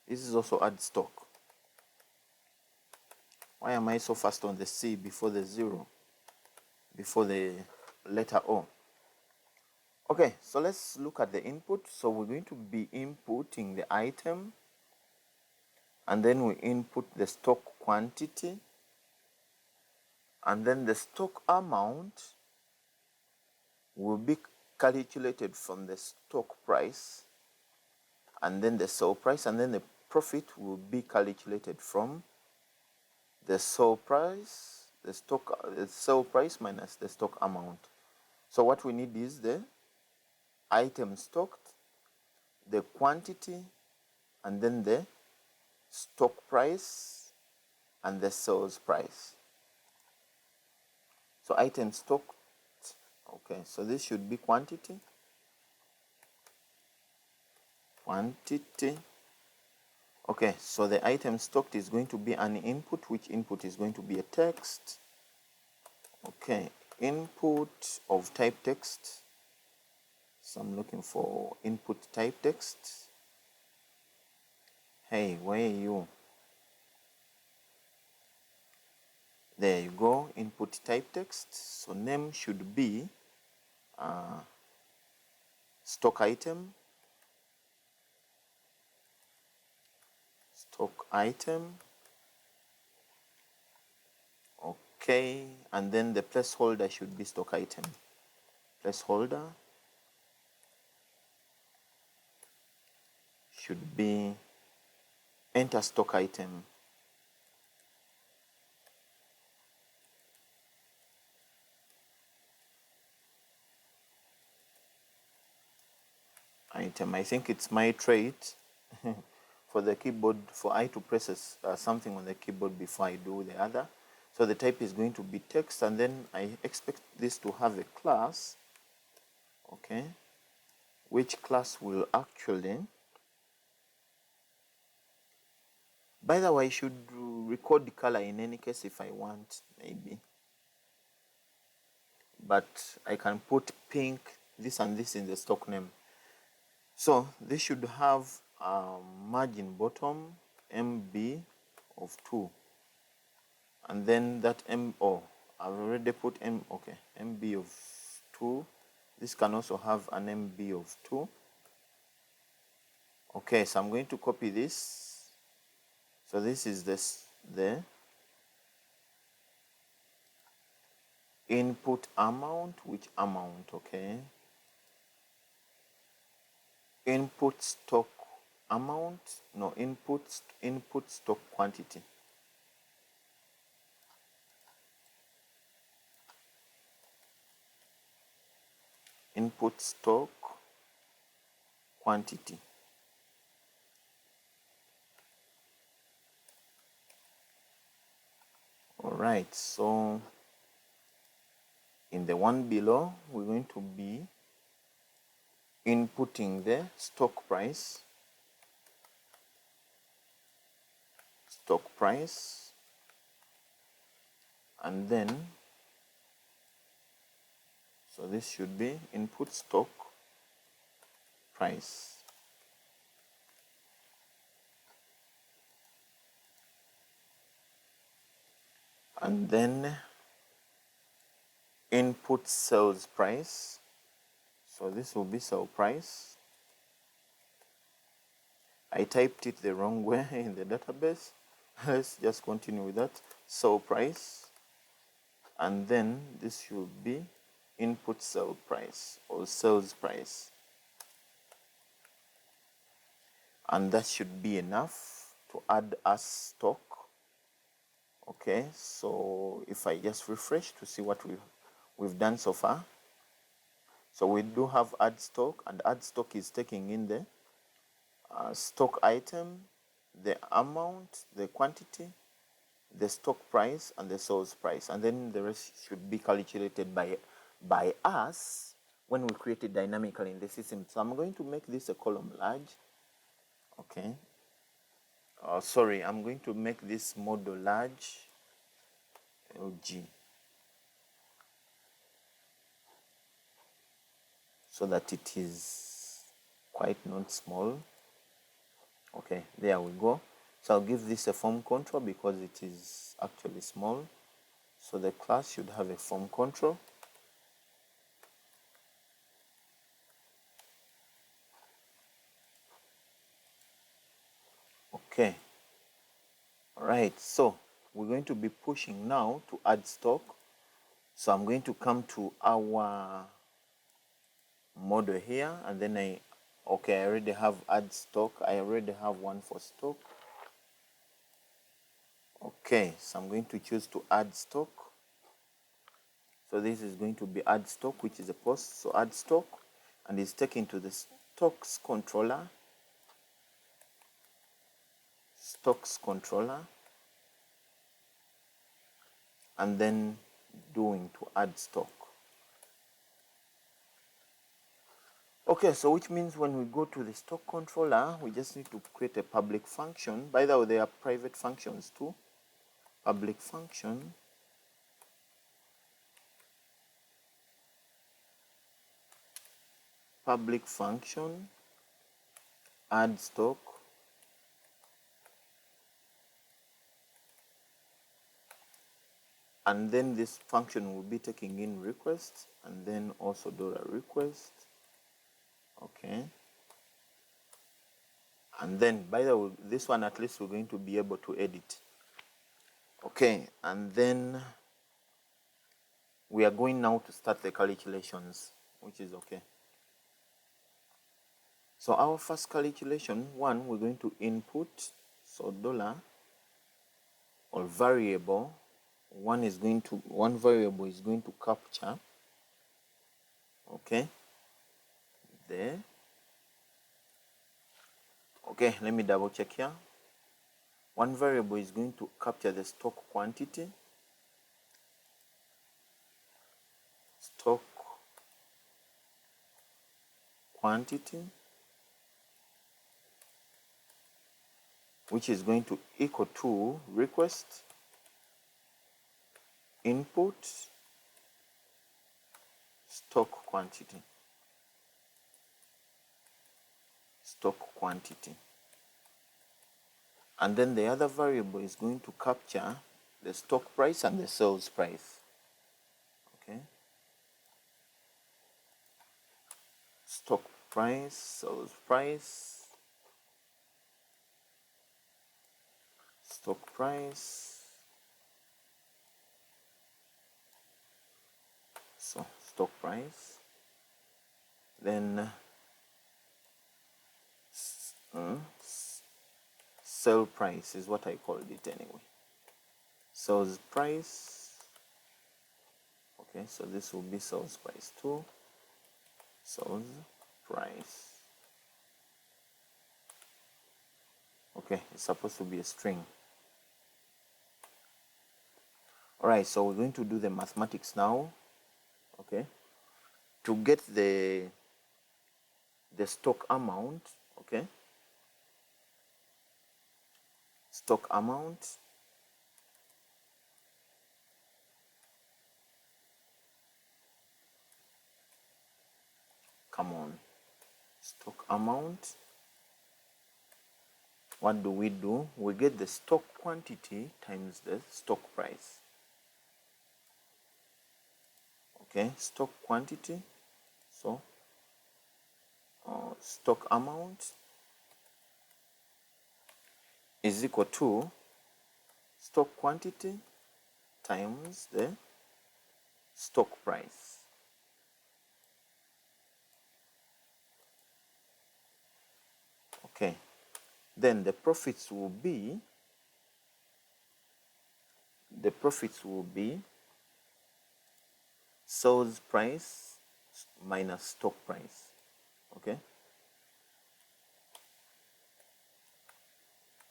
This is also add stock. Why am I so fast on the C before the 0? Before the letter O? Okay, so let's look at the input. So we're going to be inputting the item, and then we input the stock quantity, and then the stock amount will be calculated from the stock price, and then the sale price, and then the profit will be calculated from the sale price, the sale price minus the stock amount. So what we need is the item stocked, the quantity, and then the stock price and the sales price. So item stocked, okay, so this should be quantity. Okay, so the item stocked is going to be an input, which input is going to be a text. Okay, input of type text. So I'm looking for input type text. Hey, where are you? There you go, input type text. So name should be stock item. Stock item. Okay, and then the placeholder should be stock item. Placeholder should be enter stock item. Item, I think it's my trait for the keyboard, for I to press something on the keyboard before I do the other. So the type is going to be text, and then I expect this to have a class, okay, which class will actually, by the way, I should record the color in any case if I want, maybe, but I can put pink, this and this in the stock name. So this should have margin bottom MB of 2, and then that I've already put MB of 2. This can also have an MB of 2. Okay, so I'm going to copy this. So this is the input amount. Which amount? Okay, input stock amount, no, input stock quantity. Input stock quantity. All right, so in the one below, we're going to be inputting the stock price, and then, so this should be input stock price. And then input sales price. So this will be sale price. I typed it the wrong way in the database. Let's just continue with that. Sale price. And then this should be input sale price or sales price. And that should be enough to add as stock. Okay, so if I just refresh to see what we've done so far. So we do have add stock, and add stock is taking in the stock item, the amount, the quantity, the stock price, and the sales price, and then the rest should be calculated by us when we create it dynamically in the system. So I'm going to make this a column large. Okay. Sorry, I'm going to make this model large, LG, so that it is quite not small. Okay, there we go. So I'll give this a form control because it is actually small. So the class should have a form control. Okay. All right, so we're going to be pushing now to add stock. So I'm going to come to our model here, and then I already have add stock. I already have one for stock. Okay, so I'm going to choose to add stock. So this is going to be add stock, which is a post. So add stock, and it's taken to the stocks controller. And then doing to add stock. Okay, so which means when we go to the stock controller, we just need to create a public function. By the way, there are private functions too. Public function. Public function. Add stock. And then this function will be taking in requests, and then also $request. Okay. And then, by the way, this one at least we're going to be able to edit. Okay, and then we are going now to start the calculations, which is okay. So our first calculation, one, we're going to input, so dollar or variable, one variable is going to capture, okay, there. Okay, let me double check here. One variable is going to capture the stock quantity, which is going to equal to request input stock quantity. And then the other variable is going to capture the stock price and the sales price. Okay. Stock price, sales price, stock price. So stock price. Then sale price is what I called it anyway. Sales price. Okay, so this will be sales price too. Sales price. Okay, it's supposed to be a string. Alright, so we're going to do the mathematics now. Okay, to get the stock amount. Okay, stock amount, come on, stock amount. What do? We get the stock quantity times the stock price. Okay, stock quantity, so stock amount is equal to stock quantity times the stock price. Okay, then the profits will be sales price minus stock price. Okay,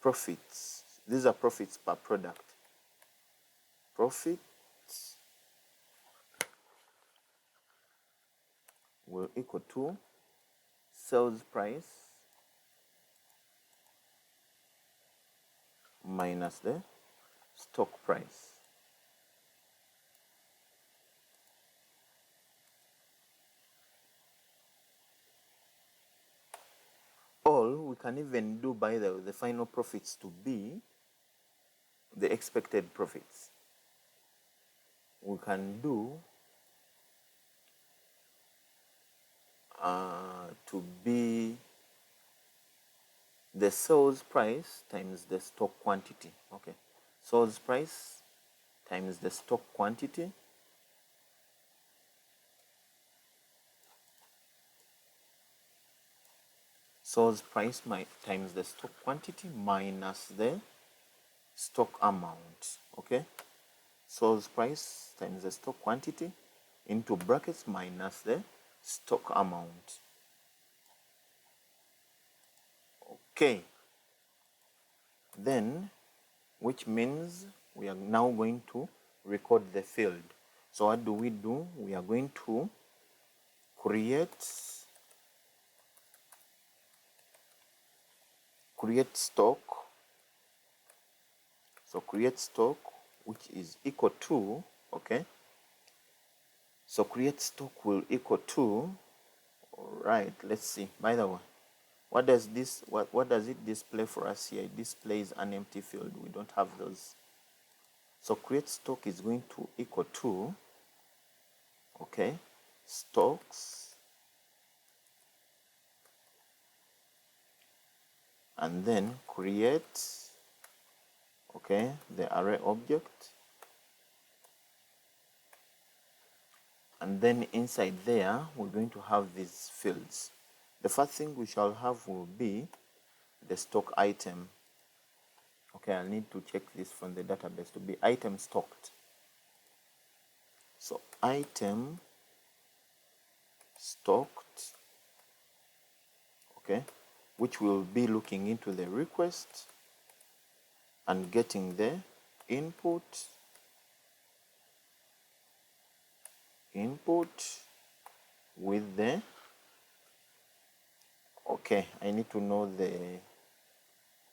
profits, these are profits per product. Profits will equal to sales price minus the stock price. Or we can even do by the final profits to be the expected profits. We can do to be the sales price times the stock quantity. Okay, sales price times the stock quantity sales price times the stock quantity minus the stock amount. Okay, sales price times the stock quantity into brackets minus the stock amount. Okay, then which means we are now going to record the field. So what do? We are going to create stock. So create stock, which is equal to, okay, so create stock will equal to, all right, let's see. By the way, what does it display for us here? It displays an empty field. We don't have those. So create stock is going to equal to, okay, stocks, and then create, okay, the array object, And then inside there, we're going to have these fields. The first thing we shall have will be the stock item. Okay, I need to check this from the database to be item stocked. So item stocked, okay, which will be looking into the request and getting the input with the, okay, I need to know the,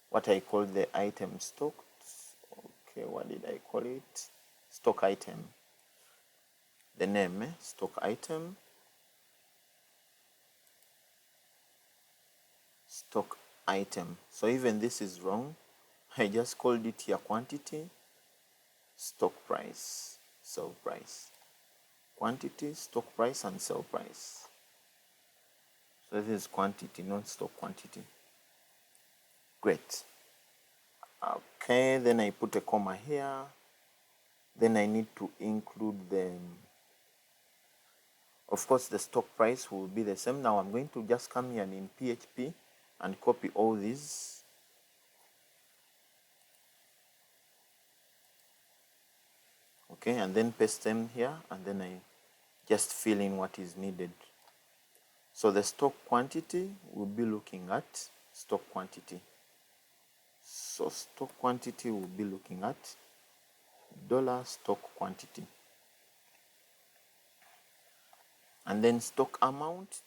what I call the item stocked. Okay, what did I call it? Stock item. The name, stock item, stock item. So even this is wrong. I just called it here quantity, stock price, sell price. Quantity, stock price, and sell price. So this is quantity, not stock quantity. Great. Okay, then I put a comma here. Then I need to include the, of course, the stock price will be the same. Now I'm going to just come here and in PHP and copy all these. Okay, and then paste them here, and then I just fill in what is needed. So the stock quantity will be looking at stock quantity. So stock quantity will be looking at dollar stock quantity. And then stock amount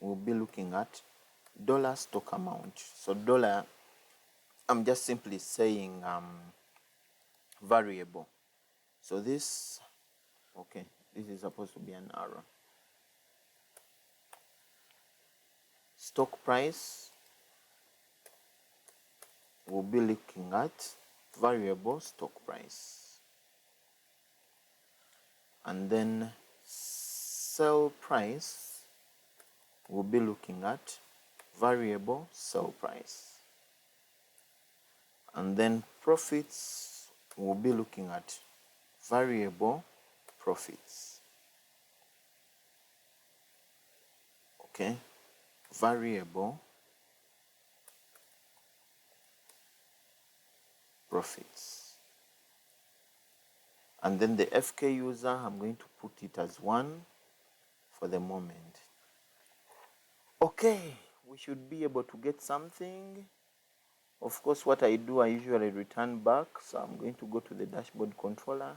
will be looking at dollar stock amount. So dollar, I'm just simply saying variable. So this, okay, this is supposed to be an arrow. Stock price will be looking at variable stock price. And then sell price will be looking at variable sell price. And then profits will be looking at variable profits. Okay, variable profits. And then the FK user, I'm going to put it as 1 for the moment. Okay, we should be able to get something. Of course, what I do, I usually return back. So I'm going to go to the dashboard controller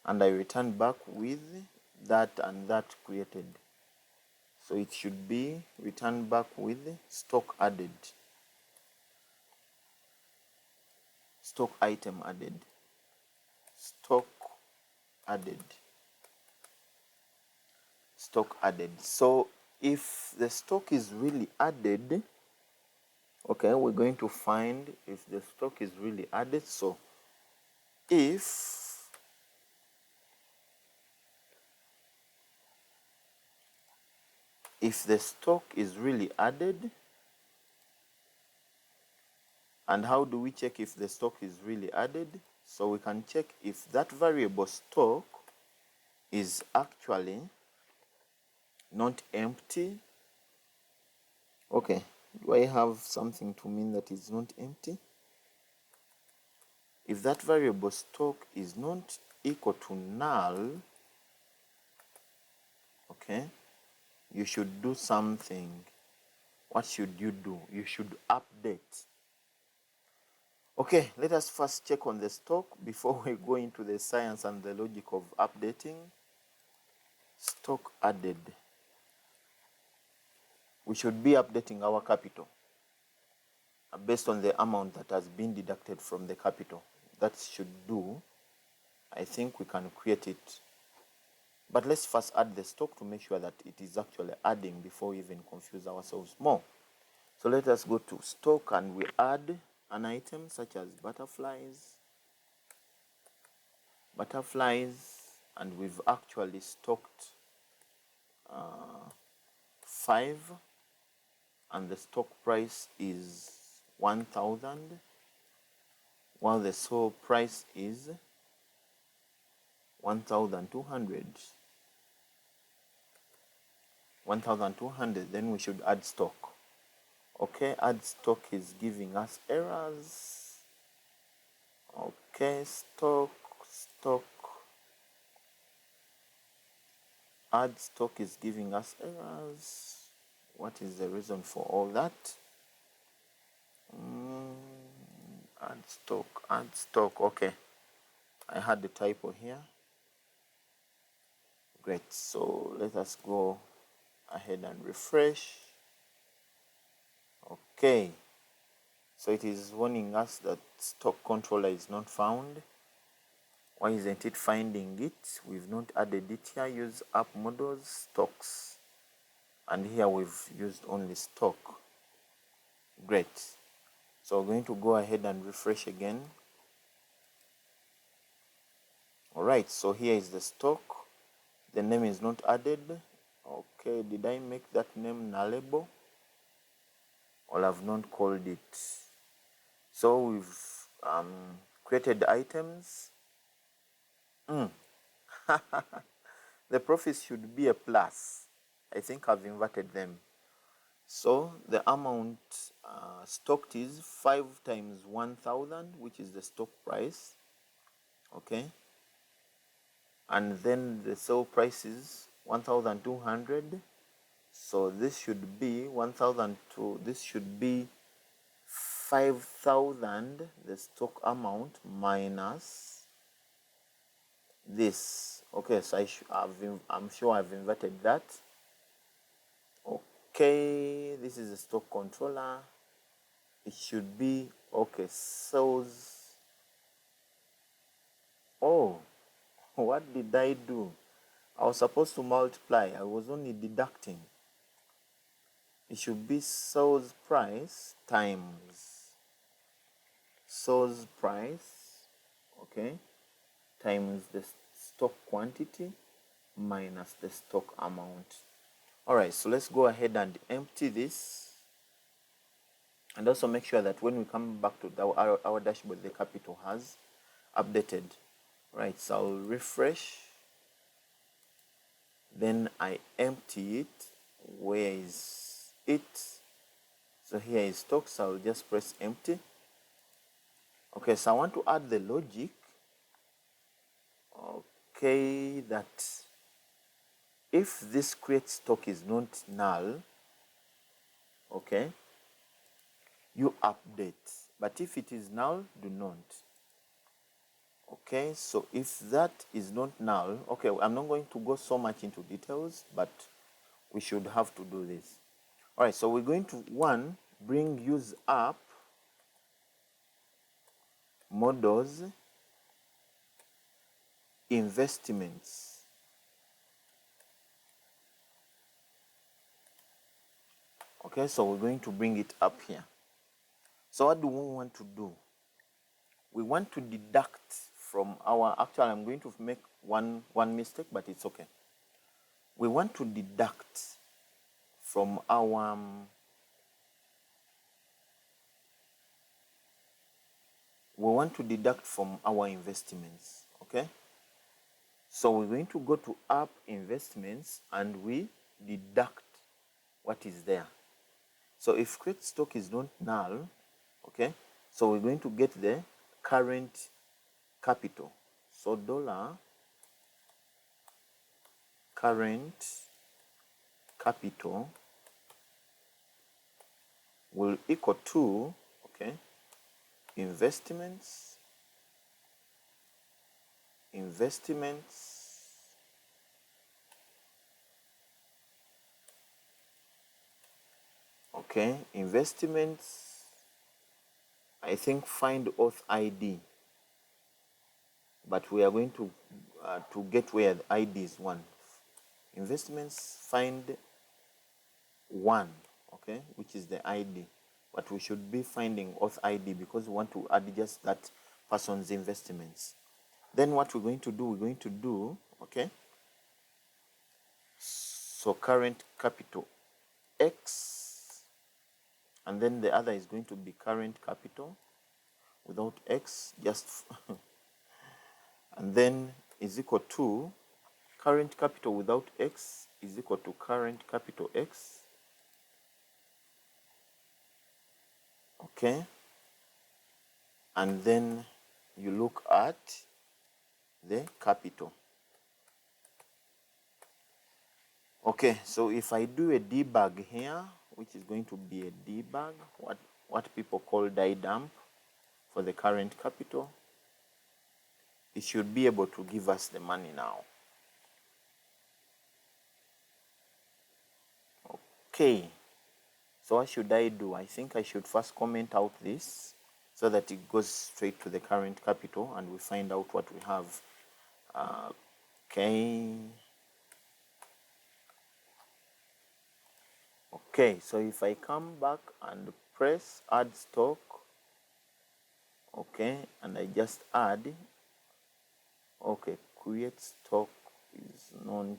and I return back with that and that created. So it should be return back with stock added, stock item added, stock added, stock added. So if the stock is really added, okay, we're going to find if the stock is really added. So if the stock is really added, and how do we check if the stock is really added? So we can check if that variable stock is actually not empty. Okay, do I have something to mean that it's not empty? If that variable stock is not equal to null, okay, you should do something. What should you do? You should update. Okay, let us first check on the stock before we go into the science and the logic of updating. Stock added. We should be updating our capital based on the amount that has been deducted from the capital. That should do. I think we can create it. But let's first add the stock to make sure that it is actually adding before we even confuse ourselves more. So let us go to stock and we add an item such as butterflies, and we've actually stocked 5, and the stock price is 1,000, while the sold price is 1200, 1200, then we should add stock. Okay, add stock is giving us errors. Okay, stock, add stock is giving us errors. What is the reason for all that? Add stock, okay. I had the typo here. Great, so let us go ahead and refresh. Okay, so it is warning us that stock controller is not found. Why isn't it finding it? We've not added it here. Use app models, stocks, and here we've used only stock. Great, so we're going to go ahead and refresh again. Alright, so here is the stock. The name is not added. Okay, did I make that name nullable? Or I've not called it? So we've created items. The profits should be a plus. I think I've inverted them. So the amount stocked is 5 times 1000, which is the stock price. Okay, and then the sale price is 1200. So this should be 1002. This should be 5000, the stock amount, minus this. Okay, so I'm sure I've inverted that. Okay, this is a stock controller. It should be, okay, sales. Oh, what did I do? I was supposed to multiply. I was only deducting. It should be sales price times sales price, okay, times the stock quantity minus the stock amount. All right, so let's go ahead and empty this, and also make sure that when we come back to our dashboard, the capital has updated. Right, so I'll refresh, then I empty it. Where is it? So here is stock, so I'll just press empty. Okay, so I want to add the logic, okay, that if this create stock is not null, okay, you update, but if it is null, do not. Okay, so if that is not null, okay, I'm not going to go so much into details, but we should have to do this. All right, so we're going to, one, bring use app models investments. Okay, so we're going to bring it up here. So what do we want to do? We want to deduct from our, actually I'm going to make one mistake, but it's okay. We want to deduct from our investments, okay? So we're going to go to app investments and we deduct what is there. So if create stock is not null, okay, so we're going to get the current capital. So dollar current capital will equal to, okay, investments, okay, investments, I think find auth ID, but we are going to get where the ID is 1. Investments find 1, okay, which is the ID, but we should be finding auth ID because we want to add just that person's investments. Then what we're going to do, okay, so current capital X, and then the other is going to be current capital without X, just and then is equal to current capital without X is equal to current capital X. Okay. And then you look at the capital. Okay, so if I do a debug here, which is going to be a debug, what people call die dump for the current capital, it should be able to give us the money now. Okay, so what should I do? I think I should first comment out this so that it goes straight to the current capital and we find out what we have. Okay. Okay, so if I come back and press add stock, okay, and I just add, okay, create stock is not,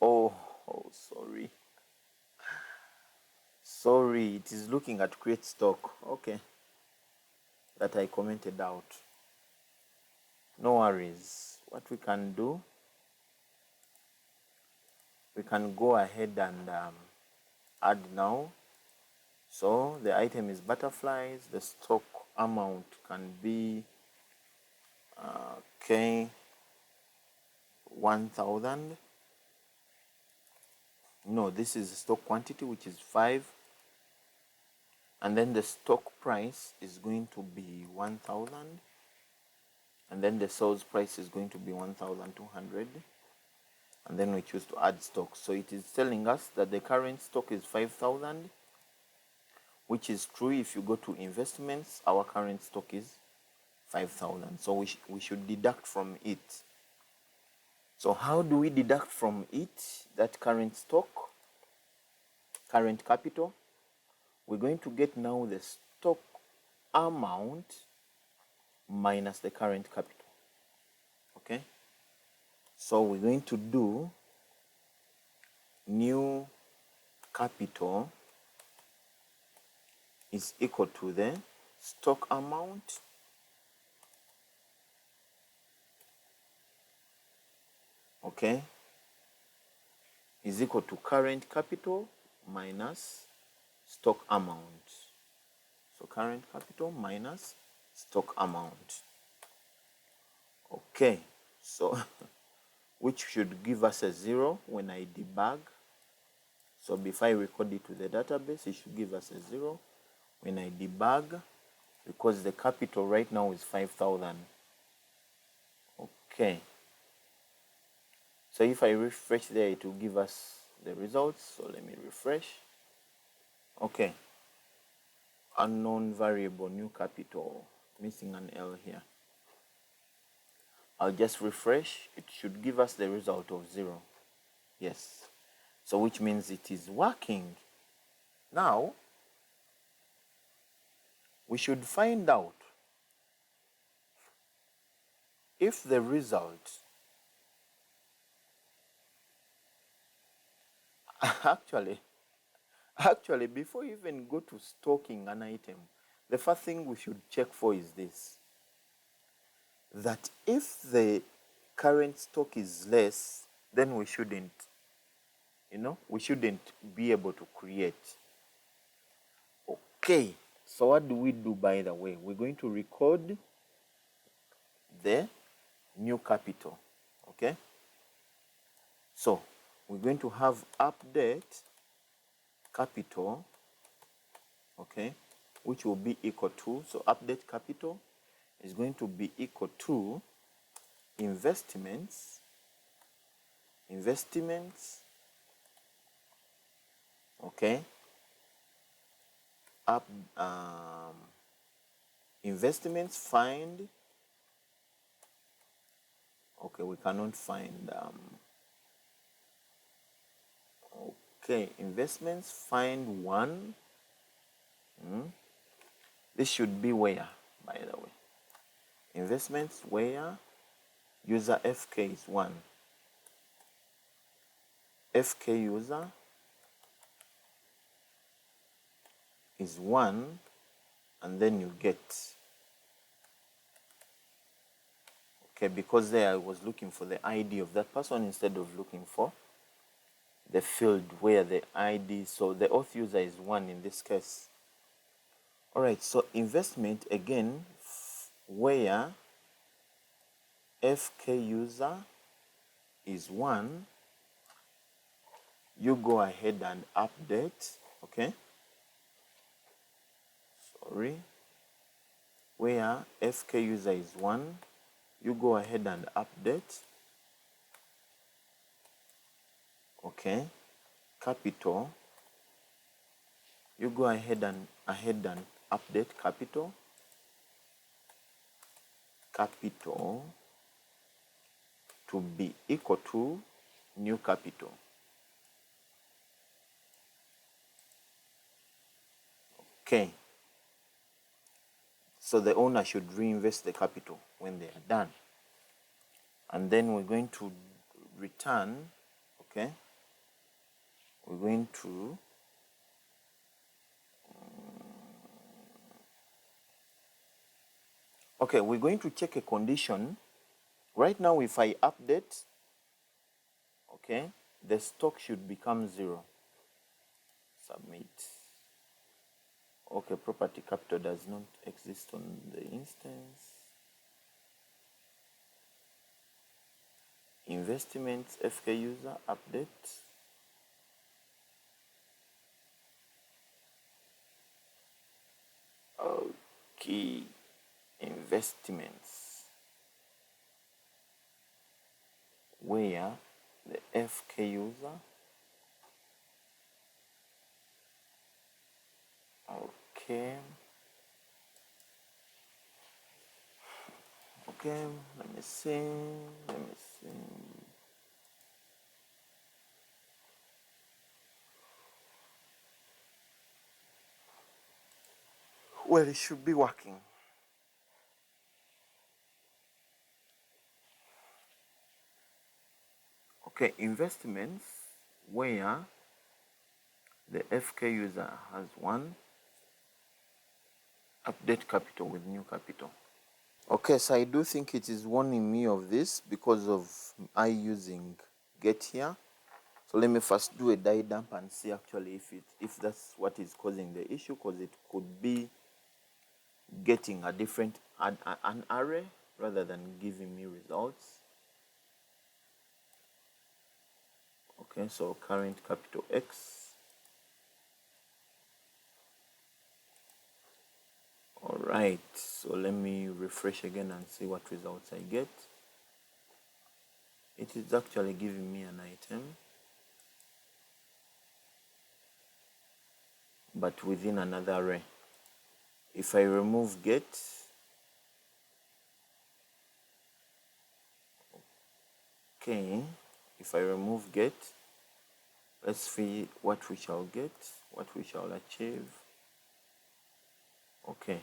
oh, sorry, it is looking at create stock, okay, that I commented out. No worries. What we can do, we can go ahead and add now. So the item is butterflies. The stock amount can be okay, 1,000. No, this is stock quantity, which is 5. And then the stock price is going to be 1,000. And then the sales price is going to be 1,200. And then we choose to add stock. So it is telling us that the current stock is 5,000, which is true. If you go to investments, our current stock is 5,000. So we should deduct from it. So how do we deduct from it that current stock, current capital? We're going to get now the stock amount minus the current capital. Okay? So we're going to do new capital is equal to the stock amount okay, is equal to current capital minus stock amount. So current capital minus stock amount. Okay, so which should give us a 0 when I debug. So before I record it to the database, it should give us a 0 when I debug, because the capital right now is 5,000. Okay. So if I refresh there, it will give us the results. So let me refresh. Okay. Unknown variable, new capital, missing an L here. I'll just refresh. It should give us the result of 0. Yes. So which means it is working. Now, we should find out if the result actually before you even go to stocking an item, the first thing we should check for is this, that if the current stock is less, then we shouldn't be able to create. Okay, so what do we do, by the way? We're going to record the new capital. Okay, so we're going to have update capital, okay, which will be equal to, so update capital is going to be equal to investments, okay, investments find, okay, we cannot find, okay, investments find 1. This should be where, by the way, investments where user FK is 1. FK user is 1, and then you get Okay, because there I was looking for the ID of that person instead of looking for the field where the ID, so the auth user is 1 in this case. All right, so investment again, where FK user is 1, you go ahead and update, okay? Sorry. Where FK user is 1, you go ahead and update, okay? Capital, you go ahead and update capital, to be equal to new capital. Okay. So the owner should reinvest the capital when they are done. And then we're going to return, okay? We're going to okay, we're going to check a condition. Right now, if I update, okay, the stock should become 0. Submit. Okay, property capital does not exist on the instance. Investments, FK user, update. Okay, investments. Where the FK user, okay, let me see, well, it should be working. Okay, investments, where the FK user has 1, update capital with new capital. Okay, so I do think it is warning me of this because of I using get here. So let me first do a die dump and see actually if that's what is causing the issue, because it could be getting a different an array rather than giving me results. Okay, so current capital X. All right, so let me refresh again and see what results I get. It is actually giving me an item, but within another array. If I remove get, okay, if I remove get, let's see what we shall get, what we shall achieve. Okay,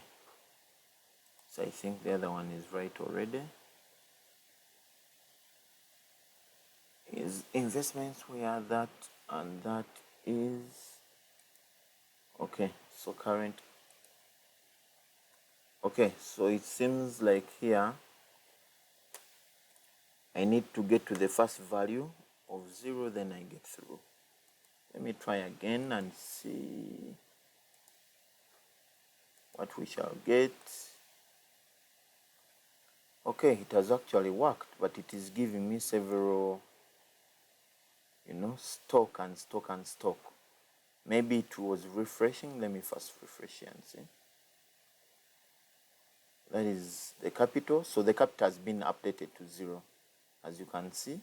so I think the other one is right already. Is investments where that and that is. Okay, so current. Okay, so it seems like here I need to get to the first value of 0, then I get through. Let me try again and see what we shall get. Okay, it has actually worked, but it is giving me several, stock and stock and stock. Maybe it was refreshing. Let me first refresh here and see. That is the capital. So the capital has been updated to 0, as you can see.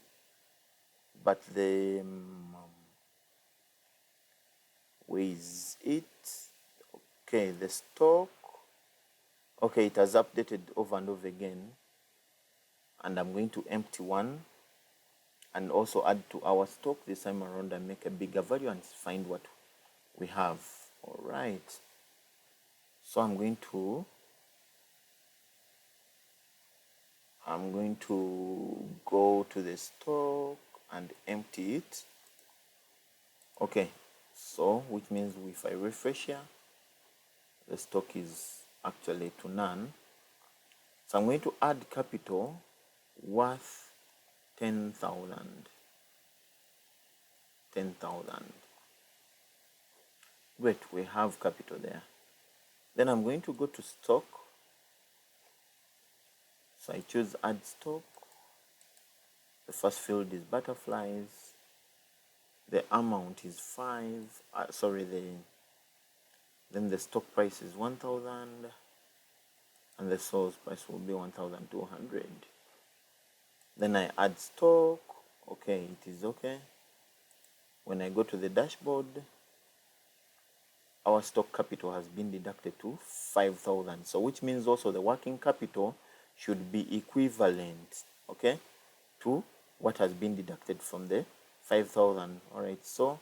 But the where is it? Okay, the stock. Okay, it has updated over and over again. And I'm going to empty one and also add to our stock this time around and make a bigger value and find what we have. All right. So I'm going to go to the stock and empty it. Okay, so which means if I refresh here, the stock is actually to none. So I'm going to add capital worth 10,000. 10,000. Great, we have capital there. Then I'm going to go to stock. So I choose add stock. The first field is butterflies. The amount is 5. Then the stock price is 1,000. And the source price will be 1,200. Then I add stock. Okay, it is okay. When I go to the dashboard, our stock capital has been deducted to 5,000. So which means also the working capital should be equivalent, okay, to what has been deducted from the 5,000. All right, so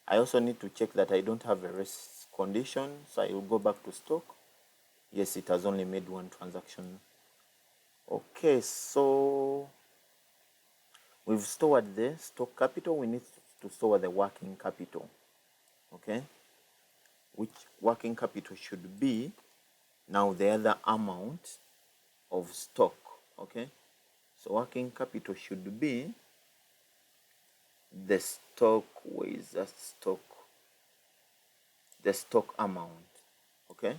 I also need to check that I don't have a race condition. So I will go back to stock. Yes, it has only made one transaction. Okay, so we've stored the stock capital. We need to store the working capital, okay, which working capital should be now the other amount of stock, okay. So working capital should be the stock, where is that stock, the stock amount, okay.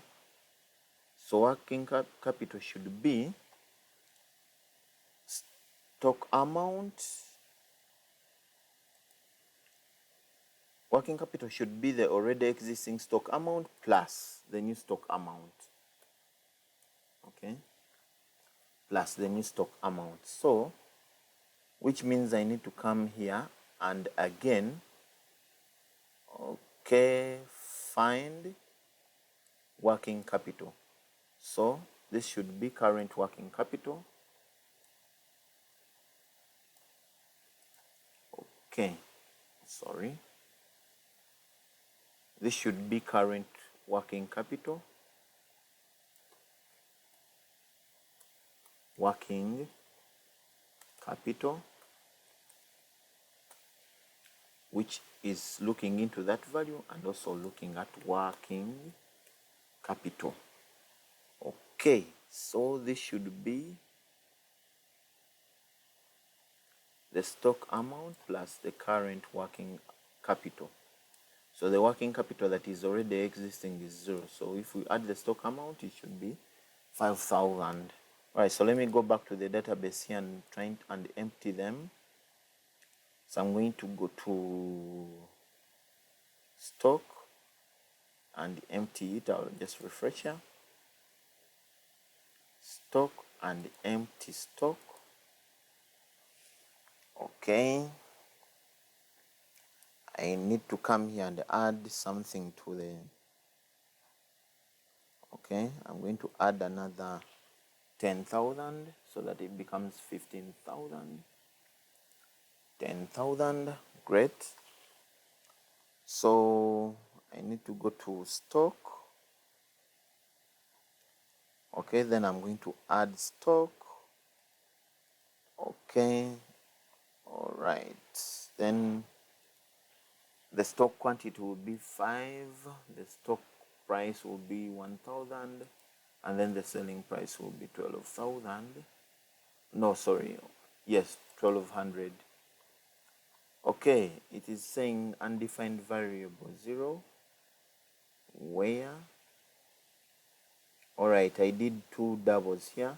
So working capital should be stock amount. Working capital should be the already existing stock amount plus the new stock amount, okay, plus the new stock amount. So which means I need to come here and again, okay, find working capital. So this should be current working capital. Okay, sorry, this should be current working capital. Working capital, which is looking into that value and also looking at working capital. Okay, so this should be the stock amount plus the current working capital. So the working capital that is already existing is 0. So if we add the stock amount, it should be 5,000. All right, so let me go back to the database here and try and empty them. So I'm going to go to stock and empty it. I'll just refresh here. Stock and empty stock. Okay. I need to come here and add something to the, okay, I'm going to add another 10,000 so that it becomes 15,000. 10,000, great. So I need to go to stock. Okay, then I'm going to add stock. Okay, all right. Then the stock quantity will be 5. The stock price will be 1,000, and then the selling price will be 12,000. No, sorry. Yes, 1,200. Okay, it is saying undefined variable 0. Where? Alright, I did 2 doubles here.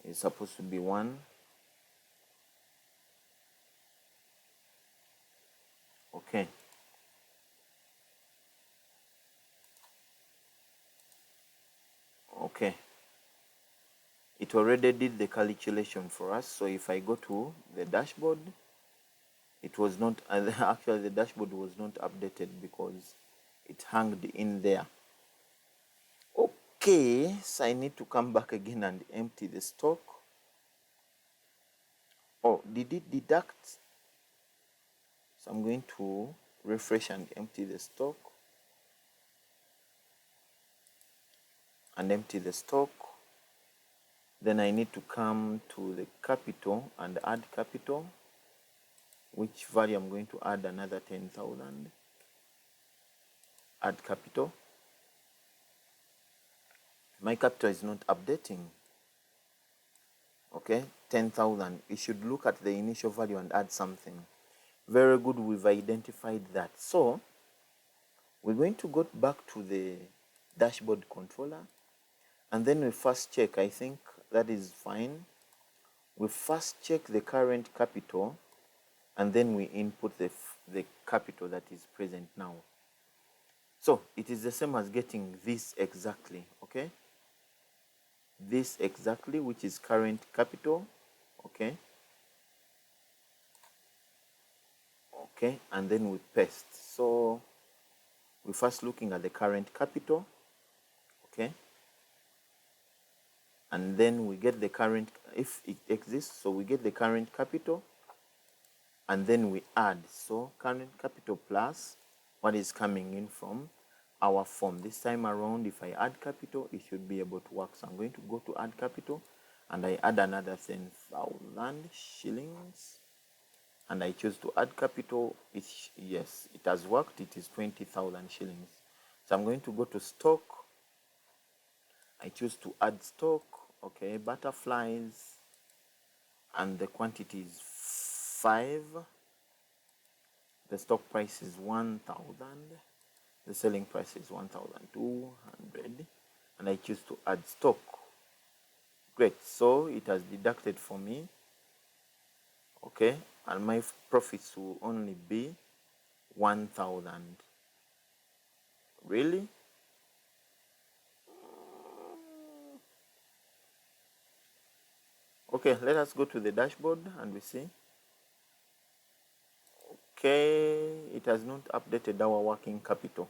It's supposed to be 1. Okay. Okay. It already did the calculation for us. So if I go to the dashboard, it was not, actually the dashboard was not updated because it hung in there. Okay, so I need to come back again and empty the stock. Oh, did it deduct? So I'm going to refresh and empty the stock. And empty the stock. Then I need to come to the capital and add capital, which value I'm going to add another 10,000. Add capital. My capital is not updating. Okay, 10,000. We should look at the initial value and add something. Very good, we've identified that. So we're going to go back to the dashboard controller, and then we first check. I think that is fine. We first check the current capital, and then we input the capital that is present now. So it is the same as getting this exactly, okay? This exactly, which is current capital, okay? Okay, and then we paste. So we're first looking at the current capital, okay? And then we get the current, if it exists, so we get the current capital, and then we add. So current capital plus what is coming in from our form. This time around, if I add capital, it should be able to work. So I'm going to go to add capital, and I add another 10,000 shillings, and I choose to add capital. Yes, it has worked. It is 20,000 shillings. So I'm going to go to stock. I choose to add stock. Okay, butterflies, and the quantity is 5. The stock price is 1,000. The selling price is 1,200, and I choose to add stock. Great, so it has deducted for me. Okay, and my profits will only be 1,000. Really? Okay, let us go to the dashboard and we see. Okay, it has not updated our working capital.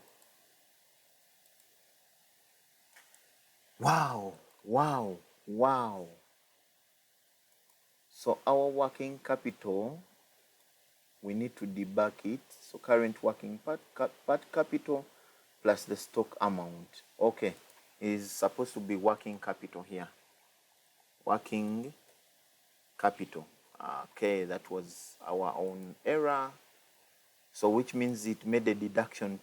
Wow, wow, wow. So our working capital, we need to debug it. So current working part capital plus the stock amount. Okay, is supposed to be working capital here. Working capital. Okay, that was our own error. So which means it made a deduction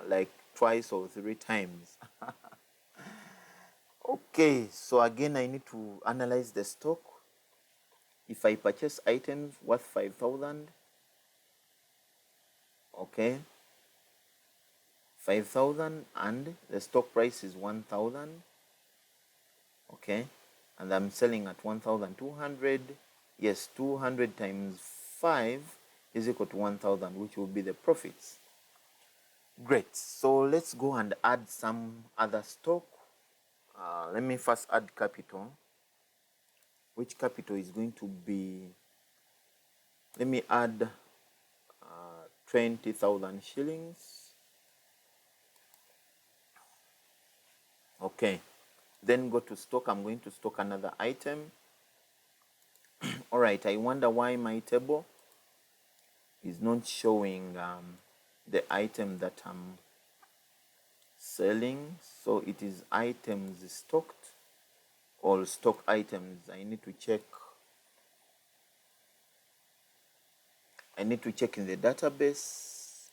like twice or 3 times. Okay, so again I need to analyze the stock. If I purchase items worth 5,000, okay, 5,000, and the stock price is 1,000, okay, and I'm selling at 1,200. Yes, 200 times 5 is equal to 1,000, which will be the profits. Great, so let's go and add some other stock. Let me first add capital, which capital is going to be, let me add 20,000 shillings. Okay, then go to stock. I'm going to stock another item. All right, I wonder why my table is not showing the item that I'm selling. So it is items stocked, or stock items. I need to check in the database.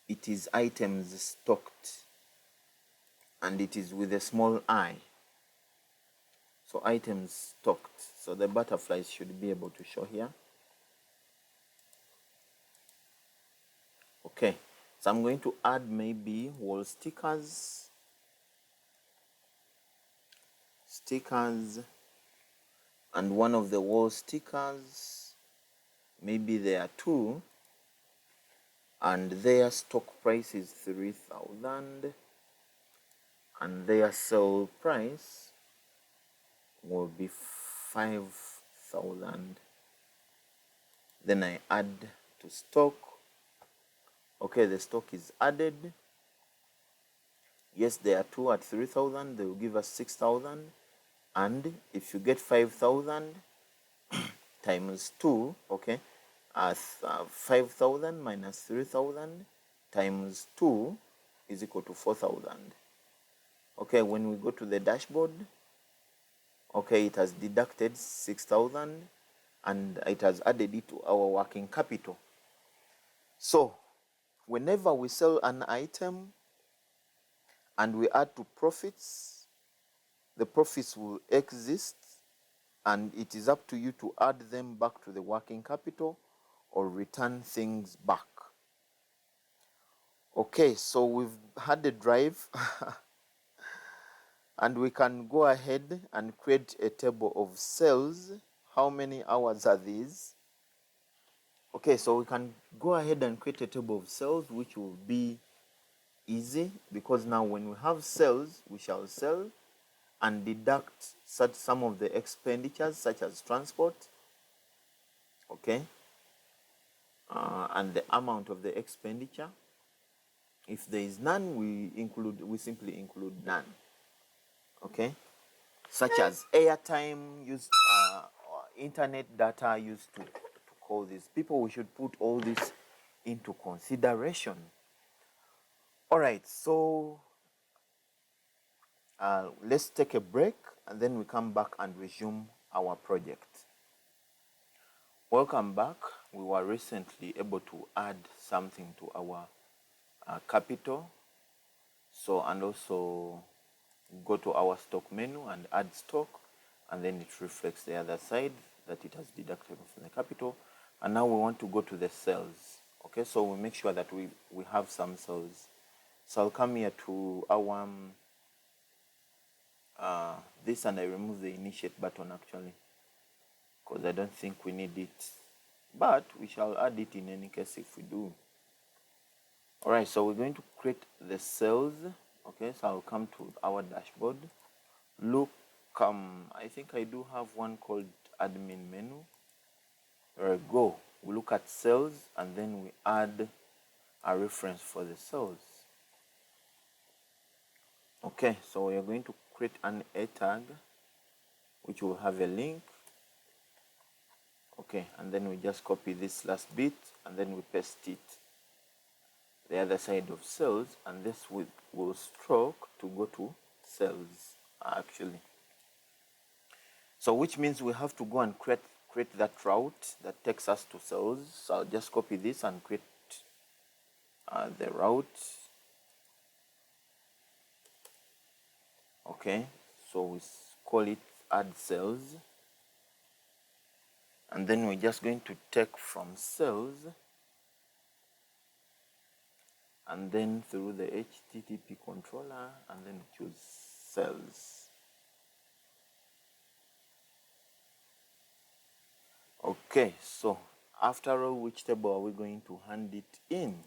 It is items stocked, and it is with a small I. So items stocked. So the butterflies should be able to show here. Okay, so I'm going to add maybe wall stickers, and one of the wall stickers, maybe there are 2, and their stock price is 3,000, and their sale price will be 5,000. Then I add to stock. Okay, the stock is added. Yes, there are 2 at 3,000. They will give us 6,000. And if you get 5,000 times 2, okay, 5,000 minus 3,000 times 2 is equal to 4,000. Okay, when we go to the dashboard, okay, it has deducted 6,000 and it has added it to our working capital. So whenever we sell an item and we add to profits, the profits will exist and it is up to you to add them back to the working capital or return things back. Okay, so we've had a drive and we can go ahead and create a table of sales. How many hours are these? Okay, so we can go ahead and create a table of sales, which will be easy because now when we have sales, we shall sell and deduct some of the expenditures such as transport, okay, and the amount of the expenditure. If there is none, we simply include none, okay, such as airtime used, or internet data used to call these people. We should put all this into consideration. All right, so let's take a break and then we come back and resume our project. Welcome back. We were recently able to add something to our capital. So, and also go to our stock menu and add stock, and then it reflects the other side that it has deducted from the capital. And now we want to go to the sales. Okay, so we make sure that we have some sales. So I'll come here to our this, and I remove the initiate button actually because I don't think we need it, but we shall add it in any case if we do. All right, so we're going to create the cells. Okay, so I'll come to our dashboard. Look, I think I do have one called admin menu. There we go. We look at cells and then we add a reference for the cells. Okay, so we are going to create an A tag which will have a link. Okay, and then we just copy this last bit and then we paste it the other side of cells, and this will stroke to go to cells actually. So which means we have to go and create that route that takes us to cells. So I'll just copy this and create the route. Okay, so we call it add cells, and then we're just going to take from cells and then through the HTTP controller and then choose cells. Okay, so after all, which table are we going to hand it in?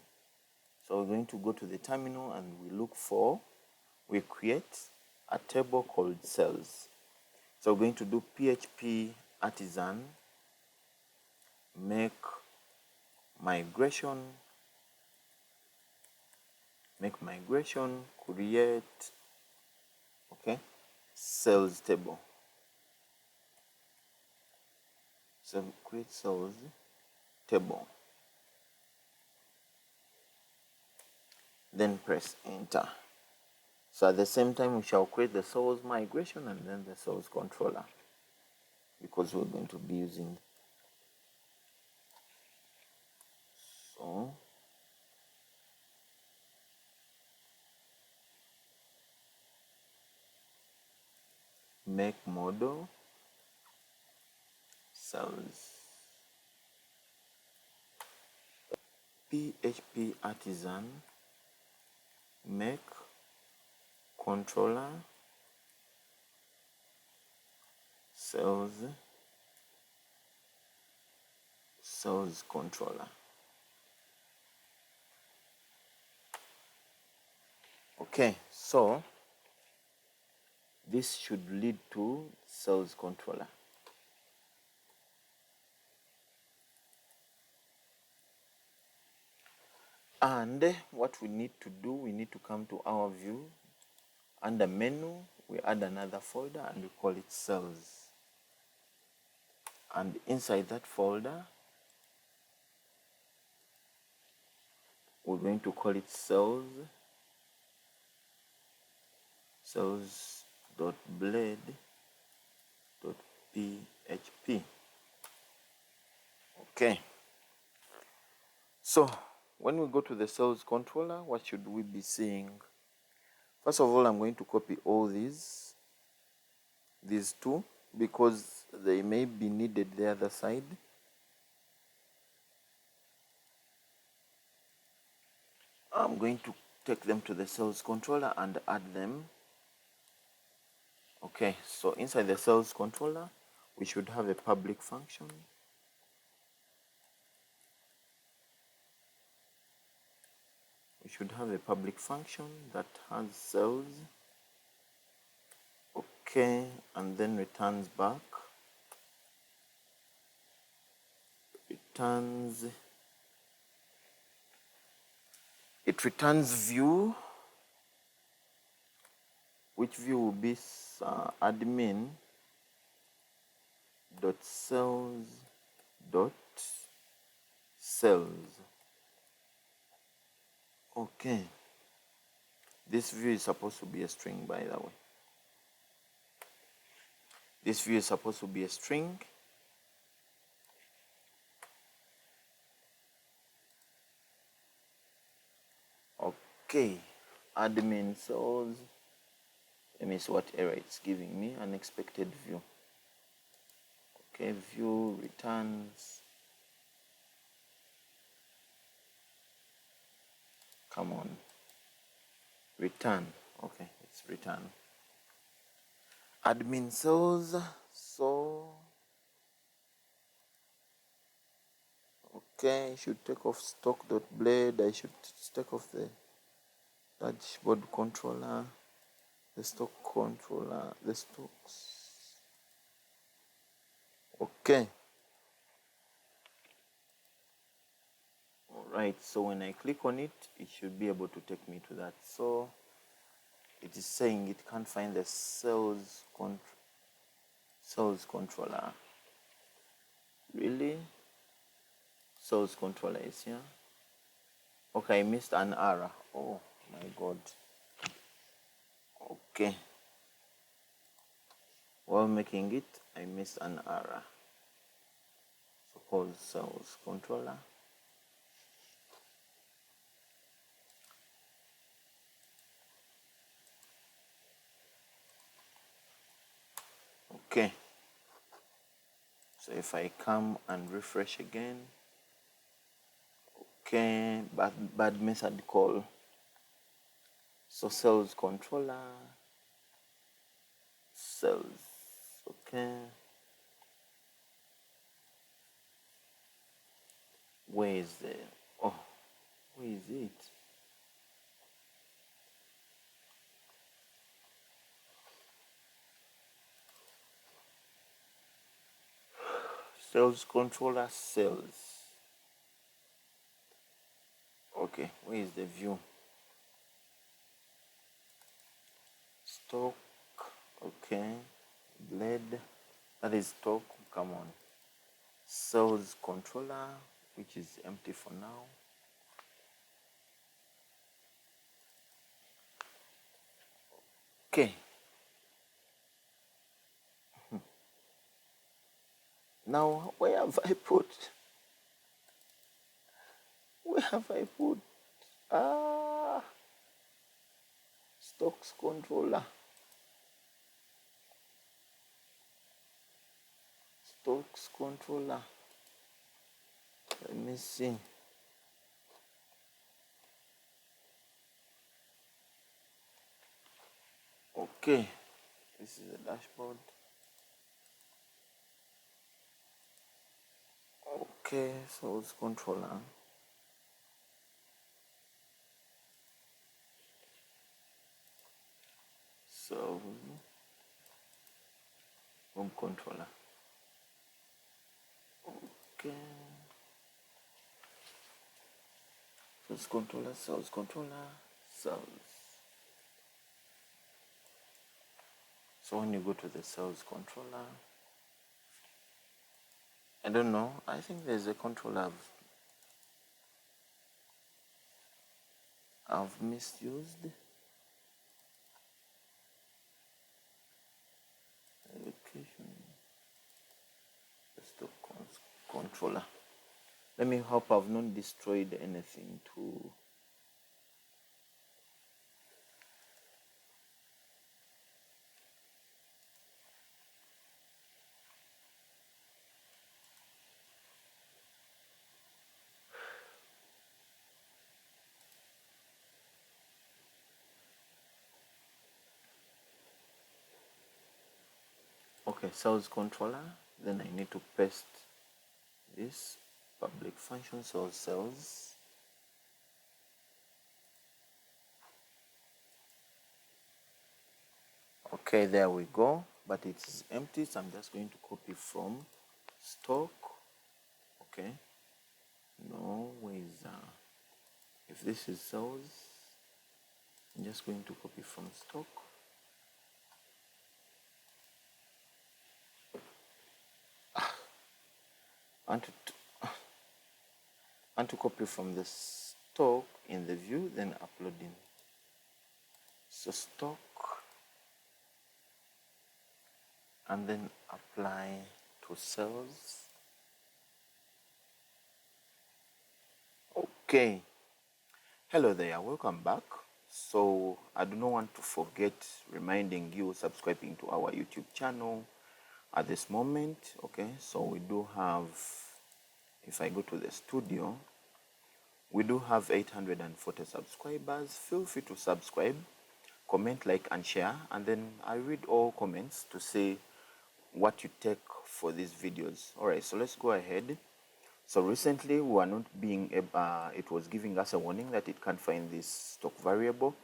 So we're going to go to the terminal and we create a table called cells. So we're going to do PHP artisan make migration create, okay, cells table. So create cells table, then press enter. So at the same time we shall create the cells migration and then the cells controller, because we're going to be using. So make model cells PHP artisan make controller cells controller. Okay, so this should lead to cells controller. And what we need to do, we need to come to our view. Under menu, we add another folder and we call it cells. And inside that folder, we're going to call it cells.blade.php. Okay. So when we go to the cells controller, what should we be seeing? First of all, I'm going to copy all these two, because They may be needed the other side. I'm going to take them to the sales controller and add them. Okay, so inside the sales controller, we should have a public function. We should have a public function that has sales. Okay, and then returns back. It returns view, which view will be admin dot sales dot sales. Okay, this view is supposed to be a string, by the way. This view is supposed to be a string. Okay, admin sales. Let me see what error it's giving me. Unexpected view. Okay, view returns. Come on. Return. Okay, it's return. Admin sales. So okay, I should take off stock.blade. I should take off the dashboard controller, the stock controller, the stocks. Okay. Alright, so when I click on it, it should be able to take me to that. So it is saying it can't find the sales controller. Really? Sales controller is here. Okay, I missed an error. Oh my god. Okay. While making it, I missed an error. Suppose sales controller. Okay. So if I come and refresh again, okay, bad method call. So sales controller, sales, okay. Where is the, oh, where is it? Sales controller, sales. Okay, where is the view? Stock, okay. Blade, that is stock, come on. Sales controller, which is empty for now. Okay. Now, where have I put? Stocks controller. Stocks controller. Let me see. Okay, this is the dashboard. Okay, so it's controller. So home controller. Okay. Sales controller, sales controller, sales. So when you go to the sales controller, I don't know, I think there's a controller I've misused. Allocation, stock controller. Let me hope I've not destroyed anything to Okay, sales controller. Then I need to paste this public function sales. Okay, there we go, but it's empty, so I'm just going to copy from stock. Okay, no, where is if this is sales, I'm just going to copy from stock. And to copy from the stock in the view, then uploading. So stock, and then apply to sales. Okay, hello there, welcome back. So I do not want to forget reminding you subscribing to our YouTube channel at this moment. Okay, so we do have, if I go to the studio, we do have 840 subscribers. Feel free to subscribe, comment, like, and share, and then I read all comments to say what you take for these videos. All right, so let's go ahead. So recently we are not being it was giving us a warning that it can't find this stock variable,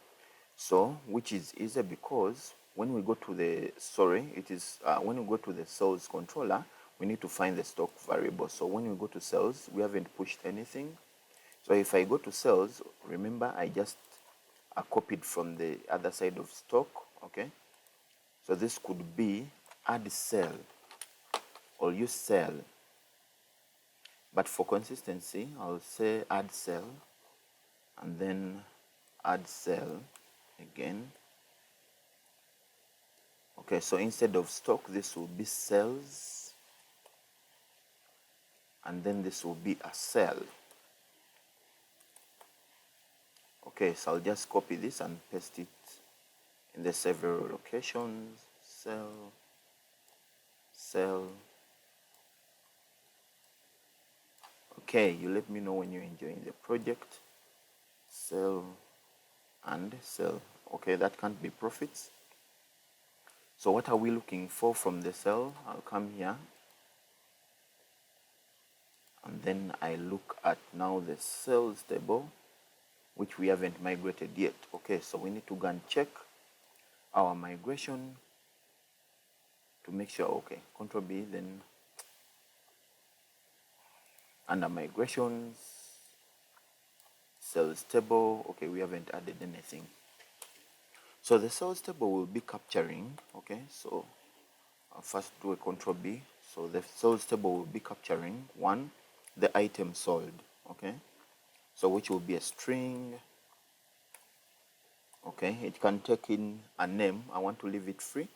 so which is easy because when we go to the when we go to the sales controller, we need to find the stock variable. So when we go to sales, we haven't pushed anything. So if I go to sales, remember I just copied from the other side of stock. Okay, so this could be add cell or use cell, but for consistency I'll say add cell and then add cell again. Okay, so instead of stock, this will be cells, and then this will be a cell. Okay, so I'll just copy this and paste it in the several locations. Cell, cell. Okay, you let me know when you're enjoying the project. Cell and cell. Okay, that can't be profits. So what are we looking for from the cell? I'll come here and then I look at now the sales table, which we haven't migrated yet. Okay, so we need to go and check our migration to make sure. Okay, Control B, then under migrations, sales table. Okay, we haven't added anything. So the sales table will be capturing. Okay, so I'll first do a Control B. So the sales table will be capturing one, the item sold. Okay, so which will be a string. Okay, it can take in a name. I want to leave it free,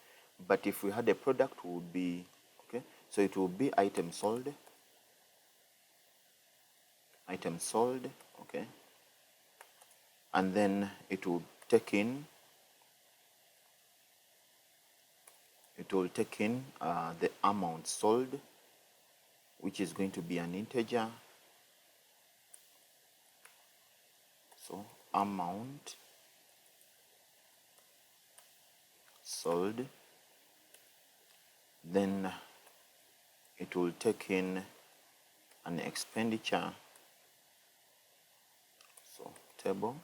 but if we had a product, it would be okay. So it will be item sold. Item sold. Okay, and then it will take in. It will take in the amount sold, which is going to be an integer. So amount sold. Then it will take in an expenditure. So table.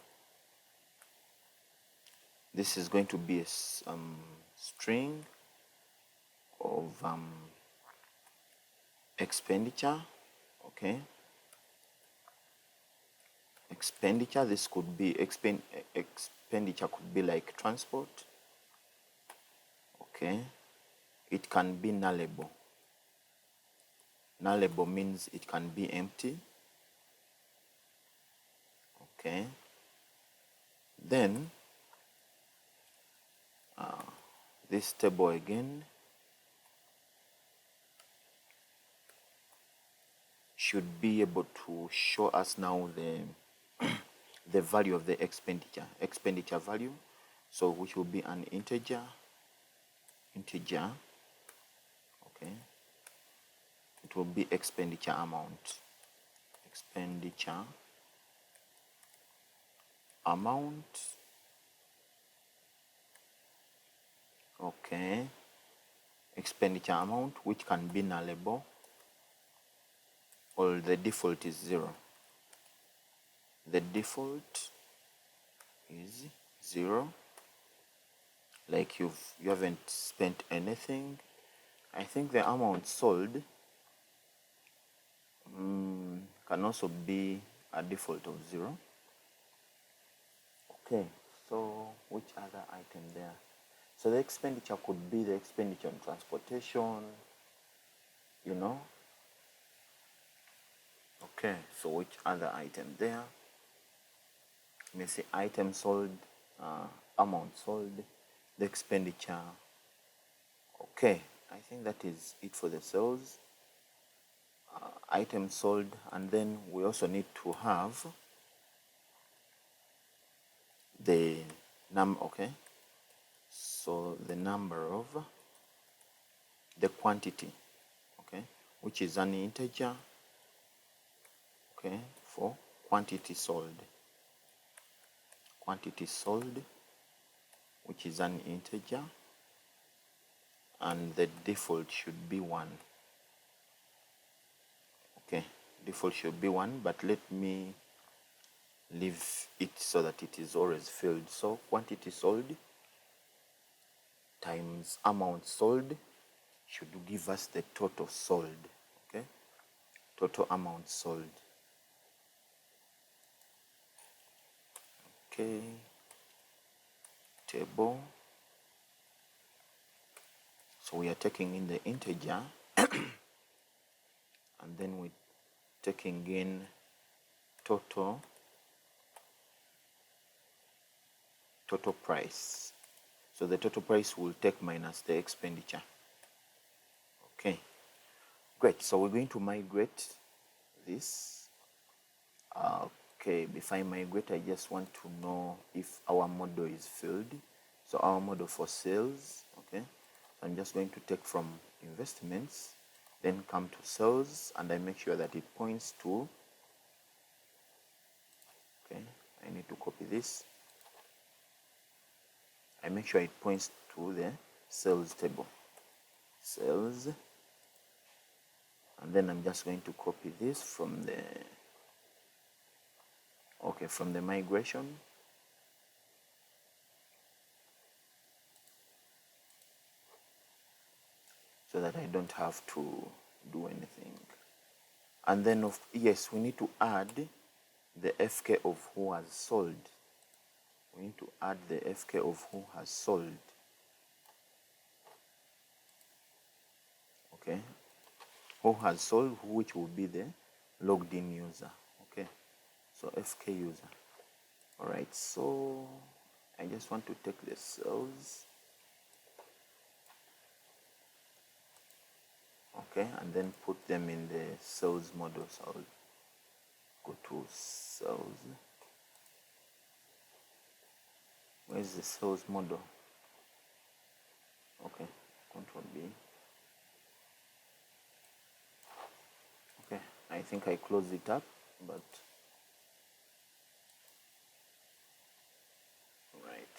This is going to be a string of expenditure. Okay, expenditure. This could be expenditure could be like transport. Okay, it can be nullable. Nullable means it can be empty. Okay, then this table again should be able to show us now the value of the expenditure value, so which will be an integer. Okay, it will be expenditure amount. Expenditure amount. Okay, expenditure amount, which can be nullable, or the default is 0. The default is 0, like you haven't spent anything. I think the amount sold can also be a default of 0. Okay, so which other item there? So the expenditure could be the expenditure on transportation, you know. Okay, so which other item there? Let me see, item sold, amount sold, the expenditure. Okay, I think that is it for the sales. Item sold, and then we also need to have the number. Okay, so the number of the quantity, okay, which is an integer, okay, for quantity sold, which is an integer, and the default should be 1. Okay, default should be 1, but let me leave it so that it is always filled. So quantity sold times amount sold should give us the total sold. Okay, total amount sold. Okay, table. So we are taking in the integer and then we're taking in total price. So the total price will take minus the expenditure. Okay, great. So we're going to migrate this. Okay, before I migrate, I just want to know if our model is filled. So our model for sales, okay, so I'm just going to take from investments, then come to sales, and I make sure that it points to, okay, I need to copy this. I make sure it points to the sales table, sales, and then I'm just going to copy this from the, okay, from the migration, so that I don't have to do anything. And then, yes, we need to add the FK of who has sold. We need to add the FK of who has sold. Okay, who has sold, which will be the logged in user. Okay, so FK user. All right, so I just want to take the sales, okay, and then put them in the sales model. So I'll go to sales. Where's the sales model? Okay, Control B. Okay, I think I closed it up, but right.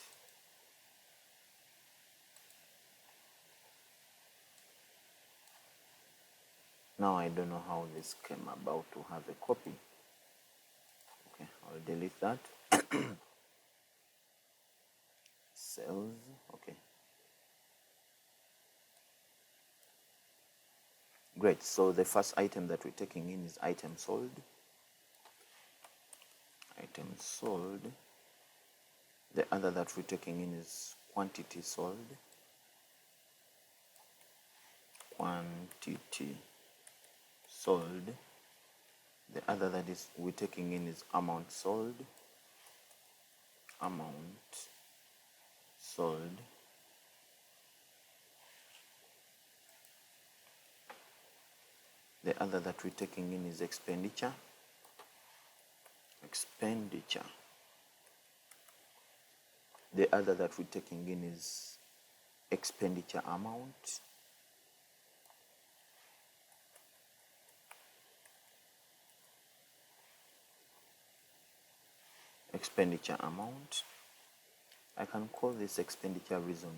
Now I don't know how this came about to have a copy. Okay, I'll delete that. Sales, okay. Great, so the first item that we're taking in is item sold. Item sold. The other that we're taking in is quantity sold. Quantity sold. The other that is we're taking in is amount sold. Amount sold. The other that we're taking in is expenditure. Expenditure. The other that we're taking in is expenditure amount. Expenditure amount. I can call this expenditure reason.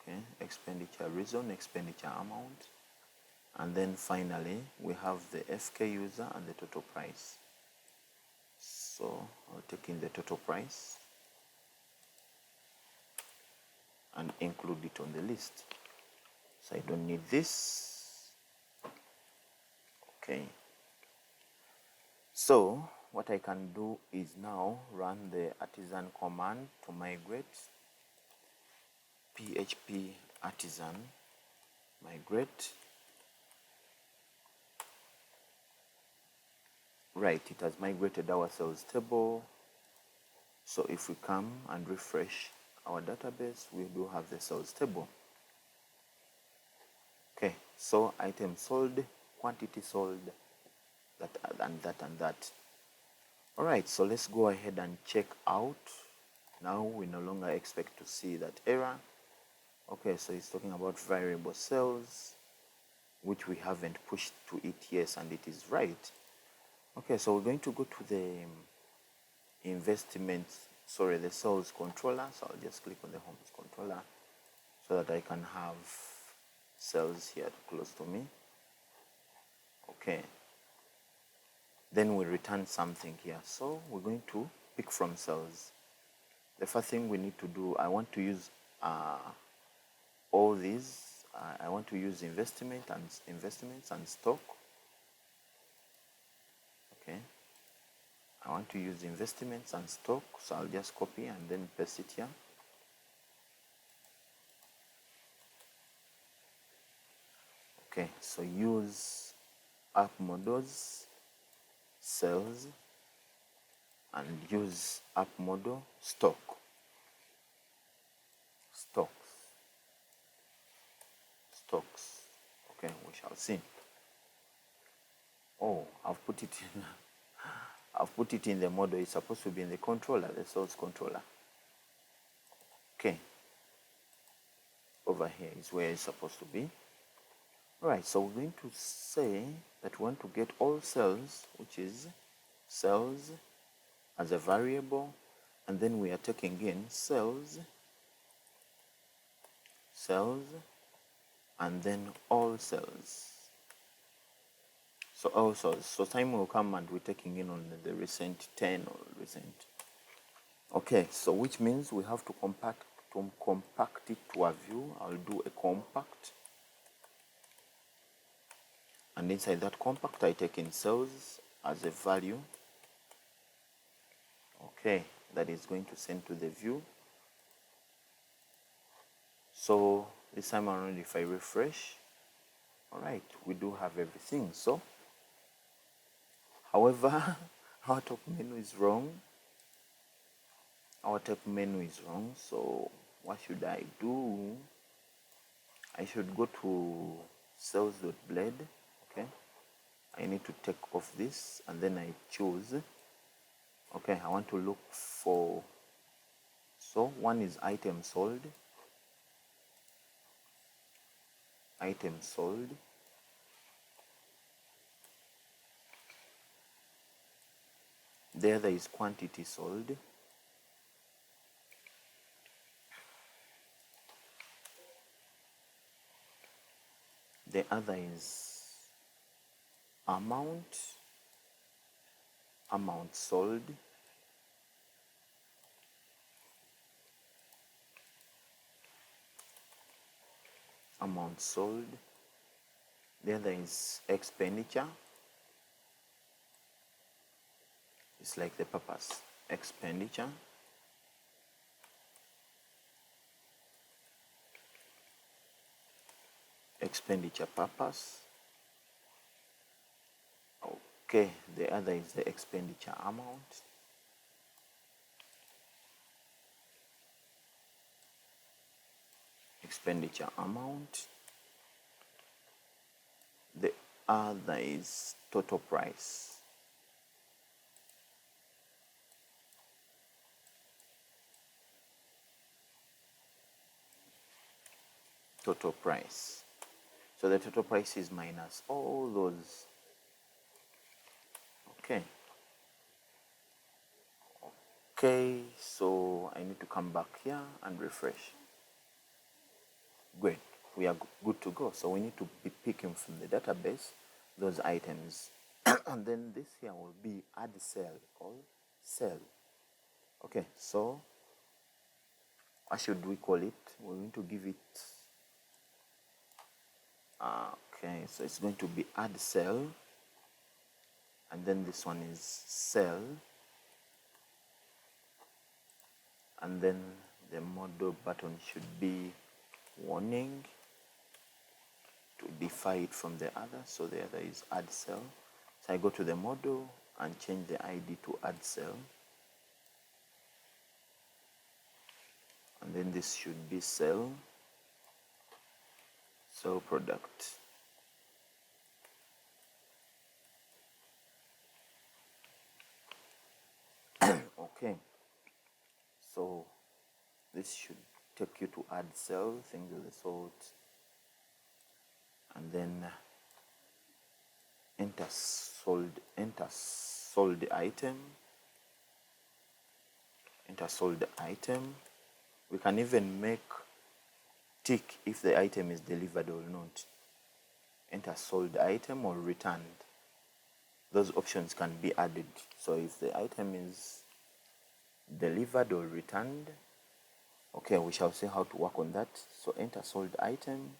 Okay, expenditure reason, expenditure amount, and then finally we have the FK user and the total price. So I'll take in the total price and include it on the list. So I don't need this. Okay. So what I can do is now run the artisan command to migrate. PHP artisan migrate. Right, it has migrated our sales table. So if we come and refresh our database, we do have the sales table. Okay, so item sold, quantity sold, that and that and that. All right, so let's go ahead and check out. Now we no longer expect to see that error. Okay, so it's talking about variable sales, which we haven't pushed to it, yes, and it is right. Okay, so we're going to go to the the sales controller. So I'll just click on the home controller so that I can have sales here close to me. Okay, then we return something here. So we're going to pick from sales. The first thing we need to do, I want to use all these. I want to use investments and stock. Okay, I want to use investments and stock, so I'll just copy and then paste it here. Okay, so use app models, sales, and use app model stocks. Okay, we shall see. Oh, I've put it in. I've put it in the model. It's supposed to be in the controller, the sales controller. Okay, over here is where it's supposed to be. All right, so we're going to say that we want to get all sales, which is sales as a variable, and then we are taking in sales, and then all sales. So also, so time will come and we're taking in on the recent 10 or recent. Okay, so which means we have to compact it to a view. I'll do a compact. And inside that compact, I take in sales as a value. Okay, that is going to send to the view. So this time around, if I refresh, all right, we do have everything. So, however, our top menu is wrong. So what should I do? I should go to sales.blade. Okay, I need to take off this and then I choose. Okay, I want to look for, so one is item sold. The other is quantity sold. The other is amount sold. The other is expenditure. It's like the purpose. Expenditure. Expenditure purpose. Okay, the other is the expenditure amount. Expenditure amount. The other is total price. Total price. So the total price is minus all those. Okay. Okay, so I need to come back here and refresh. Great, we are good to go. So we need to be picking from the database those items. And then this here will be add cell, or cell. Okay, so what should we call it? We're going to give it, okay, so it's going to be add cell, and then this one is cell, and then the model button should be warning to differ it from the other. So the other is add cell. So I go to the model and change the ID to add cell, and then this should be cell product. Okay, so this should take you to add cell, things of the sort, and then enter sold item, enter sold item. We can even make tick if the item is delivered or not. Enter sold item or returned. Those options can be added. So if the item is delivered or returned, okay, we shall see how to work on that. So enter sold item,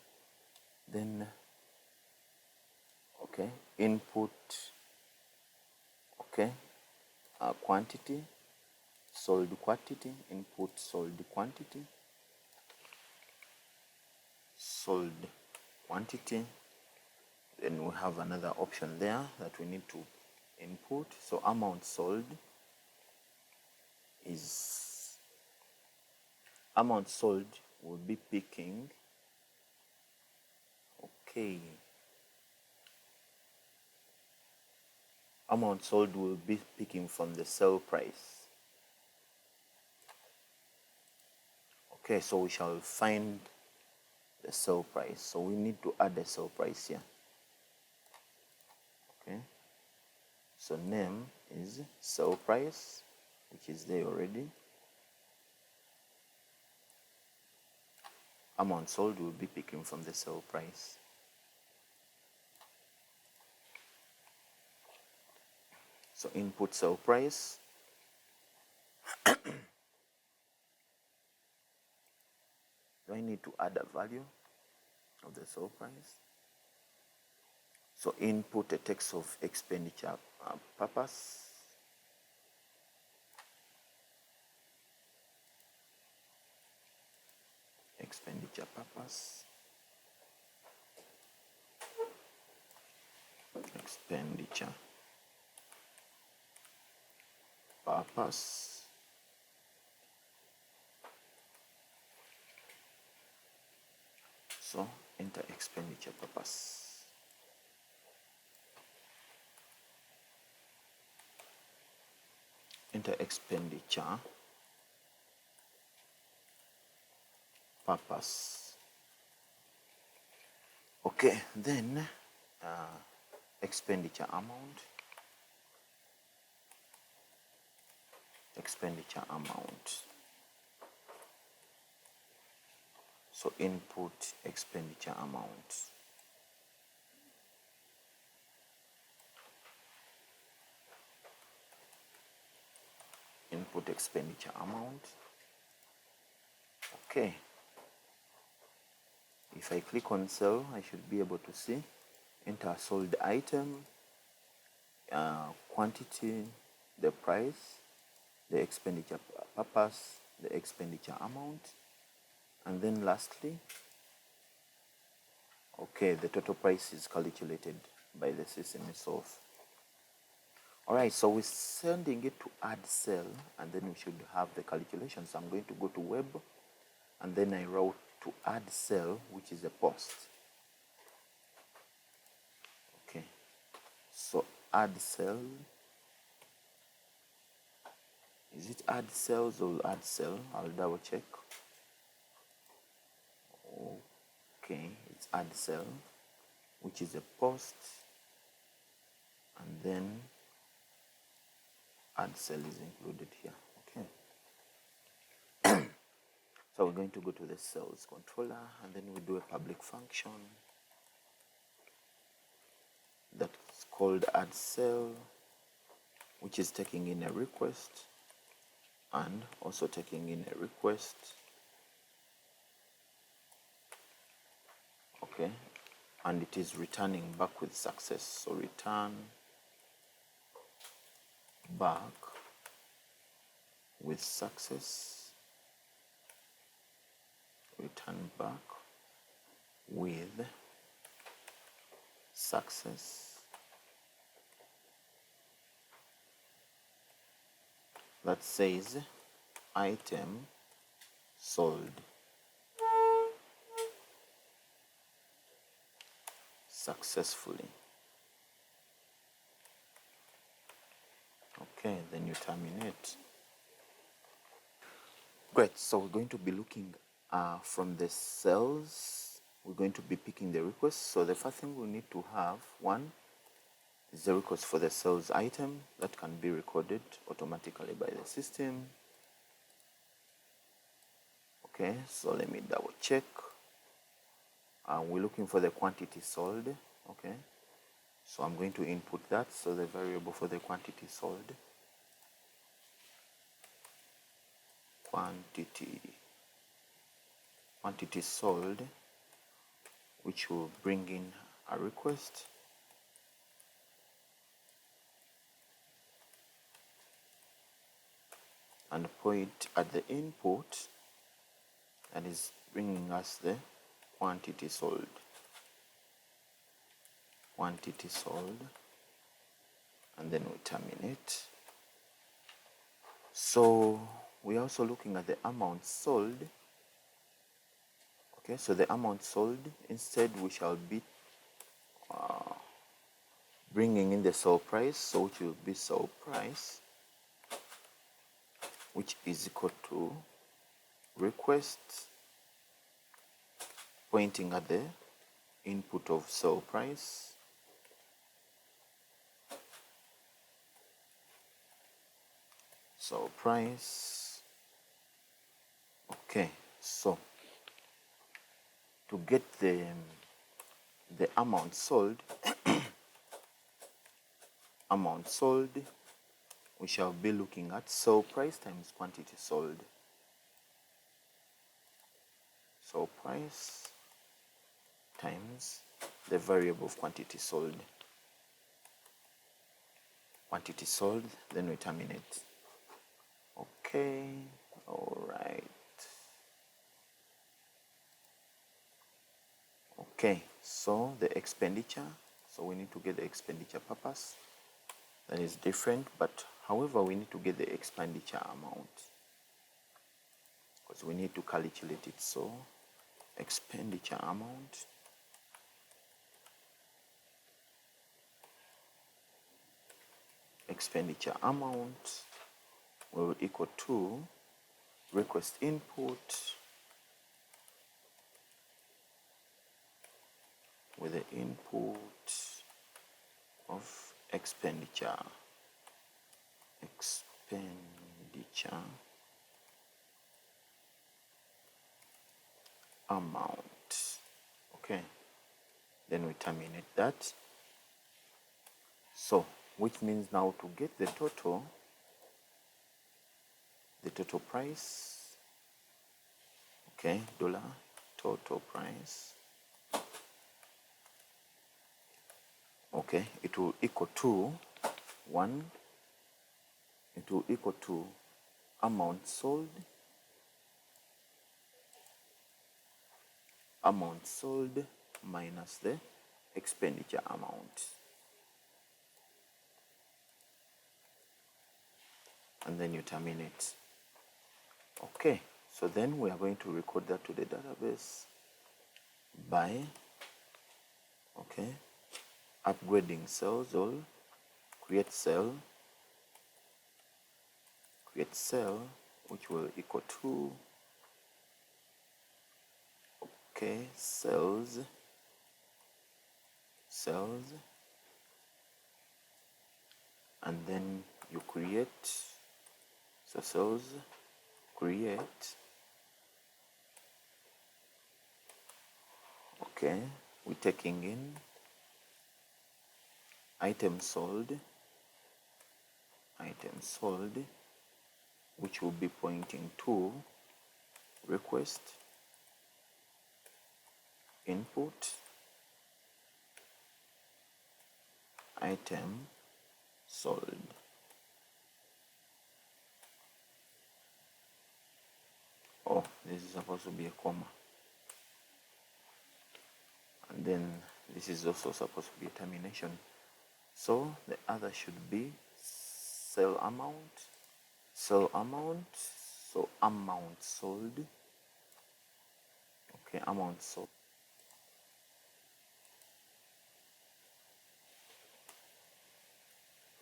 then okay, input, okay, quantity, sold quantity, input sold quantity, sold quantity. Then we have another option there that we need to input. So amount sold will be picking, okay, amount sold will be picking from the sell price. Okay, so we shall find the sell price. So we need to add the sell price here. Okay, so name is sell price, which is there already. Amount sold will be picking from the sell price. So input sell price. Do I need to add a value of the sell price? So input a text of expenditure purpose. Expenditure purpose. Expenditure purpose. So enter expenditure purpose. Enter expenditure purpose. Okay, then expenditure amount. Expenditure amount. So input expenditure amount. Input expenditure amount. Okay. If I click on cell, I should be able to see enter sold item, quantity, the price, the expenditure purpose, the expenditure amount, and then lastly, okay, the total price is calculated by the system itself. All right, so we're sending it to add cell, and then we should have the calculation. So I'm going to go to web, and then I route to add cell, which is a post. Okay, so add cell. Is it add cells or add cell? I'll double check. Okay, it's add cell, which is a post, and then add cell is included here. Okay. So we're going to go to the cells controller, and then we do a public function that's called add cell, which is taking in a request and also taking in a request. Okay, and it is returning back with success. So return back with success, return back with success. That says item sold successfully. Okay, then you terminate. Great, so we're going to be looking from the cells. We're going to be picking the requests. So the first thing we need to have, one, is the request for the sales item that can be recorded automatically by the system. Okay, so let me double check. We're looking for the quantity sold. Okay, so I'm going to input that. So the variable for the quantity sold, quantity sold, which will bring in a request. And point at the input that is bringing us the quantity sold. Quantity sold, and then we terminate. So we're also looking at the amount sold. Okay, so the amount sold, instead we shall be bringing in the sell price, so which will be sell price, which is equal to request pointing at the input of sell price, sell price. Okay, so to get the amount sold, amount sold, we shall be looking at sell price times quantity sold. Sell price times the variable of quantity sold. Quantity sold, then we terminate. Okay, all right. Okay, so the expenditure, so we need to get the expenditure purpose. That is different, but however, we need to get the expenditure amount because we need to calculate it. So expenditure amount will equal to request input with the input of expenditure amount. Okay, then we terminate that. So which means now to get the total price, okay, dollar total price, okay, it will equal to amount sold minus the expenditure amount, and then you terminate. Okay, so then we are going to record that to the database by upgrading cells, or create cell, which will equal to cells, and then you create, so cells create Okay, we're taking in item sold, which will be pointing to request input item sold. Oh, this is supposed to be a comma, and then this is also supposed to be a termination. So the other should be sell amount, so amount sold. Okay, amount sold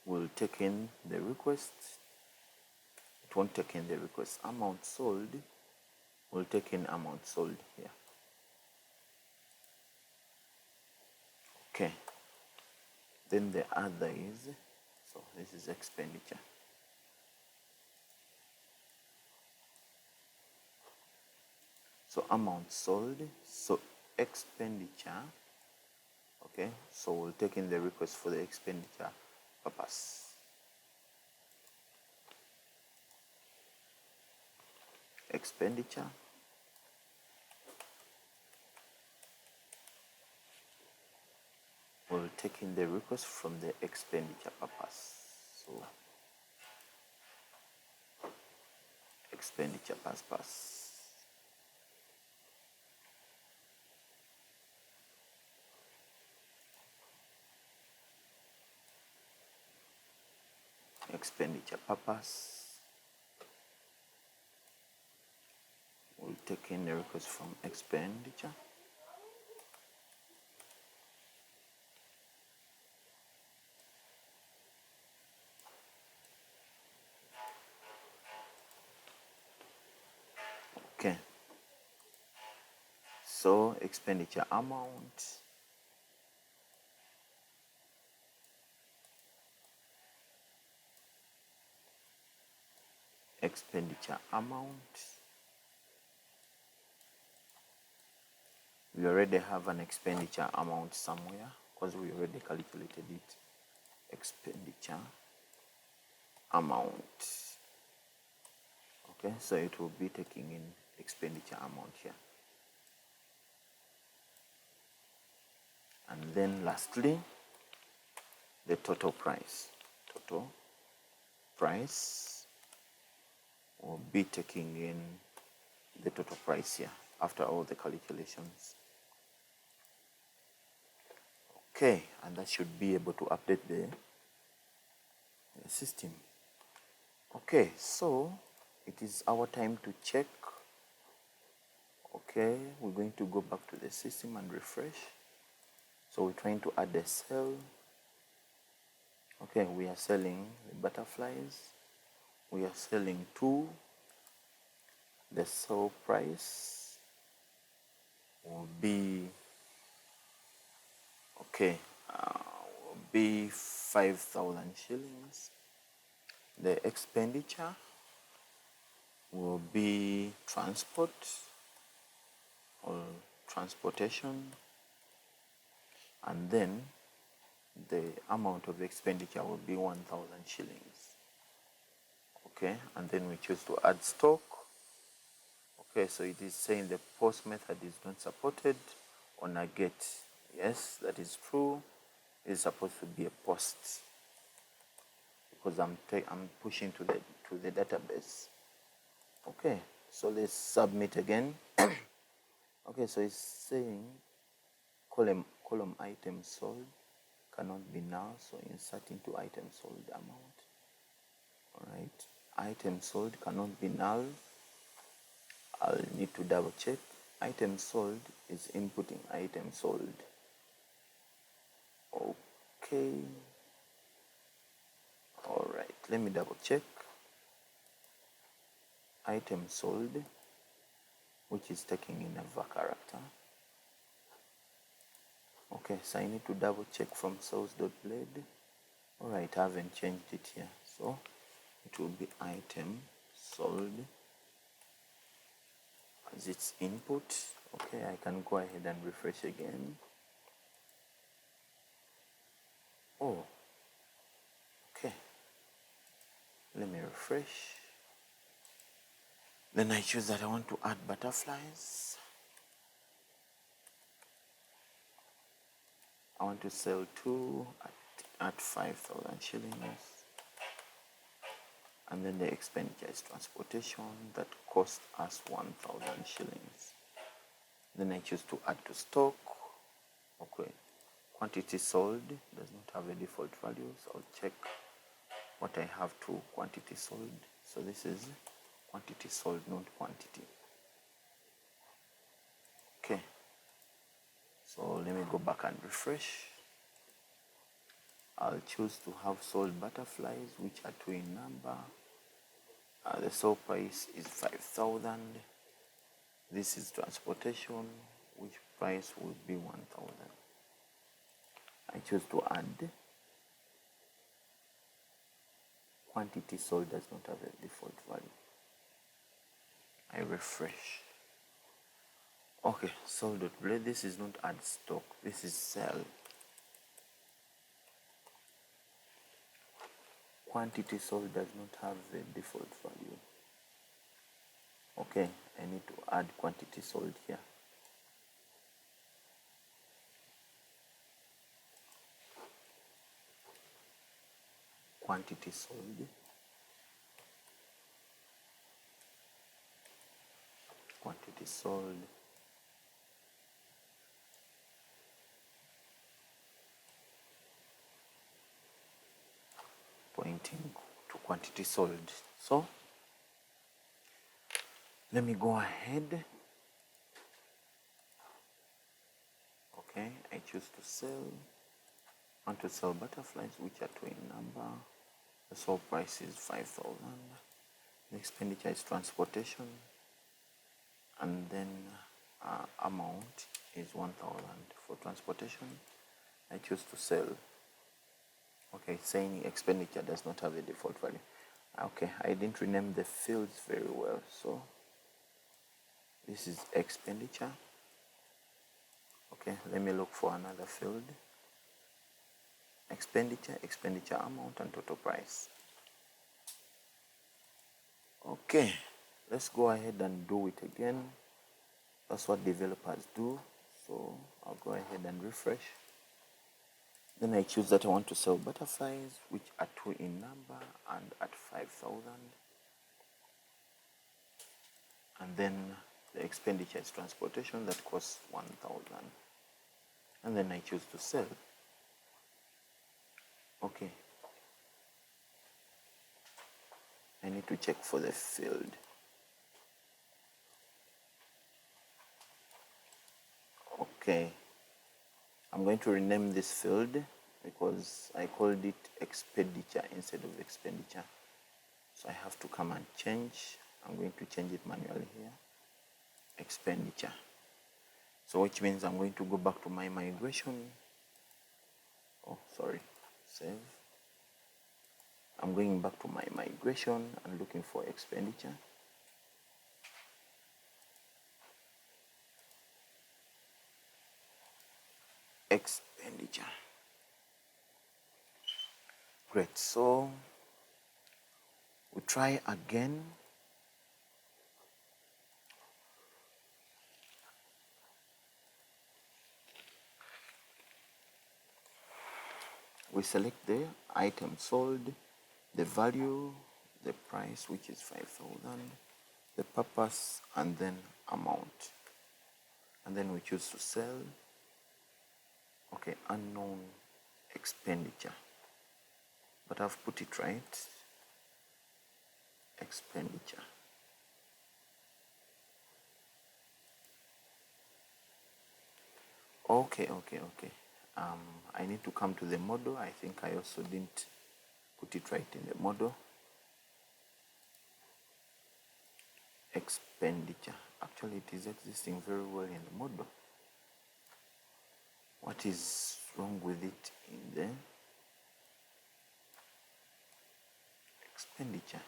will take in the request. It won't take in the request. Amount sold will take in amount sold here. Okay, then the other is, so this is expenditure. So amount sold, so expenditure. Okay, so we'll take in the request for the expenditure purpose. Expenditure, we'll take in the request from the expenditure purpose. So expenditure purpose. Expenditure purpose, we'll take in the request from expenditure. Okay, so expenditure amount, expenditure amount. We already have an expenditure amount somewhere because we already calculated it. Expenditure amount. Okay, so it will be taking in expenditure amount here. And then lastly, the total price. Total price will be taking in the total price here after all the calculations. Okay, and that should be able to update the system. Okay, so it is our time to check. Okay, we're going to go back to the system and refresh. So we're trying to add a cell. Okay, we are selling the butterflies. We are selling 2. The sale price will be, okay, will be 5,000 shillings. The expenditure will be transport or transportation, and then the amount of expenditure will be 1,000 shillings. Okay, and then we choose to add stock. Okay, so it is saying the post method is not supported on a get. Yes, that is true. It's supposed to be a post because I'm pushing to the database. Okay, so let's submit again. Okay, so it's saying column item sold cannot be null, so insert into item sold amount. All right, item sold cannot be null. I'll need to double check. Item sold is inputting item sold. Okay, all right, let me double check. Item sold, which is taking in a var character. Okay, so I need to double check from source.blade. All right, I haven't changed it here, so it will be item sold as its input. Okay, I can go ahead and refresh again. Oh, okay, let me refresh. Then I choose that I want to add butterflies. I want to sell two at 5,000 shillings. And then the expenditure is transportation that cost us 1,000 shillings. Then I choose to add to stock. Okay, quantity sold does not have a default value, so I'll check what I have to quantity sold. So this is quantity sold, not quantity. Okay, so let me go back and refresh. I'll choose to have sold butterflies, which are 2 in number. The sale price is 5,000. This is transportation, which price will be 1,000. I choose to add. Quantity sold does not have a default value. I refresh. Okay, sold.play. This is not add stock. This is sell. Quantity sold does not have a default value. Okay, I need to add quantity sold here. Quantity sold. Quantity sold. Pointing to quantity sold. So let me go ahead. Okay, I choose to sell. I want to sell butterflies, which are 2 in number. The sale price is 5,000. The expenditure is transportation, and then amount is 1,000 for transportation. I choose to sell. Okay, saying expenditure does not have a default value. Okay, I didn't rename the fields very well, so this is expenditure. Okay, let me look for another field. Expenditure, expenditure amount, and total price. Okay, let's go ahead and do it again. That's what developers do. So I'll go ahead and refresh. Then I choose that I want to sell butterflies, which are 2 in number and at 5,000. And then the expenditure is transportation that costs 1,000. And then I choose to sell. Okay. I need to check for the field. Okay. I'm going to rename this field because I called it expenditure instead of expenditure. So I have to come and change. I'm going to change it manually here. Expenditure. So which means I'm going to go back to my migration. Oh, sorry. Save. I'm going back to my migration and looking for expenditure. Expenditure. Great. So we try again. We select the item sold, the value, the price, which is 5,000, the purpose, and then amount. And then we choose to sell. Okay, unknown expenditure. But I've put it right. Expenditure. Okay. I need to come to the model. I think I also didn't put it right in the model. Expenditure. Actually, it is existing very well in the model. What is wrong with it in the expenditure?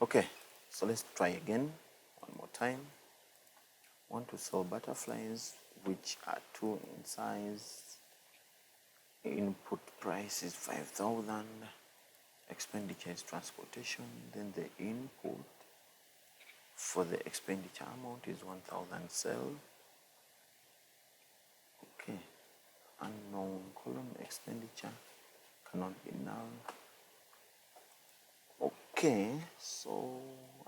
Okay, so let's try again one more time. Want to sell butterflies which are 2 in size. Input price is 5,000. Expenditure is transportation. Then the input for the expenditure amount is 1,000 sell. Okay, unknown column expenditure cannot be null. Okay, so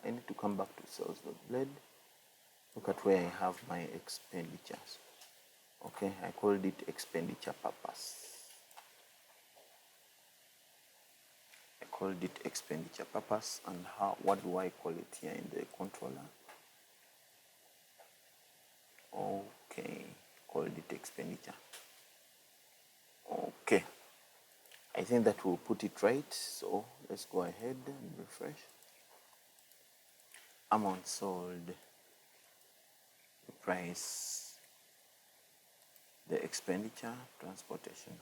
I need to come back to sales.blade. Look at where I have my expenditures. Okay, I called it expenditure purpose. I called it expenditure purpose, and what do I call it here in the controller? Okay, called it expenditure. Okay, I think that will put it right. So let's go ahead and refresh. Amount sold, the price, the expenditure, transportation.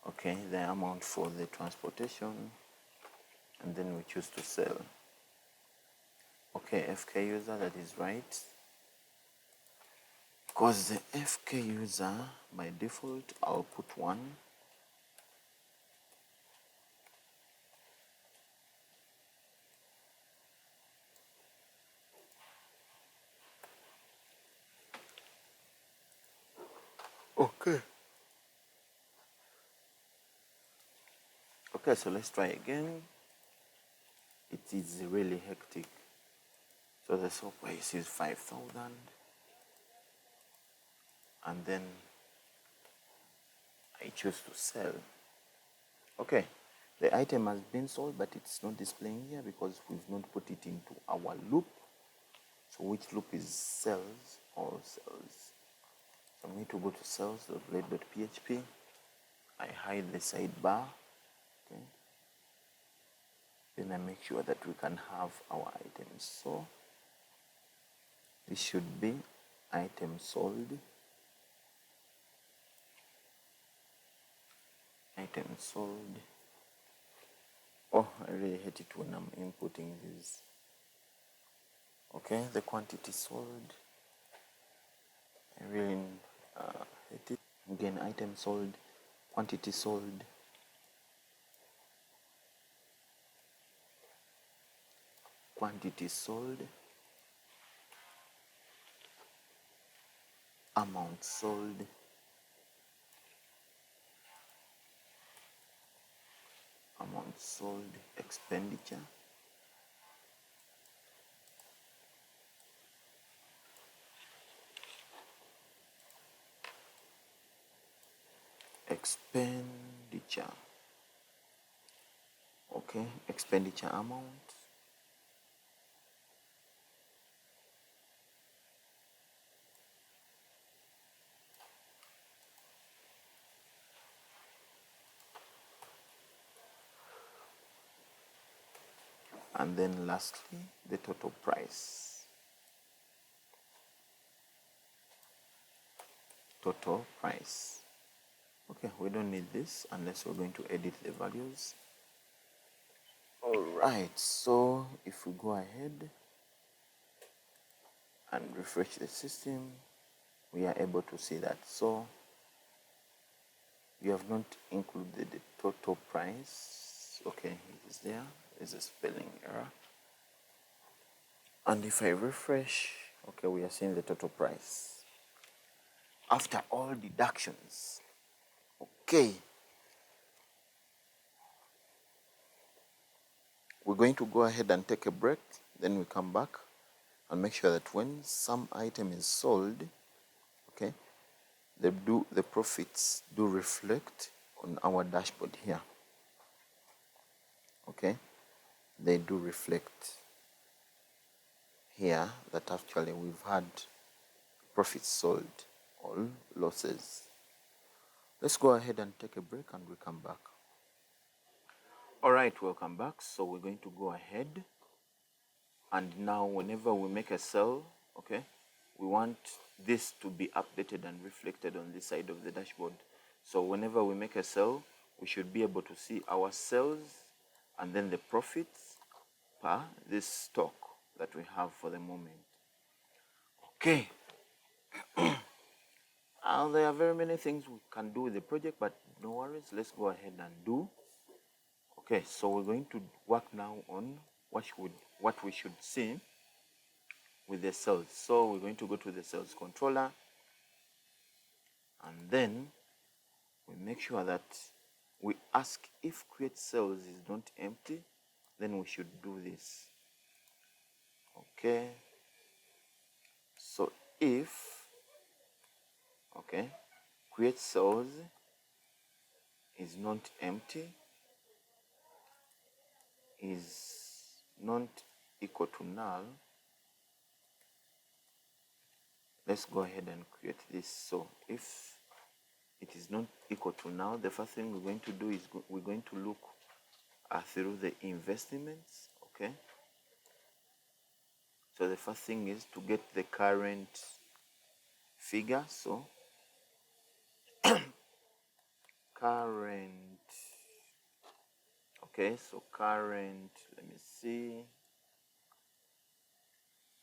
Okay, the amount for the transportation, and then we choose to sell. Okay, FK user, that is right. Because the FK user, by default, I'll put 1. Okay. Okay, so let's try again. It is really hectic. So the sale price is 5,000. And then I choose to sell. Okay, the item has been sold, but it's not displaying here because we've not put it into our loop. So which loop is sales or sales? So I'm going to go to sales.blade.php. I hide the sidebar. Okay. Then I make sure that we can have our items. So this should be item sold. Item sold. Oh, I really hate it when I'm inputting these. Okay, the quantity sold. I really hate it. Again, item sold, quantity sold. Quantity sold. Amount sold. Amount sold. Expenditure. Expenditure. Okay, expenditure amount. And then lastly, the total price. Total price. Okay, we don't need this unless we're going to edit the values. Alright, so if we go ahead and refresh the system, we are able to see that. So you have not included the total price. Okay, it is there. There's a spelling error. And if I refresh, okay, we are seeing the total price after all deductions. Okay, we're going to go ahead and take a break, then we come back and make sure that when some item is sold, okay, the profits do reflect on our dashboard here. Okay, they do reflect here that actually we've had profits sold or losses. Let's go ahead and take a break and we come back. All right, welcome back. So we're going to go ahead and now whenever we make a sell, okay, we want this to be updated and reflected on this side of the dashboard. So whenever we make a sell, we should be able to see our sales and then the profits per this stock that we have for the moment. Okay. There are very many things we can do with the project, but no worries, let's go ahead and do. Okay, so we're going to work now on what we should see with the cells. So we're going to go to the sales controller, and then we make sure that we ask if create cells is not empty, then we should do this. Okay, so if create cells is not empty, is not equal to null, let's go ahead and create this. So if it is not equal to null, the first thing we're going to do is we're going to look through the investments. Okay, so the first thing is to get the current figure. So current, okay, so current, let me see,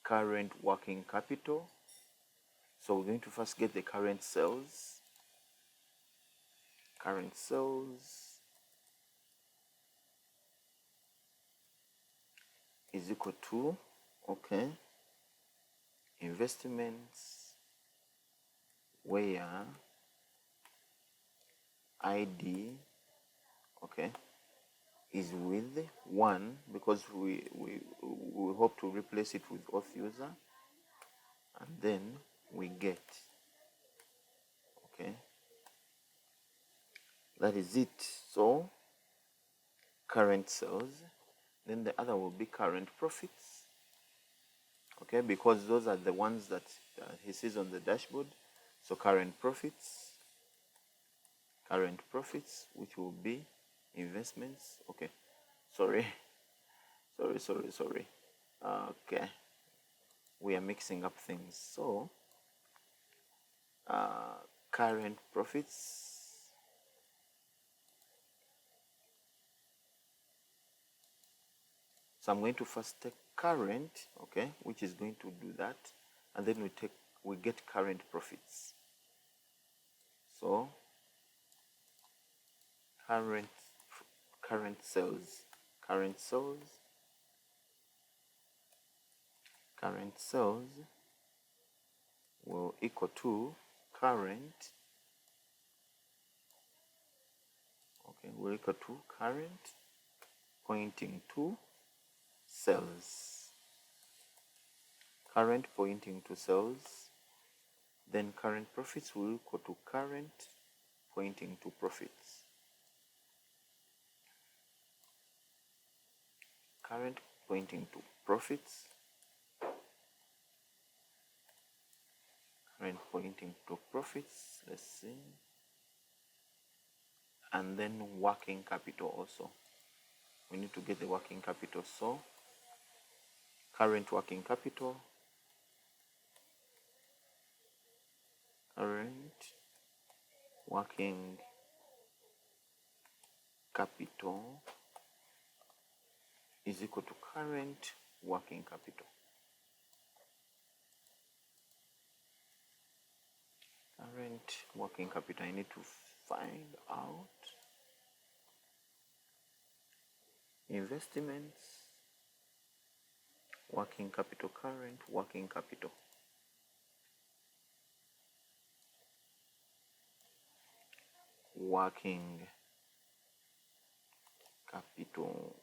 current working capital. So we're going to first get the current sales. Current sales is equal to, okay, investments where ID, okay, is with 1, because we hope to replace it with auth user, and then we get, okay, that is it. So current sales, then the other will be current profits, okay, because those are the ones that he sees on the dashboard. So current profits, which will be investments, okay, sorry, okay, we are mixing up things. So current profits, so I'm going to first take current, okay, which is going to do that, and then we get current profits. So current sales will equal to current, okay, will equal to current pointing to sales, current pointing to sales, then current profits will equal to current pointing to profits, current pointing to profits, current pointing to profits, let's see, and then working capital also. We need to get the working capital. So current working capital, current working capital is equal to current working capital. Current working capital, I need to find out investments, working capital, current working capital. Working capital.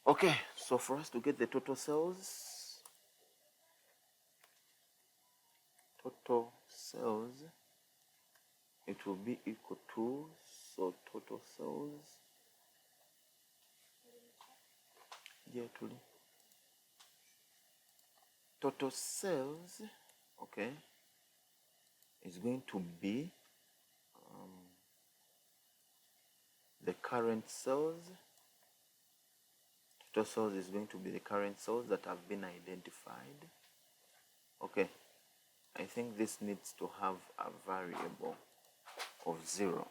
Okay, so for us to get the total sales, it will be equal to, so total sales, total sales, okay, is going to be the current sales. Total sales is going to be the current sales that have been identified, okay, I think this needs to have a variable of 0.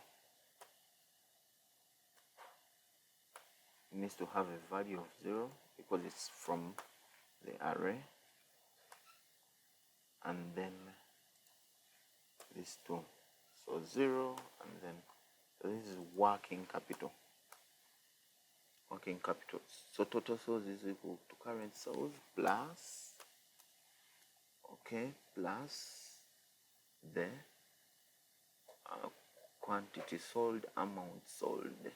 It needs to have a value of 0 because it's from the array, and then these two. So 0, and then so this is working capital. Working capital. So total sales is equal to current sales plus, okay, plus the quantity sold, amount sold.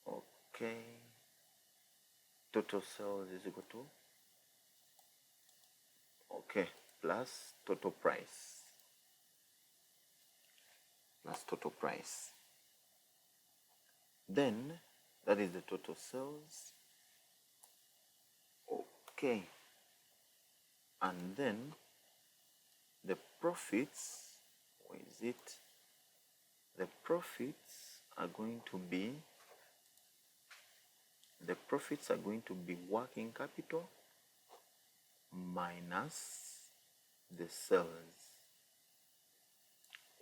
Okay. Total sales is equal to, okay, plus total price. Plus total price. Then that is the total sales. Okay. And then the profits, where is it? The profits are going to be working capital minus the sales.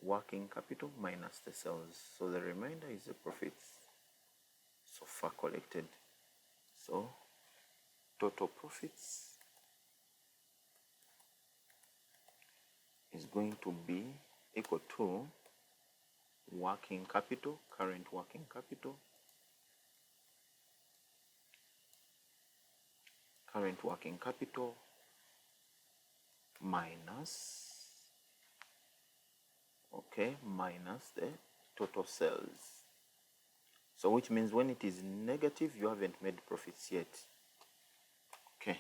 Working capital minus the sales. So the remainder is the profits so far collected. So total profits is going to be equal to working capital, current working capital, minus, okay, minus the total sales. So which means when it is negative, you haven't made profits yet. Okay.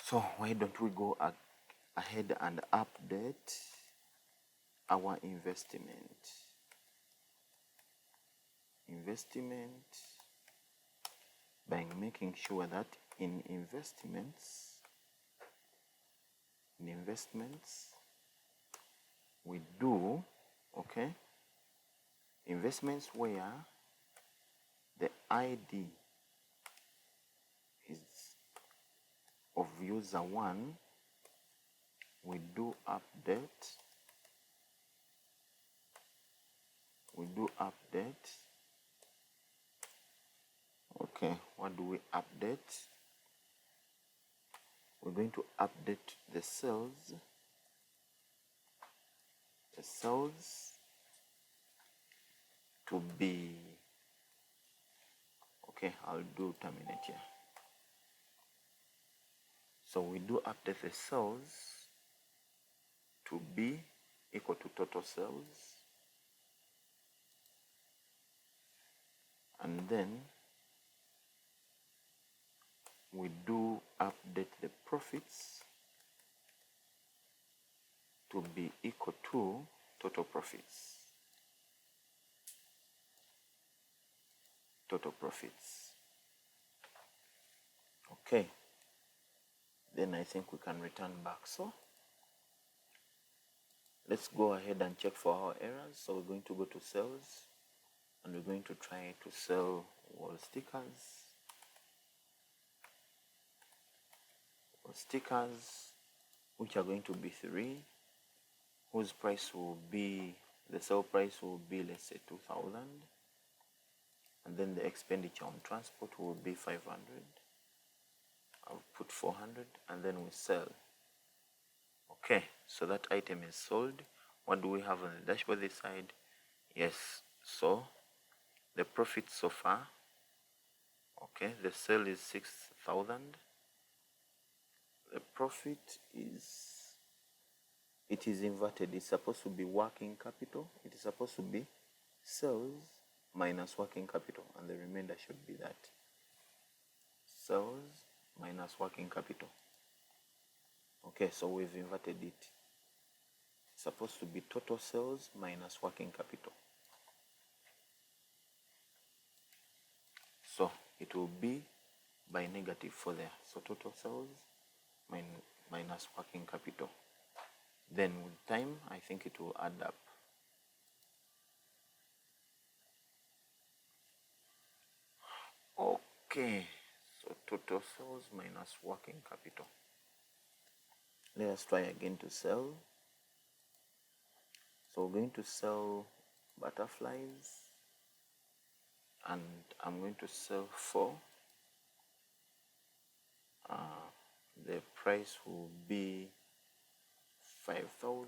So why don't we go ahead and update our investment by making sure that in investments we do, okay, investments where the ID is of user 1, we do update okay, what do we update? We're going to update the cells to be, okay, I'll do terminate here. So we do update the cells to be equal to total sales, and then we do update the profits to be equal to total profits. Okay, then I think we can return back. So let's go ahead and check for our errors. So we're going to go to sales, and we're going to try to sell wall stickers, which are going to be 3, whose price will be, the sale price will be, let's say 2,000, and then the expenditure on transport will be 500. I'll put 400, and then we sell. Okay, so that item is sold. What do we have on the dashboard this side? Yes, so the profit so far, okay, the sale is 6,000. The profit is, it is inverted. It's supposed to be working capital. It is supposed to be sales minus working capital, and the remainder should be that. Sales minus working capital. Okay, so we've inverted it. It's supposed to be total sales minus working capital. So it will be by negative for there. So total sales minus working capital. Then with time, I think it will add up. Okay, So total sales minus working capital. Let us try again to sell. So we're going to sell butterflies, and I'm going to sell 4. The price will be 5,000.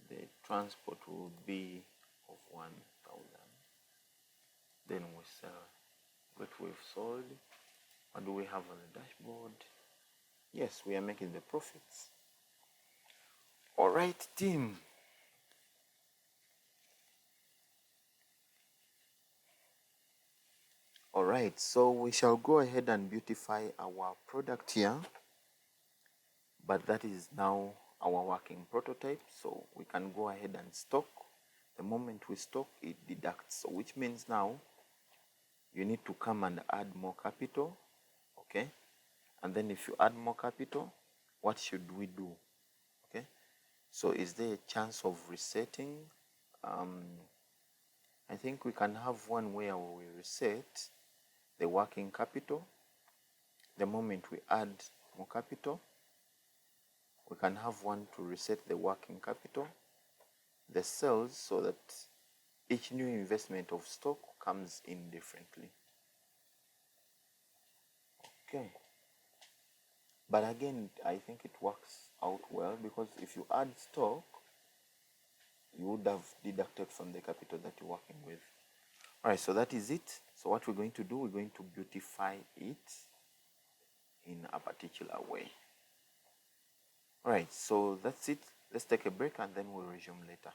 The transport will be of 1,000. Then we sell what we've sold. What do we have on the dashboard? Yes, we are making the profits. All right, team. All right, so we shall go ahead and beautify our product here, but that is now our working prototype, so we can go ahead and stock. The moment we stock, it deducts, so which means now you need to come and add more capital, okay? And then if you add more capital, what should we do? Okay, so is there a chance of resetting? I think we can have one where we reset the working capital. The moment we add more capital, we can have one to reset the working capital, the sales, so that each new investment of stock comes in differently. Okay, but again, I think it works out well, because if you add stock, you would have deducted from the capital that you're working with. All right, so that is it. So what we're going to do, we're going to beautify it in a particular way. All right, so that's it. Let's take a break and then we'll resume later.